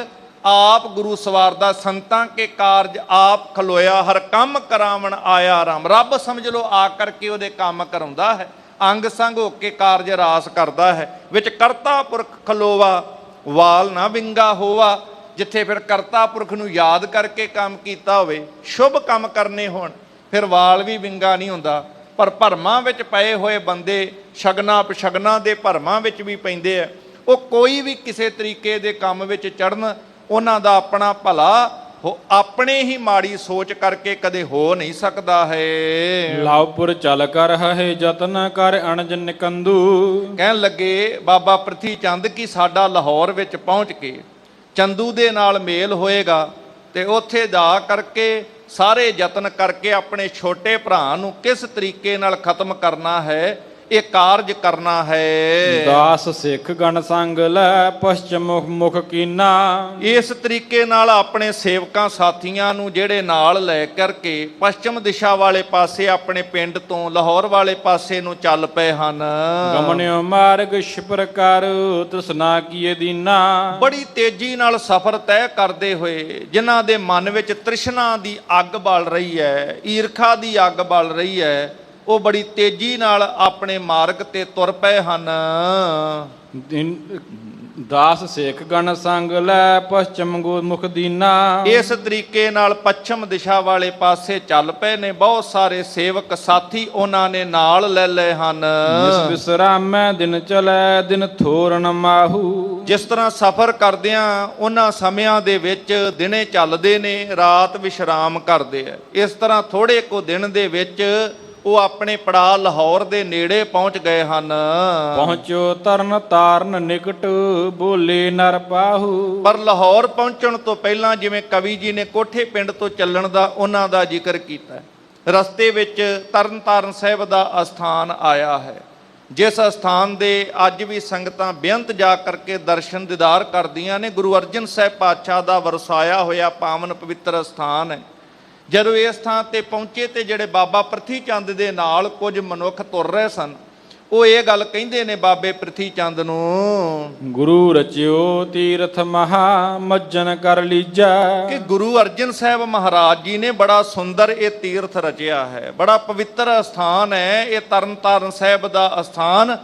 ਆਪ ਗੁਰੂ ਸਵਾਰਦਾ, ਸੰਤਾਂ ਕੇ ਕਾਰਜ ਆਪ ਖਲੋਇਆ, ਹਰ ਕੰਮ ਕਰਾਵਣ ਆਇਆ ਰਾਮ। ਰੱਬ ਸਮਝ ਲਓ ਆ ਕਰਕੇ ਉਹਦੇ ਕੰਮ ਕਰਾਉਂਦਾ ਹੈ, ਅੰਗ ਸੰਗ ਹੋ ਕੇ ਕਾਰਜ ਰਾਸ ਕਰਦਾ ਹੈ। ਵਿੱਚ ਕਰਤਾ ਪੁਰਖ ਖਲੋਵਾ ਵਾਲ ਨਾ ਵਿੰਗਾ ਹੋਵਾ, ਜਿੱਥੇ ਫਿਰ ਕਰਤਾ ਪੁਰਖ ਨੂੰ ਯਾਦ ਕਰਕੇ ਕੰਮ ਕੀਤਾ ਹੋਵੇ, ਸ਼ੁਭ ਕੰਮ ਕਰਨੇ ਹੋਣ, ਫਿਰ ਵਾਲ ਵੀ ਵਿੰਗਾ ਨਹੀਂ ਹੁੰਦਾ। ਪਰ ਭਰਮਾਂ ਵਿੱਚ ਪਏ ਹੋਏ ਬੰਦੇ ਸ਼ਗਨਾਂ ਪਸ਼ਗਨਾਂ ਦੇ ਭਰਮਾਂ ਵਿੱਚ ਵੀ ਪੈਂਦੇ ਆ, ਉਹ ਕੋਈ ਵੀ ਕਿਸੇ ਤਰੀਕੇ ਦੇ ਕੰਮ ਵਿੱਚ ਚੜਨ, ਉਹਨਾਂ ਦਾ ਆਪਣਾ ਭਲਾ ਆਪਣੇ ਹੀ ਮਾੜੀ ਸੋਚ ਕਰਕੇ ਕਦੇ ਹੋ ਨਹੀਂ ਸਕਦਾ ਹੈ। ਲਾਉਪੁਰ ਚਲ ਕਰ ਹੈ ਜਤਨ ਕਰ ਅਣਜ ਨਿਕੰਦੂ। ਕਹਿਣ ਲੱਗੇ ਬਾਬਾ ਪ੍ਰਿਥੀ ਚੰਦ ਕੀ ਸਾਡਾ ਲਾਹੌਰ ਵਿੱਚ ਪਹੁੰਚ ਕੇ ਚੰਦੂ ਦੇ ਨਾਲ ਮੇਲ ਹੋਏਗਾ, ਤੇ ਉੱਥੇ ਜਾ ਕਰਕੇ ਸਾਰੇ ਯਤਨ ਕਰਕੇ ਆਪਣੇ ਛੋਟੇ ਭਰਾ ਨੂੰ ਕਿਸ ਤਰੀਕੇ ਨਾਲ ਖਤਮ ਕਰਨਾ ਹੈ, ਇਹ ਕਾਰਜ ਕਰਨਾ ਹੈ। ਦਾਸ ਸਿੱਖ ਗਣ ਸੰਗ ਲੈ ਪਛਮ ਮੁਖ ਕੀਨਾ। ਇਸ ਤਰੀਕੇ ਨਾਲ ਆਪਣੇ ਸੇਵਕਾਂ ਸਾਥੀਆਂ ਨੂੰ ਜਿਹੜੇ ਨਾਲ ਲੈ ਕਰਕੇ ਪੱਛਮ ਦਿਸ਼ਾ ਵਾਲੇ ਪਾਸੇ ਆਪਣੇ ਪਿੰਡ ਤੋਂ ਲਾਹੌਰ ਵਾਲੇ ਪਾਸੇ ਨੂੰ ਚੱਲ ਪਏ ਹਨ। ਗਮਨਿਓ ਮਾਰਗ ਛਿਪਰ ਕਰ ਤ੍ਰਿਸ਼ਨਾ ਕੀਏ ਦੀਨਾ। ਬੜੀ ਤੇਜ਼ੀ ਨਾਲ ਸਫ਼ਰ ਤੈਅ ਕਰਦੇ ਹੋਏ, ਜਿਨ੍ਹਾਂ ਦੇ ਮਨ ਵਿੱਚ ਤ੍ਰਿਸ਼ਨਾ ਦੀ ਅੱਗ ਬਲ ਰਹੀ ਹੈ, ਈਰਖਾ ਦੀ ਅੱਗ ਬਲ ਰਹੀ ਹੈ, ਉਹ ਬੜੀ ਤੇਜ਼ੀ ਨਾਲ ਆਪਣੇ ਮਾਰਗ ਤੇ ਤੁਰ ਪਏ ਹਨ। ਦਾਸ ਸਿੱਖ ਗਣ ਸੰਗ ਲੈ ਪਛਮ ਮੁਖ ਦੀਨਾ। ਇਸ ਤਰੀਕੇ ਨਾਲ ਪੱਛਮ ਦਿਸ਼ਾ ਵਾਲੇ ਪਾਸੇ ਚੱਲ ਪਏ ਨੇ। ਬਹੁਤ ਸਾਰੇ ਸੇਵਕ ਸਾਥੀ ਉਹਨਾਂ ਨੇ ਨਾਲ ਲੈ ਲਏ ਹਨ। ਜਿਸ ਵਿਸਰਾਮੈ ਦਿਨ ਚਲੈ ਦਿਨ ਥੋਰਨ ਮਾਹੂ। ਜਿਸ ਤਰ੍ਹਾਂ ਸਫ਼ਰ ਕਰਦਿਆਂ ਉਹਨਾਂ ਸਮਿਆਂ ਦੇ ਵਿੱਚ ਦਿਨੇ ਚੱਲਦੇ ਨੇ, ਰਾਤ ਵਿਸ਼ਰਾਮ ਕਰਦੇ ਆ, ਇਸ ਤਰ੍ਹਾਂ ਥੋੜੇ ਕੁ ਦਿਨ ਦੇ ਵਿੱਚ ਉਹ ਆਪਣੇ ਪੜਾ ਲਾਹੌਰ ਦੇ ਨੇੜੇ ਪਹੁੰਚ ਗਏ ਹਨ। ਪਹੁੰਚੋ ਤਰਨ ਤਾਰਨ ਨਿਕਟ ਬੋਲੇ ਨਰ ਪਾਹੂ। ਪਰ ਲਾਹੌਰ ਪਹੁੰਚਣ ਤੋਂ ਪਹਿਲਾਂ ਜਿਵੇਂ ਕਵੀ ਜੀ ਨੇ ਕੋਠੇ ਪਿੰਡ ਤੋਂ ਚੱਲਣ ਦਾ ਉਹਨਾਂ ਦਾ ਜ਼ਿਕਰ ਕੀਤਾ, ਰਸਤੇ ਵਿੱਚ ਤਰਨ ਤਾਰਨ ਸਾਹਿਬ ਦਾ ਅਸਥਾਨ ਆਇਆ ਹੈ, ਜਿਸ ਅਸਥਾਨ ਦੇ ਅੱਜ ਵੀ ਸੰਗਤਾਂ ਬੇਅੰਤ ਜਾ ਕਰਕੇ ਦਰਸ਼ਨ ਦੀਦਾਰ ਕਰਦੀਆਂ ਨੇ। ਗੁਰੂ ਅਰਜਨ ਸਾਹਿਬ ਪਾਤਸ਼ਾਹ ਦਾ ਵਰਸਾਇਆ ਹੋਇਆ ਪਾਵਨ ਪਵਿੱਤਰ ਅਸਥਾਨ ਹੈ। ਜਦੋਂ ਇਸ ਥਾਂ ਤੇ ਪਹੁੰਚੇ ਤੇ ਜਿਹੜੇ ਬਾਬਾ ਪ੍ਰਿਥੀ ਚੰਦ ਦੇ ਨਾਲ ਕੁਝ ਮਨੁੱਖ ਤੁਰ ਰਹੇ ਸਨ, ਉਹ ਇਹ ਗੱਲ ਕਹਿੰਦੇ ਨੇ ਬਾਬੇ ਪ੍ਰਿਥੀ ਚੰਦ ਨੂੰ, ਗੁਰੂ ਰਚਿਓ ਤੀਰਥ ਮਹਾ ਮੱਜਨ ਕਰ ਲੀਜਾ। ਕਿ ਗੁਰੂ ਅਰਜਨ ਸਾਹਿਬ ਮਹਾਰਾਜ ਜੀ ਨੇ ਬੜਾ ਸੁੰਦਰ ਇਹ ਤੀਰਥ ਰਚਿਆ ਹੈ, ਬੜਾ ਪਵਿੱਤਰ ਅਸਥਾਨ ਹੈ ਇਹ ਤਰਨ ਤਾਰਨ ਸਾਹਿਬ ਦਾ ਅਸਥਾਨ,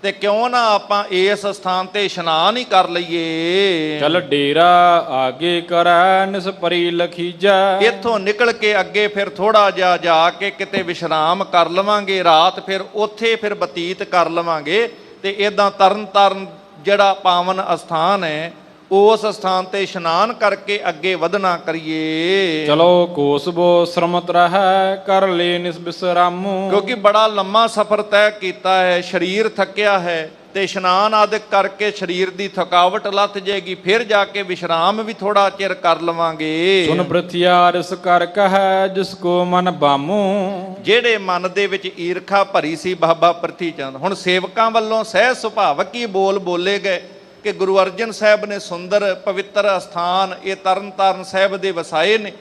ਤੇ ਕਿਉਂ ਨਾ ਆਪਾਂ ਇਸ ਸਥਾਨ ਤੇ ਇਸ਼ਨਾਨ ਹੀ ਕਰ ਲਈਏ। ਚਲ ਡੇਰਾ ਆਗੇ ਕਰੈ ਨਿਸ ਪਰੀ ਲਖੀਜਾ। ਇੱਥੋਂ ਨਿਕਲ ਕੇ ਅੱਗੇ ਫਿਰ ਥੋੜਾ ਜਿਹਾ ਜਾ ਕੇ ਕਿਤੇ ਵਿਸ਼ਰਾਮ ਕਰ ਲਵਾਂਗੇ, ਰਾਤ ਫਿਰ ਉੱਥੇ ਫਿਰ ਬਤੀਤ ਕਰ ਲਵਾਂਗੇ, ਤੇ ਇਦਾਂ ਤਰਨ ਤਾਰਨ ਜਿਹੜਾ ਪਾਵਨ ਅਸਥਾਨ ਹੈ ਉਸ ਸਥਾਨ ਤੇ ਇਸ਼ਨਾਨ ਕਰਕੇ ਅੱਗੇ ਵਧਣਾ ਕਰੀਏ। ਚਲੋ ਕੋਸਬੋ ਸ਼ਰਮਤ ਰਹਿ ਕਰ ਲੈ ਨਿਸ ਬਿਸਰਾਮੂ। ਕਿਉਂਕਿ ਬੜਾ ਲੰਮਾ ਸਫ਼ਰ ਤੈਅ ਕੀਤਾ ਹੈ, ਸਰੀਰ ਥੱਕਿਆ ਹੈ, ਤੇ ਇਸ਼ਨਾਨ ਆਦਿ ਕਰਕੇ ਸਰੀਰ ਦੀ ਥਕਾਵਟ ਲੱਥ ਜਾਏਗੀ, ਫਿਰ ਜਾ ਕੇ ਵਿਸ਼ਰਾਮ ਵੀ ਥੋੜਾ ਚਿਰ ਕਰ ਲਵਾਂਗੇ। ਸੁਨ ਬ੍ਰਿਥਿਆ ਰਿਸ ਕਰ ਕਹੈ ਜਿਸ ਕੋ ਮਨ ਬਾਮੂ। ਜਿਹੜੇ ਮਨ ਦੇ ਵਿੱਚ ਈਰਖਾ ਭਰੀ ਸੀ ਬਾਬਾ ਪ੍ਰਿਥੀ ਚੰਦ, ਹੁਣ ਸੇਵਕਾਂ ਵੱਲੋਂ ਸਹਿਜ ਸੁਭਾਵਕ ਹੀ ਬੋਲ ਬੋਲੇ ਗਏ ਕਿ ਗੁਰੂ ਅਰਜਨ ਸਾਹਿਬ ਨੇ ਸੁੰਦਰ ਪਵਿੱਤਰ ਅਸਥਾਨ ਇਹ ਤਰਨ ਤਾਰਨ ਸਾਹਿਬ ਦੇ ਵਸਾਏ ਨੇ,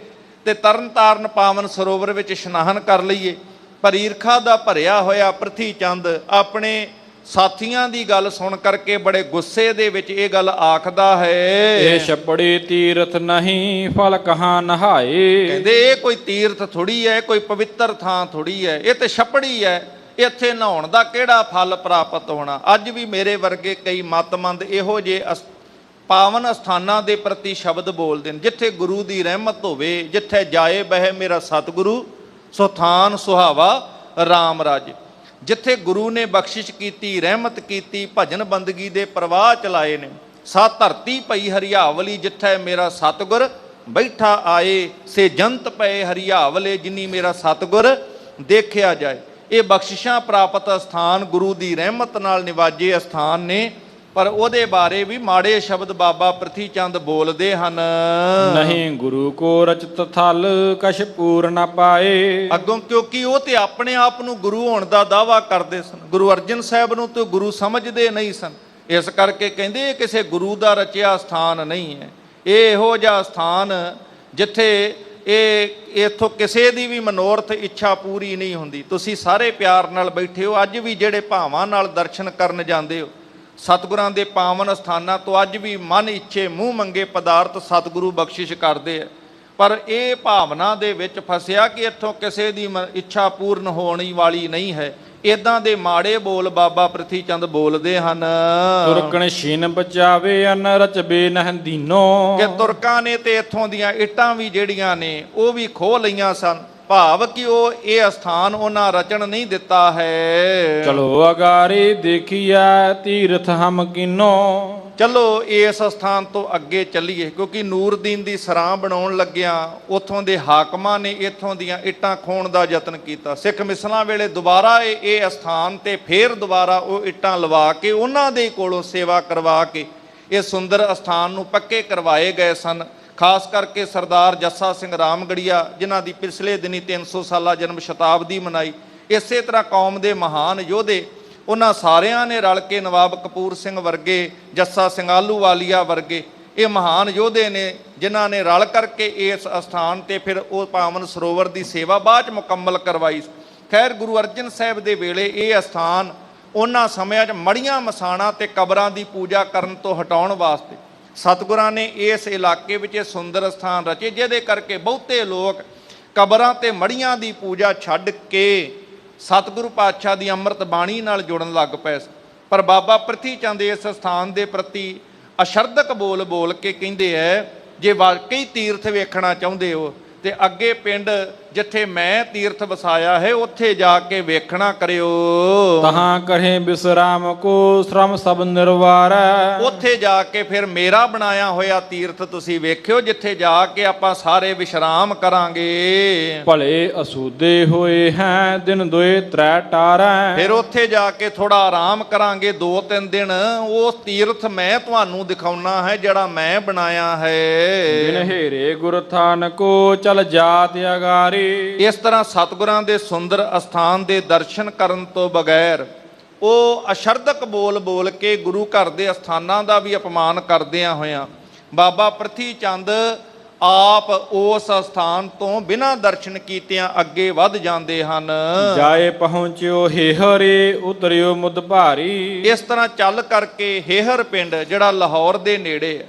ਤੇ ਤਰਨ ਤਾਰਨ ਪਾਵਨ ਸਰੋਵਰ ਵਿੱਚ ਇਸ਼ਨਾਨ ਕਰ ਲਈਏ। ਪਰ ਈਰਖਾ ਦਾ ਭਰਿਆ ਹੋਇਆ ਪ੍ਰਿਥੀ ਚੰਦ ਆਪਣੇ ਸਾਥੀਆਂ ਦੀ ਗੱਲ ਸੁਣ ਕਰਕੇ ਬੜੇ ਗੁੱਸੇ ਦੇ ਵਿੱਚ ਇਹ ਗੱਲ ਆਖਦਾ ਹੈ, ਇਹ ਛਪੜੇ ਤੀਰਥ ਨਹੀਂ ਫਲ ਕਹਾਂ ਨਹਾਏ। ਕਹਿੰਦੇ ਇਹ ਕੋਈ ਤੀਰਥ ਥੋੜੀ ਹੈ, ਕੋਈ ਪਵਿੱਤਰ ਥਾਂ ਥੋੜੀ ਹੈ, ਇਹ ਤੇ ਛਪੜੀ ਹੈ, ਇੱਥੇ ਨਹਾਉਣ ਦਾ ਕਿਹੜਾ ਫਲ ਪ੍ਰਾਪਤ ਹੋਣਾ। ਅੱਜ ਵੀ ਮੇਰੇ ਵਰਗੇ ਕਈ ਮਤਮੰਦ ਇਹੋ ਜਿਹੇ ਪਾਵਨ ਅਸਥਾਨਾਂ ਦੇ ਪ੍ਰਤੀ ਸ਼ਬਦ ਬੋਲਦੇ ਨੇ, ਜਿੱਥੇ ਗੁਰੂ ਦੀ ਰਹਿਮਤ ਹੋਵੇ, ਜਿੱਥੇ ਜਾਏ ਬਹਿ ਮੇਰਾ ਸਤਿਗੁਰੂ ਸੋ ਥਾਨ ਸੁਹਾਵਾ ਰਾਮ ਰਾਜ। ਜਿੱਥੇ ਗੁਰੂ ਨੇ ਬਖਸ਼ਿਸ਼ ਕੀਤੀ, ਰਹਿਮਤ ਕੀਤੀ, ਭਜਨ ਬੰਦਗੀ ਦੇ ਪ੍ਰਵਾਹ ਚਲਾਏ ਨੇ, ਸਾ ਧਰਤੀ ਪਈ ਹਰਿਆਵਲੀ ਜਿੱਥੇ ਮੇਰਾ ਸਤਿਗੁਰ ਬੈਠਾ ਆਏ, ਸੇ ਜੰਤ ਪਏ ਹਰਿਆਵਲੇ ਜਿਨੀ ਮੇਰਾ ਸਤਿਗੁਰ ਦੇਖਿਆ ਜਾਏ। ਇਹ ਬਖਸ਼ਿਸ਼ਾਂ ਪ੍ਰਾਪਤ ਅਸਥਾਨ, ਗੁਰੂ ਦੀ ਰਹਿਮਤ ਨਾਲ ਨਿਵਾਜੇ ਅਸਥਾਨ ਨੇ, ਪਰ ਉਹਦੇ ਬਾਰੇ ਵੀ ਮਾੜੇ ਸ਼ਬਦ ਬਾਬਾ ਪ੍ਰਿਥੀ ਚੰਦ ਬੋਲਦੇ ਹਨ। ਨਹੀਂ ਗੁਰੂ ਕੋ ਰਚਤ ਥਲ ਕਛ ਪੂਰ ਨ ਪਾਏ। ਅੱਗੋਂ ਕਿਉਂਕਿ ਉਹ ਤੇ ਆਪਣੇ ਆਪ ਨੂੰ ਗੁਰੂ ਹੋਣ ਦਾ ਦਾਅਵਾ ਕਰਦੇ ਸਨ, ਗੁਰੂ ਅਰਜਨ ਸਾਹਿਬ ਨੂੰ ਤੇ ਗੁਰੂ ਸਮਝਦੇ ਨਹੀਂ ਸਨ। ਇਸ ਕਰਕੇ ਕਹਿੰਦੇ ਇਹ ਕਿਸੇ ਗੁਰੂ ਦਾ ਰਚਿਆ ਸਥਾਨ ਨਹੀਂ ਹੈ। ਇਹ ਇਹੋ ਜਿਹਾ ਸਥਾਨ ਜਿੱਥੇ ਇੱਥੋਂ ਕਿਸੇ ਦੀ ਵੀ ਮਨੋਰਥ ਇੱਛਾ ਪੂਰੀ ਨਹੀਂ ਹੁੰਦੀ। ਤੁਸੀਂ ਸਾਰੇ ਪਿਆਰ ਨਾਲ ਬੈਠੇ ਹੋ, ਅੱਜ ਵੀ ਜਿਹੜੇ ਭਾਵਾਂ ਨਾਲ ਦਰਸ਼ਨ ਕਰਨ ਜਾਂਦੇ ਹੋ ਸਤਿਗੁਰਾਂ ਦੇ ਪਾਵਨ ਸਥਾਨਾਂ ਤੋਂ, ਅੱਜ ਵੀ ਮਨ ਇੱਛੇ ਮੂੰਹ ਮੰਗੇ ਪਦਾਰਥ ਸਤਿਗੁਰੂ ਬਖਸ਼ਿਸ਼ ਕਰਦੇ ਆ। ਪਰ ਇਹ ਭਾਵਨਾ ਦੇ ਵਿੱਚ ਫਸਿਆ ਕਿ ਇੱਥੋਂ ਕਿਸੇ ਦੀ ਇੱਛਾ ਪੂਰਨ ਹੋਣੀ ਵਾਲੀ ਨਹੀਂ ਹੈ। ਇਦਾਂ ਦੇ ਮਾੜੇ ਬੋਲ ਬਾਬਾ ਪ੍ਰਿਥੀ ਚੰਦ ਬੋਲਦੇ ਹਨ। ਤੁਰਕਣ ਛੀਨ ਬਚਾਵੇ ਅਨ ਰਚਬੇ ਨਹਦੀਨੋ। ਕਿ ਤੁਰਕਾਂ ਨੇ ਤੇ ਇੱਥੋਂ ਦੀਆਂ ਇੱਟਾਂ ਵੀ ਜਿਹੜੀਆਂ ਨੇ ਉਹ ਵੀ ਖੋਹ ਲਈਆਂ ਸਨ, ਭਾਵ ਕਿ ਉਹ ਇਹ ਅਸਥਾਨ ਉਹਨਾਂ ਰਚਣ ਨਹੀਂ ਦਿੱਤਾ ਹੈ। ਚਲੋ ਅਗਾਰੇ ਦੇਖੀਐ ਤੀਰਥ ਹਮ ਕਿਨੋ। ਚਲੋ ਇਸ ਸਥਾਨ ਤੋਂ ਅੱਗੇ ਚੱਲੀਏ, ਕਿਉਂਕਿ ਨੂਰਦੀਨ ਦੀ ਸਰਾਂ ਬਣਾਉਣ ਲੱਗਿਆਂ ਉੱਥੋਂ ਦੇ ਹਾਕਮਾਂ ਨੇ ਇੱਥੋਂ ਦੀਆਂ ਇੱਟਾਂ ਖੋਹਣ ਦਾ ਯਤਨ ਕੀਤਾ। ਸਿੱਖ ਮਿਸਲਾਂ ਵੇਲੇ ਦੁਬਾਰਾ ਇਹ ਅਸਥਾਨ ਤੇ ਫੇਰ ਦੁਬਾਰਾ ਉਹ ਇੱਟਾਂ ਲਵਾ ਕੇ ਉਹਨਾਂ ਦੇ ਕੋਲੋਂ ਸੇਵਾ ਕਰਵਾ ਕੇ ਇਹ ਸੁੰਦਰ ਅਸਥਾਨ ਨੂੰ ਪੱਕੇ ਕਰਵਾਏ ਗਏ ਸਨ। ਖਾਸ ਕਰਕੇ ਸਰਦਾਰ ਜੱਸਾ ਸਿੰਘ ਰਾਮਗੜੀਆ, ਜਿਨ੍ਹਾਂ ਦੀ ਪਿਛਲੇ ਦਿਨੀ 300 ਸਾਲਾ ਜਨਮ ਸ਼ਤਾਬਦੀ ਮਨਾਈ। ਇਸੇ ਤਰ੍ਹਾਂ ਕੌਮ ਦੇ ਮਹਾਨ ਯੋਧੇ ਉਹਨਾਂ ਸਾਰਿਆਂ ਨੇ ਰਲ ਕੇ, ਨਵਾਬ ਕਪੂਰ ਸਿੰਘ ਵਰਗੇ, ਜੱਸਾ ਸਿੰਘ ਆਹਲੂਵਾਲੀਆ ਵਰਗੇ ਇਹ ਮਹਾਨ ਯੋਧੇ ਨੇ ਜਿਨ੍ਹਾਂ ਨੇ ਰਲ ਕਰਕੇ ਇਸ ਅਸਥਾਨ ਤੇ ਫਿਰ ਉਹ ਪਾਵਨ ਸਰੋਵਰ ਦੀ ਸੇਵਾ ਬਾਅਦ 'ਚ ਮੁਕੰਮਲ ਕਰਵਾਈ। ਖੈਰ ਗੁਰੂ ਅਰਜਨ ਸਾਹਿਬ ਦੇ ਵੇਲੇ ਇਹ ਅਸਥਾਨ ਉਹਨਾਂ ਸਮਿਆਂ 'ਚ ਮੜੀਆਂ ਮਸਾਣਾ ਤੇ ਕਬਰਾਂ ਦੀ ਪੂਜਾ ਕਰਨ ਤੋਂ ਹਟਾਉਣ ਵਾਸਤੇ ਸਤਿਗੁਰਾਂ ਨੇ ਇਸ ਇਲਾਕੇ ਵਿੱਚ ਇਹ ਸੁੰਦਰ ਸਥਾਨ ਰਚੇ, ਜਿਹਦੇ ਕਰਕੇ ਬਹੁਤੇ ਲੋਕ ਕਬਰਾਂ ਤੇ ਮੜੀਆਂ ਦੀ ਪੂਜਾ ਛੱਡ ਕੇ ਸਤਿਗੁਰੂ ਪਾਤਸ਼ਾਹ ਦੀ ਅੰਮ੍ਰਿਤ ਬਾਣੀ ਨਾਲ ਜੁੜਨ ਲੱਗ ਪਏ। ਪਰ ਬਾਬਾ ਪ੍ਰਿਥੀ ਚੰਦ ਇਸ ਸਥਾਨ ਦੇ ਪ੍ਰਤੀ ਅਸ਼ਰਦਕ ਬੋਲ ਬੋਲ ਕੇ ਕਹਿੰਦੇ ਐ, ਜੇ ਵਾਕਈ ਤੀਰਥ ਵੇਖਣਾ ਚਾਹੁੰਦੇ ਹੋ ਤੇ ਅੱਗੇ ਪਿੰਡ ਜਿੱਥੇ ਮੈਂ ਤੀਰਥ ਵਸਾਇਆ ਹੈ ਉੱਥੇ ਜਾ ਕੇ ਵੇਖਣਾ ਕਰਿਓ। ਤਹਾਂ ਕਰੇ ਬਿਸਰਾਮ ਕੋ ਸ਼ਰਮ ਸਭ ਨਿਰਵਾਰੈ। ਉੱਥੇ ਜਾ ਕੇ ਫਿਰ ਮੇਰਾ ਬਣਾਇਆ ਹੋਇਆ ਤੀਰਥ ਤੁਸੀਂ ਵੇਖਿਓ, ਜਿੱਥੇ ਜਾ ਕੇ ਆਪਾਂ ਸਾਰੇ ਵਿਸ਼ਰਾਮ ਕਰਾਂਗੇ। ਭਲੇ ਅਸੂਦੇ ਹੋਏ ਹੈ ਦਿਨ ਦੋਏ ਤ੍ਰੈ ਟਾਰੈ। ਫਿਰ ਉੱਥੇ ਜਾ ਕੇ ਥੋੜਾ ਆਰਾਮ ਕਰਾਂਗੇ 2-3 ਦਿਨ। ਉਹ ਤੀਰਥ ਮੈਂ ਤੁਹਾਨੂੰ ਦਿਖਾਉਣਾ ਹੈ ਜਿਹੜਾ ਮੈਂ ਬਣਾਇਆ ਹੈ। ਬਿਨ ਹੇਰੇ ਗੁਰ ਥਾਨ ਕੋ ਚਲ ਜਾਤ ਅਗਾਰੀ। ਇਸ ਤਰ੍ਹਾਂ ਸਤਿਗੁਰਾਂ ਦੇ ਸੁੰਦਰ ਅਸਥਾਨ ਦੇ ਦਰਸ਼ਨ ਕਰਨ ਤੋਂ ਬਗੈਰ ਉਹ ਅਸ਼ਰਦਕ ਬੋਲ ਬੋਲ ਕੇ ਗੁਰੂ ਘਰ ਦੇ ਅਸਥਾਨਾਂ ਦਾ ਵੀ ਅਪਮਾਨ ਕਰਦਿਆਂ ਹੋਇਆਂ ਬਾਬਾ ਪ੍ਰਿਥੀ ਚੰਦ ਆਪ ਉਸ ਅਸਥਾਨ ਤੋਂ ਬਿਨਾਂ ਦਰਸ਼ਨ ਕੀਤਿਆਂ ਅੱਗੇ ਵੱਧ ਜਾਂਦੇ ਹਨ। ਜਾਏ ਪਹੁੰਚਿਓ ਹੇਹਰੇ ਉਤਰਿਓ ਮੁਦ ਭਾਰੀ। ਇਸ ਤਰ੍ਹਾਂ ਚੱਲ ਕਰਕੇ ਹੇਹਰ ਪਿੰਡ ਜਿਹੜਾ ਲਾਹੌਰ ਦੇ ਨੇੜੇ ਹੈ,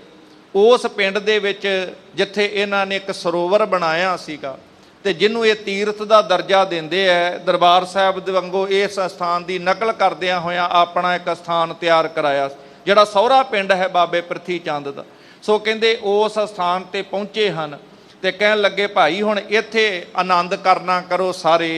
ਉਸ ਪਿੰਡ ਦੇ ਵਿੱਚ ਜਿੱਥੇ ਇਹਨਾਂ ਨੇ ਇੱਕ ਸਰੋਵਰ ਬਣਾਇਆ ਸੀਗਾ ਤੇ ਜਿਹਨੂੰ ਇਹ ਤੀਰਥ ਦਾ ਦਰਜਾ ਦਿੰਦੇ ਐ, ਦਰਬਾਰ ਸਾਹਿਬ ਦੇ ਵਾਂਗੂ ਇਸ ਅਸਥਾਨ ਦੀ ਨਕਲ ਕਰਦਿਆਂ ਹੋਇਆਂ ਆਪਣਾ ਇੱਕ ਅਸਥਾਨ ਤਿਆਰ ਕਰਾਇਆ, ਜਿਹੜਾ ਸਹੁਰਾ ਪਿੰਡ ਹੈ ਬਾਬੇ ਪ੍ਰਿਥੀ ਚੰਦ ਦਾ। ਸੋ ਕਹਿੰਦੇ ਉਸ ਅਸਥਾਨ ਤੇ ਪਹੁੰਚੇ ਹਨ ਤੇ ਕਹਿਣ ਲੱਗੇ, ਭਾਈ ਹੁਣ ਇੱਥੇ ਆਨੰਦ ਕਰਨਾ ਕਰੋ ਸਾਰੇ।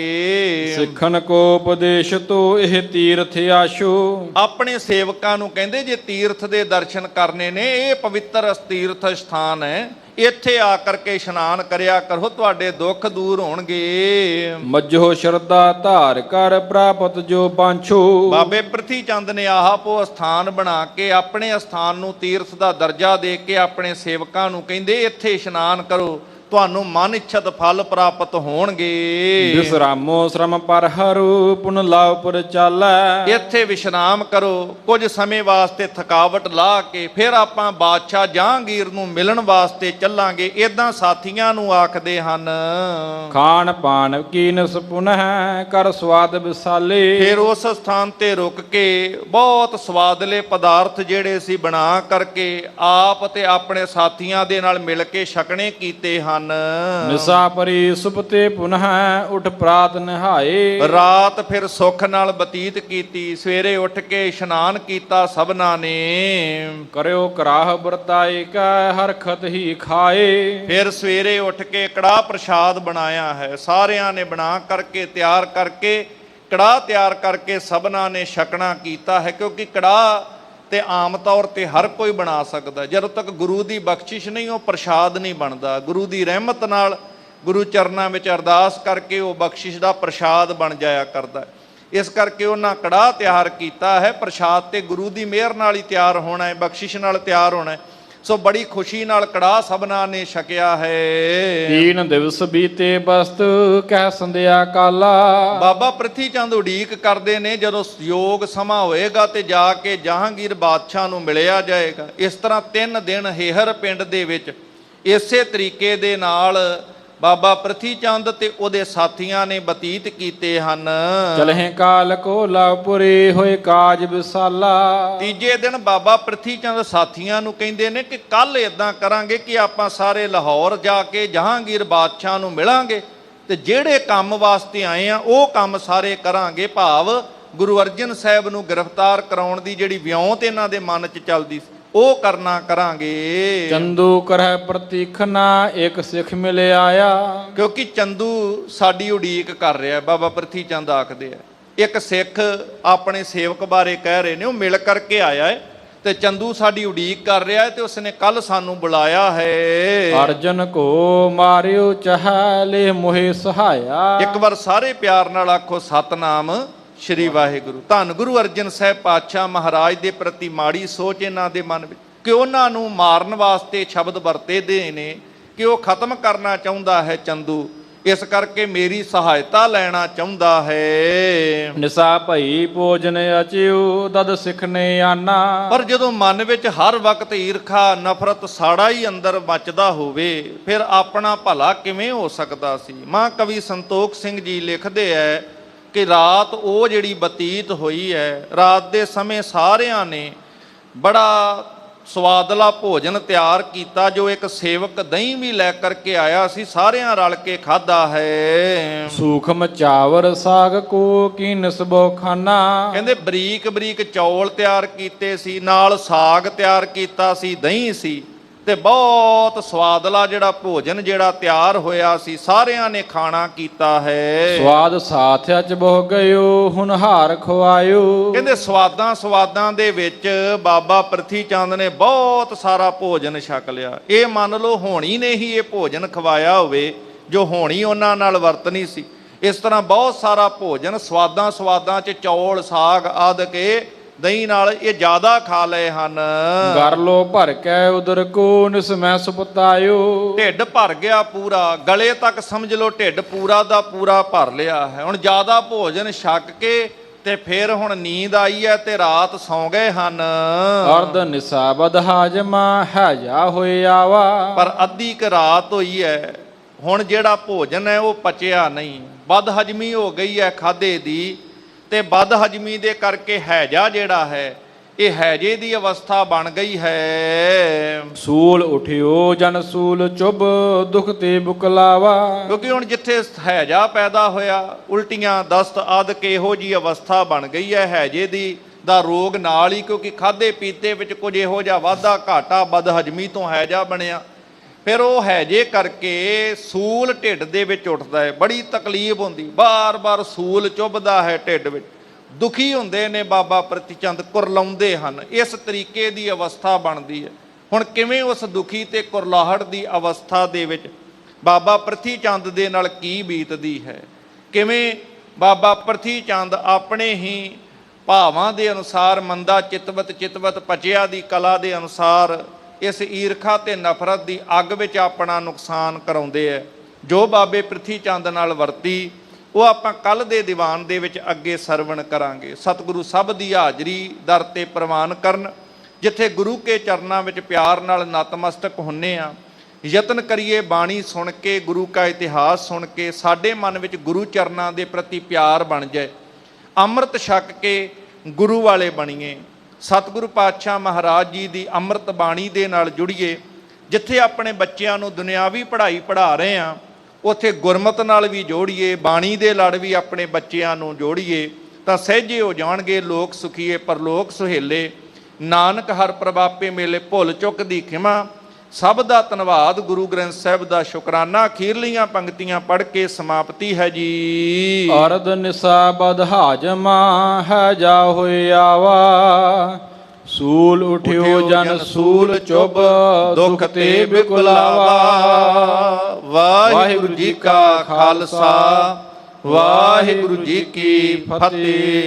ਸਿੱਖਣ ਕੋ ਉਪਦੇਸ਼ ਤੋ ਇਹ ਤੀਰਥ ਆਸ਼ੂ। ਆਪਣੇ ਸੇਵਕਾਂ ਨੂੰ ਕਹਿੰਦੇ ਜੇ ਤੀਰਥ ਦੇ ਦਰਸ਼ਨ ਕਰਨੇ ਨੇ, ਇਹ ਪਵਿੱਤਰ ਤੀਰਥ ਸਥਾਨ ਹੈ, ਇੱਥੇ ਆ ਕਰਕੇ ਇਸ਼ਨਾਨ ਕਰਿਆ ਕਰੋ, ਤੁਹਾਡੇ ਦੁੱਖ ਦੂਰ ਹੋਣਗੇ। ਮੱਝੋ ਸ਼ਰਧਾ ਧਾਰ ਕਰ ਪ੍ਰਾਪਤ ਜੋ ਬਾਂਛੂ। ਬਾਬੇ ਪ੍ਰਿਥੀ ਚੰਦ ਨੇ ਆਪ ਉਹ ਸਥਾਨ ਬਣਾ ਕੇ ਆਪਣੇ ਅਸਥਾਨ ਨੂੰ ਤੀਰਥ ਦਾ ਦਰਜਾ ਦੇ ਕੇ ਆਪਣੇ ਸੇਵਕਾਂ ਨੂੰ ਕਹਿੰਦੇ ਇੱਥੇ ਇਸ਼ਨਾਨ ਕਰੋ, ਤੁਹਾਨੂੰ ਮਨ ਇੱਛਤ ਫਲ ਪ੍ਰਾਪਤ ਹੋਣਗੇ। ਵਿਸਰਾਮੋ ਸ਼ਰਮ ਪਰ ਹਰੂ ਪੁਨ ਲਾਉ ਪੁਰ ਚਾਲੈ। ਇੱਥੇ ਵਿਸ਼ਰਾਮ ਕਰੋ, ਕੁਝ ਸਮੇਂ ਵਾਸਤੇ ਥਕਾਵਟ ਲਾ ਕੇ ਫਿਰ ਆਪਾਂ ਬਾਦਸ਼ਾਹ ਜਹਾਂਗੀਰ ਨੂੰ ਮਿਲਣ ਵਾਸਤੇ ਚੱਲਾਂਗੇ, ਇਦਾਂ ਸਾਥੀਆਂ ਨੂੰ ਆਖਦੇ ਹਨ। ਖਾਣ ਪਾਣ ਕੀਨਸ ਪੁਨਹ ਕਰ ਸਵਾਦ ਵਿਸਾਲੇ। ਫਿਰ ਉਸ ਸਥਾਨ ਤੇ ਰੁਕ ਕੇ ਬਹੁਤ ਸਵਾਦਲੇ ਪਦਾਰਥ ਜਿਹੜੇ ਸੀ ਬਣਾ ਕਰਕੇ ਆਪ ਤੇ ਆਪਣੇ ਸਾਥੀਆਂ ਦੇ ਨਾਲ ਮਿਲ ਕੇ ਛਕਣੇ ਕੀਤੇ ਹਨ। ਨਿਸਾ ਪਰੀ ਸੁਪਤੇ ਪੁਨਹ ਉਠ ਪ੍ਰਾਤ ਨਹਾਏ। ਰਾਤ ਫਿਰ ਸੁੱਖ ਨਾਲ ਬਤੀਤ ਕੀਤੀ, ਸਵੇਰੇ ਉੱਠ ਕੇ ਇਸ਼ਨਾਨ ਕੀਤਾ ਸਭਨਾਂ ਨੇ। ਕਰਿਓ ਕਰਾਹ ਵਰਤਾਏ ਕਾ ਹਰਖਤ ਹੀ ਖਾਏ। ਫਿਰ ਸਵੇਰੇ ਉੱਠ ਕੇ ਕੜਾਹ ਪ੍ਰਸ਼ਾਦ ਬਣਾਇਆ ਹੈ, ਸਾਰਿਆਂ ਨੇ ਬਣਾ ਕਰਕੇ ਤਿਆਰ ਕਰਕੇ ਕੜਾਹ ਤਿਆਰ ਕਰਕੇ ਸਭਨਾਂ ਨੇ ਛਕਣਾ ਕੀਤਾ ਹੈ, ਕਿਉਂਕਿ ਕੜਾਹ ਤੇ ਆਮ ਤੌਰ ਤੇ ਹਰ ਕੋਈ ਬਣਾ ਸਕਦਾ, ਜਦੋਂ ਤੱਕ ਗੁਰੂ ਦੀ ਬਖਸ਼ਿਸ਼ ਨਹੀਂ ਉਹ ਪ੍ਰਸ਼ਾਦ ਨਹੀਂ ਬਣਦਾ। ਗੁਰੂ ਦੀ ਰਹਿਮਤ ਨਾਲ ਗੁਰੂ ਚਰਨਾਂ ਵਿੱਚ ਅਰਦਾਸ ਕਰਕੇ ਉਹ ਬਖਸ਼ਿਸ਼ ਦਾ ਪ੍ਰਸ਼ਾਦ ਬਣ ਜਾਇਆ ਕਰਦਾ। ਇਸ ਕਰਕੇ ਉਹਨਾਂ ਕੜਾਹ ਤਿਆਰ ਕੀਤਾ ਹੈ। ਪ੍ਰਸ਼ਾਦ ਤੇ ਗੁਰੂ ਦੀ ਮਿਹਰ ਨਾਲ ਹੀ ਤਿਆਰ ਹੋਣਾ ਹੈ, ਬਖਸ਼ਿਸ਼ ਨਾਲ ਤਿਆਰ ਹੋਣਾ ਹੈ। ਸੋ ਬੜੀ ਖੁਸ਼ੀ ਨਾਲ ਕੜਾਹ ਸਭਨਾਂ ਨੇ ਛਕਿਆ ਹੈ। 3 ਦਿਵਸ ਬੀਤੇ ਬਸਤ ਕਹਿ ਸੰਧਿਆ ਕਾਲਾ। ਬਾਬਾ ਪ੍ਰਿਥੀ ਚੰਦ ਉਡੀਕ ਕਰਦੇ ਨੇ ਜਦੋਂ ਯੋਗ ਸਮਾਂ ਹੋਏਗਾ ਤੇ ਜਾ ਕੇ ਜਹਾਂਗੀਰ ਬਾਦਸ਼ਾਹ ਨੂੰ ਮਿਲਿਆ ਜਾਏਗਾ। ਇਸ ਤਰ੍ਹਾਂ 3 ਦਿਨ ਹੇਹਰ ਪਿੰਡ ਦੇ ਵਿੱਚ ਇਸੇ ਤਰੀਕੇ ਦੇ ਨਾਲ ਬਾਬਾ ਪ੍ਰਿਥੀ ਚੰਦ ਤੇ ਉਹਦੇ ਸਾਥੀਆਂ ਨੇ ਬਤੀਤ ਕੀਤੇ ਹਨ। ਚਲਹਿ ਕਾਲ ਕੋ ਲਾਪੁਰੇ ਹੋਏ ਕਾਜ ਵਿਸਾਲਾ। ਤੀਜੇ ਦਿਨ ਬਾਬਾ ਪ੍ਰਿਥੀ ਚੰਦ ਸਾਥੀਆਂ ਨੂੰ ਕਹਿੰਦੇ ਨੇ ਕਿ ਕੱਲ ਇਦਾਂ ਕਰਾਂਗੇ ਕਿ ਆਪਾਂ ਸਾਰੇ ਲਾਹੌਰ ਜਾ ਕੇ ਜਹਾਂਗੀਰ ਬਾਦਸ਼ਾਹ ਨੂੰ ਮਿਲਾਂਗੇ ਤੇ ਜਿਹੜੇ ਕੰਮ ਵਾਸਤੇ ਆਏ ਆ ਉਹ ਕੰਮ ਸਾਰੇ ਕਰਾਂਗੇ। ਭਾਵ ਗੁਰੂ ਅਰਜਨ ਸਾਹਿਬ ਨੂੰ ਗ੍ਰਿਫਤਾਰ ਕਰਾਉਣ ਦੀ ਜਿਹੜੀ ਵਿਉਂਤ ਇਹਨਾਂ ਦੇ ਮਨ 'ਚ ਚੱਲਦੀ ਸੀ ਉਹ ਕਰਨਾ ਕਰਾਂਗੇ। ਚੰਦੂ ਕਰਹਿ ਪ੍ਰਤੀਖਨਾ ਇੱਕ ਸਿੱਖ ਮਿਲ ਆਇਆ। ਕਿਉਂਕਿ ਚੰਦੂ ਸਾਡੀ ਉਡੀਕ ਕਰ ਰਿਹਾ, ਬਾਬਾ ਪ੍ਰਿਥੀ ਚੰਦ ਆਖਦੇ ਆ। ਇੱਕ ਸਿੱਖ ਆਪਣੇ ਸੇਵਕ ਬਾਰੇ ਕਹਿ ਰਹੇ ਨੇ, ਉਹ ਮਿਲ ਕਰਕੇ ਆਇਆ ਹੈ ਤੇ ਚੰਦੂ ਸਾਡੀ ਉਡੀਕ ਕਰ ਰਿਹਾ ਹੈ ਤੇ ਉਸਨੇ ਕੱਲ ਸਾਨੂੰ ਬੁਲਾਇਆ ਹੈ। ਅਰਜਨ ਕੋ ਮਾਰਿਓ ਚਹਲੇ ਮੋਹਿ ਸਹਾਇਆ। ਇੱਕ ਵਾਰ ਸਾਰੇ ਪਿਆਰ ਨਾਲ ਆਖੋ ਸਤਨਾਮ ਸ਼੍ਰੀ ਵਾਹਿਗੁਰੂ। ਧੰਨ ਗੁਰੂ ਅਰਜਨ ਸਾਹਿਬ ਪਾਤਸ਼ਾਹ ਮਹਾਰਾਜ ਦੇ ਪ੍ਰਤੀ ਮਾੜੀ ਸੋਚ ਇਹਨਾਂ ਦੇ ਮਨ ਵਿੱਚ ਕਿ ਉਹਨਾਂ ਨੂੰ ਮਾਰਨ ਵਾਸਤੇ ਸ਼ਬਦ ਵਰਤੇ ਦੇ ਨੇ ਕਿ ਉਹ ਖਤਮ ਕਰਨਾ ਚਾਹੁੰਦਾ ਹੈ ਚੰਦੂ, ਇਸ ਕਰਕੇ ਮੇਰੀ ਸਹਾਇਤਾ ਲੈਣਾ ਚਾਹੁੰਦਾ ਹੈ। ਨਿਸਾ ਭਈ ਭੋਜਨ ਅਚਿਉ ਦਦ ਸਿੱਖ ਨੇ ਆਨਾ। ਪਰ ਜਦੋਂ ਮਨ ਵਿੱਚ ਹਰ ਵਕਤ ਈਰਖਾ ਨਫ਼ਰਤ ਸਾੜਾ ਹੀ ਅੰਦਰ ਮੱਚਦਾ ਹੋਵੇ ਫਿਰ ਆਪਣਾ ਭਲਾ ਕਿਵੇਂ ਹੋ ਸਕਦਾ ਸੀ। ਮਹਾਂਕਵੀ ਸੰਤੋਖ ਸਿੰਘ ਜੀ ਲਿਖਦੇ ਹੈ ਕਿ ਰਾਤ ਉਹ ਜਿਹੜੀ ਬਤੀਤ ਹੋਈ ਹੈ, ਰਾਤ ਦੇ ਸਮੇਂ ਸਾਰਿਆਂ ਨੇ ਬੜਾ ਸਵਾਦਲਾ ਭੋਜਨ ਤਿਆਰ ਕੀਤਾ। ਜੋ ਇੱਕ ਸੇਵਕ ਦਹੀਂ ਵੀ ਲੈ ਕਰਕੇ ਆਇਆ ਸੀ, ਸਾਰਿਆਂ ਰਲ ਕੇ ਖਾਧਾ ਹੈ। ਸੂਖਮ ਚਾਵਰ ਸਾਗ ਕੋ ਕੀ ਨਸਬੋ ਖਾਨਾ। ਕਹਿੰਦੇ ਬਰੀਕ ਬਰੀਕ ਚੌਲ ਤਿਆਰ ਕੀਤੇ ਸੀ, ਨਾਲ ਸਾਗ ਤਿਆਰ ਕੀਤਾ ਸੀ, ਦਹੀਂ ਸੀ ਤੇ ਬਹੁਤ ਸਵਾਦਲਾ ਜਿਹੜਾ ਭੋਜਨ ਜਿਹੜਾ ਤਿਆਰ ਹੋਇਆ ਸੀ, ਸਾਰਿਆਂ ਨੇ ਖਾਣਾ ਕੀਤਾ ਹੈ। ਸਵਾਦ ਸਾਥਿਆ ਚ ਬਹੁ ਗਇਓ ਹੁਨਹਾਰ ਖਵਾਇਓ। ਕਹਿੰਦੇ ਸਵਾਦਾਂ ਦੇ ਵਿੱਚ ਬਾਬਾ ਪ੍ਰਿਥੀ ਚੰਦ ਨੇ ਬਹੁਤ ਸਾਰਾ ਭੋਜਨ ਛਕ ਲਿਆ। ਇਹ ਮੰਨ ਲਓ ਹੋਣੀ ਨੇ ਹੀ ਇਹ ਭੋਜਨ ਖਵਾਇਆ ਹੋਵੇ ਜੋ ਹੋਣੀ ਉਹਨਾਂ ਨਾਲ ਵਰਤਣੀ ਸੀ। ਇਸ ਤਰ੍ਹਾਂ ਬਹੁਤ ਸਾਰਾ ਭੋਜਨ ਸਵਾਦਾਂ 'ਚ ਚੌਲ ਸਾਗ ਆਦਿ ਕੇ ਦਹੀਂ ਨਾਲ ਇਹ ਜ਼ਿਆਦਾ ਖਾ ਲਏ ਹਨ। ਕਰ ਲੋ ਭਰ ਕੇ ਉਦਰ ਕੋ ਨਿਸਮੈ ਸੁਪਤਾਇਓ। ਢਿੱਡ ਭਰ ਗਿਆ ਪੂਰਾ, ਗਲੇ ਤੱਕ ਸਮਝ ਲਓ ਢਿੱਡ ਪੂਰਾ ਦਾ ਪੂਰਾ ਭਰ ਲਿਆ ਹੈ। ਹੁਣ ਜ਼ਿਆਦਾ ਭੋਜਨ ਛਕ ਕੇ ਤੇ ਫਿਰ ਹੁਣ ਨੀਂਦ ਆਈ ਹੈ ਤੇ ਰਾਤ ਸੌਂ ਗਏ ਹਨ। ਅਰਧ ਨਿਸਾ ਬਦ ਹਾਜਮਾ ਹੈ ਜਾ ਹੋਏ ਆਵਾ। ਪਰ ਅੱਧੀ ਕ ਰਾਤ ਹੋਈ ਹੈ, ਹੁਣ ਜਿਹੜਾ ਭੋਜਨ ਹੈ ਉਹ ਪਚਿਆ ਨਹੀਂ, ਬਦ ਹਜਮੀ ਹੋ ਗਈ ਹੈ ਖਾਧੇ ਦੀ ਤੇ ਬਦ ਹਜਮੀ ਦੇ ਕਰਕੇ ਹੈਜਾ ਜਿਹੜਾ ਹੈ ਇਹ ਹੈਜੇ ਦੀ ਅਵਸਥਾ ਬਣ ਗਈ ਹੈ। ਸੂਲ ਉਠਿਓ ਜਨ ਸੂਲ ਚੁੱਭ ਦੁਖ ਤੇ ਬੁਕਲਾਵਾ। ਕਿਉਂਕਿ ਹੁਣ ਜਿੱਥੇ ਹੈਜਾ ਪੈਦਾ ਹੋਇਆ, ਉਲਟੀਆਂ ਦਸਤ ਆਦਿਕ ਇਹੋ ਜੀ ਅਵਸਥਾ ਬਣ ਗਈ ਹੈ ਹੈਜੇ ਦੀ ਦਾ ਰੋਗ ਨਾਲ ਹੀ। ਕਿਉਂਕਿ ਖਾਧੇ ਪੀਤੇ ਵਿੱਚ ਕੁਝ ਇਹੋ ਜਿਹਾ ਵਾਧਾ ਘਾਟਾ ਬਦ ਹਜਮੀ ਤੋਂ ਹੈਜਾ ਬਣਿਆ। ਫਿਰ ਉਹ ਹੈਜੇ ਕਰਕੇ ਸੂਲ ਢਿੱਡ ਦੇ ਵਿੱਚ ਉੱਠਦਾ ਹੈ, ਬੜੀ ਤਕਲੀਫ ਹੁੰਦੀ, ਬਾਰ-ਬਾਰ ਸੂਲ ਚੁੱਭਦਾ ਹੈ ਢਿੱਡ ਵਿੱਚ, ਦੁਖੀ ਹੁੰਦੇ ਨੇ। ਬਾਬਾ ਪ੍ਰਿਥੀ ਚੰਦ ਕੁਰਲਾਉਂਦੇ ਹਨ, ਇਸ ਤਰੀਕੇ ਦੀ ਅਵਸਥਾ ਬਣਦੀ ਹੈ। ਹੁਣ ਕਿਵੇਂ ਉਸ ਦੁਖੀ ਤੇ ਕੁਰਲਾਹਟ ਦੀ ਅਵਸਥਾ ਦੇ ਵਿੱਚ ਬਾਬਾ ਪ੍ਰਿਥੀ ਚੰਦ ਦੇ ਨਾਲ ਕੀ ਬੀਤਦੀ ਹੈ, ਕਿਵੇਂ ਬਾਬਾ ਪ੍ਰਿਥੀ ਚੰਦ ਆਪਣੇ ਹੀ ਭਾਵਾਂ ਦੇ ਅਨੁਸਾਰ ਮੰਦਾ ਚਿਤਵਤ ਪਚਿਆ ਦੀ ਕਲਾ ਦੇ ਅਨੁਸਾਰ ਇਸ ਈਰਖਾ ਤੇ ਨਫ਼ਰਤ ਦੀ ਅੱਗ ਵਿੱਚ ਆਪਣਾ ਨੁਕਸਾਨ ਕਰਾਉਂਦੇ ਹੈ। ਜੋ ਬਾਬੇ ਪ੍ਰਿਥੀ ਚੰਦ ਨਾਲ ਵਰਤੀ ਉਹ ਆਪਾਂ ਕੱਲ ਦੇ ਦੀਵਾਨ ਦੇ ਵਿੱਚ ਅੱਗੇ ਸਰਵਣ ਕਰਾਂਗੇ। ਸਤਿਗੁਰੂ ਸਭ ਦੀ ਹਾਜ਼ਰੀ ਦਰ ਤੇ ਪ੍ਰਵਾਨ ਕਰਨ, ਜਿੱਥੇ ਗੁਰੂ ਕੇ ਚਰਨਾਂ ਵਿੱਚ ਪਿਆਰ ਨਾਲ ਨਤਮਸਤਕ ਹੁੰਨੇ ਆ। ਯਤਨ ਕਰੀਏ ਬਾਣੀ ਸੁਣ ਕੇ, ਗੁਰੂ ਕਾ ਇਤਿਹਾਸ ਸੁਣ ਕੇ ਸਾਡੇ ਮਨ ਵਿੱਚ ਗੁਰੂ ਚਰਨਾਂ ਦੇ ਪ੍ਰਤੀ ਪਿਆਰ ਬਣ ਜਾਏ। ਅੰਮ੍ਰਿਤ ਛਕ ਕੇ ਗੁਰੂ ਵਾਲੇ ਬਣੀਏ। ਸਤਿਗੁਰੂ ਪਾਤਸ਼ਾਹ ਮਹਾਰਾਜ ਜੀ ਦੀ ਅੰਮ੍ਰਿਤ ਬਾਣੀ ਦੇ ਨਾਲ ਜੁੜੀਏ। ਜਿੱਥੇ ਆਪਣੇ ਬੱਚਿਆਂ ਨੂੰ ਦੁਨਿਆਵੀ ਪੜ੍ਹਾਈ ਪੜ੍ਹਾ ਰਹੇ ਹਾਂ, ਉੱਥੇ ਗੁਰਮਤਿ ਨਾਲ ਵੀ ਜੋੜੀਏ, ਬਾਣੀ ਦੇ ਲੜ ਵੀ ਆਪਣੇ ਬੱਚਿਆਂ ਨੂੰ ਜੋੜੀਏ, ਤਾਂ ਸਹਿਜੇ ਹੋ ਜਾਣਗੇ ਲੋਕ ਸੁਖੀਏ ਪਰਲੋਕ ਸੁਹੇਲੇ। ਨਾਨਕ ਹਰ ਪ੍ਰਭਾਪੇ ਮੇਲੇ ਭੁੱਲ ਚੁੱਕ ਦੀ ਖਿਮਾ। ਸਭ ਦਾ ਧੰਨਵਾਦ, ਗੁਰੂ ਗ੍ਰੰਥ ਸਾਹਿਬ ਦਾ ਸ਼ੁਕਰਾਨਾ। ਅਖੀਰਲੀਆਂ ਪੰਕਤੀਆਂ ਪੜ੍ਹ ਕੇ ਸਮਾਪਤੀ ਹੈ ਜੀ। ਅਰਧ ਨਿਸਾ ਬਦ ਹਾਜਮਾ ਹੈ ਜਾ ਹੋਏ ਆਵਾ। ਸੂਲ ਉਠਿਓ ਜਨ ਸੂਲ ਚੁੱਭ ਦੁਖ ਤੇ ਬਿਕੁਲਾਵਾ। ਵਾਹਿਗੁਰੂ ਜੀ ਕਾ ਖਾਲਸਾ ਵਾਹਿਗੁਰੂ ਜੀ ਕੀ ਫਤਿਹ।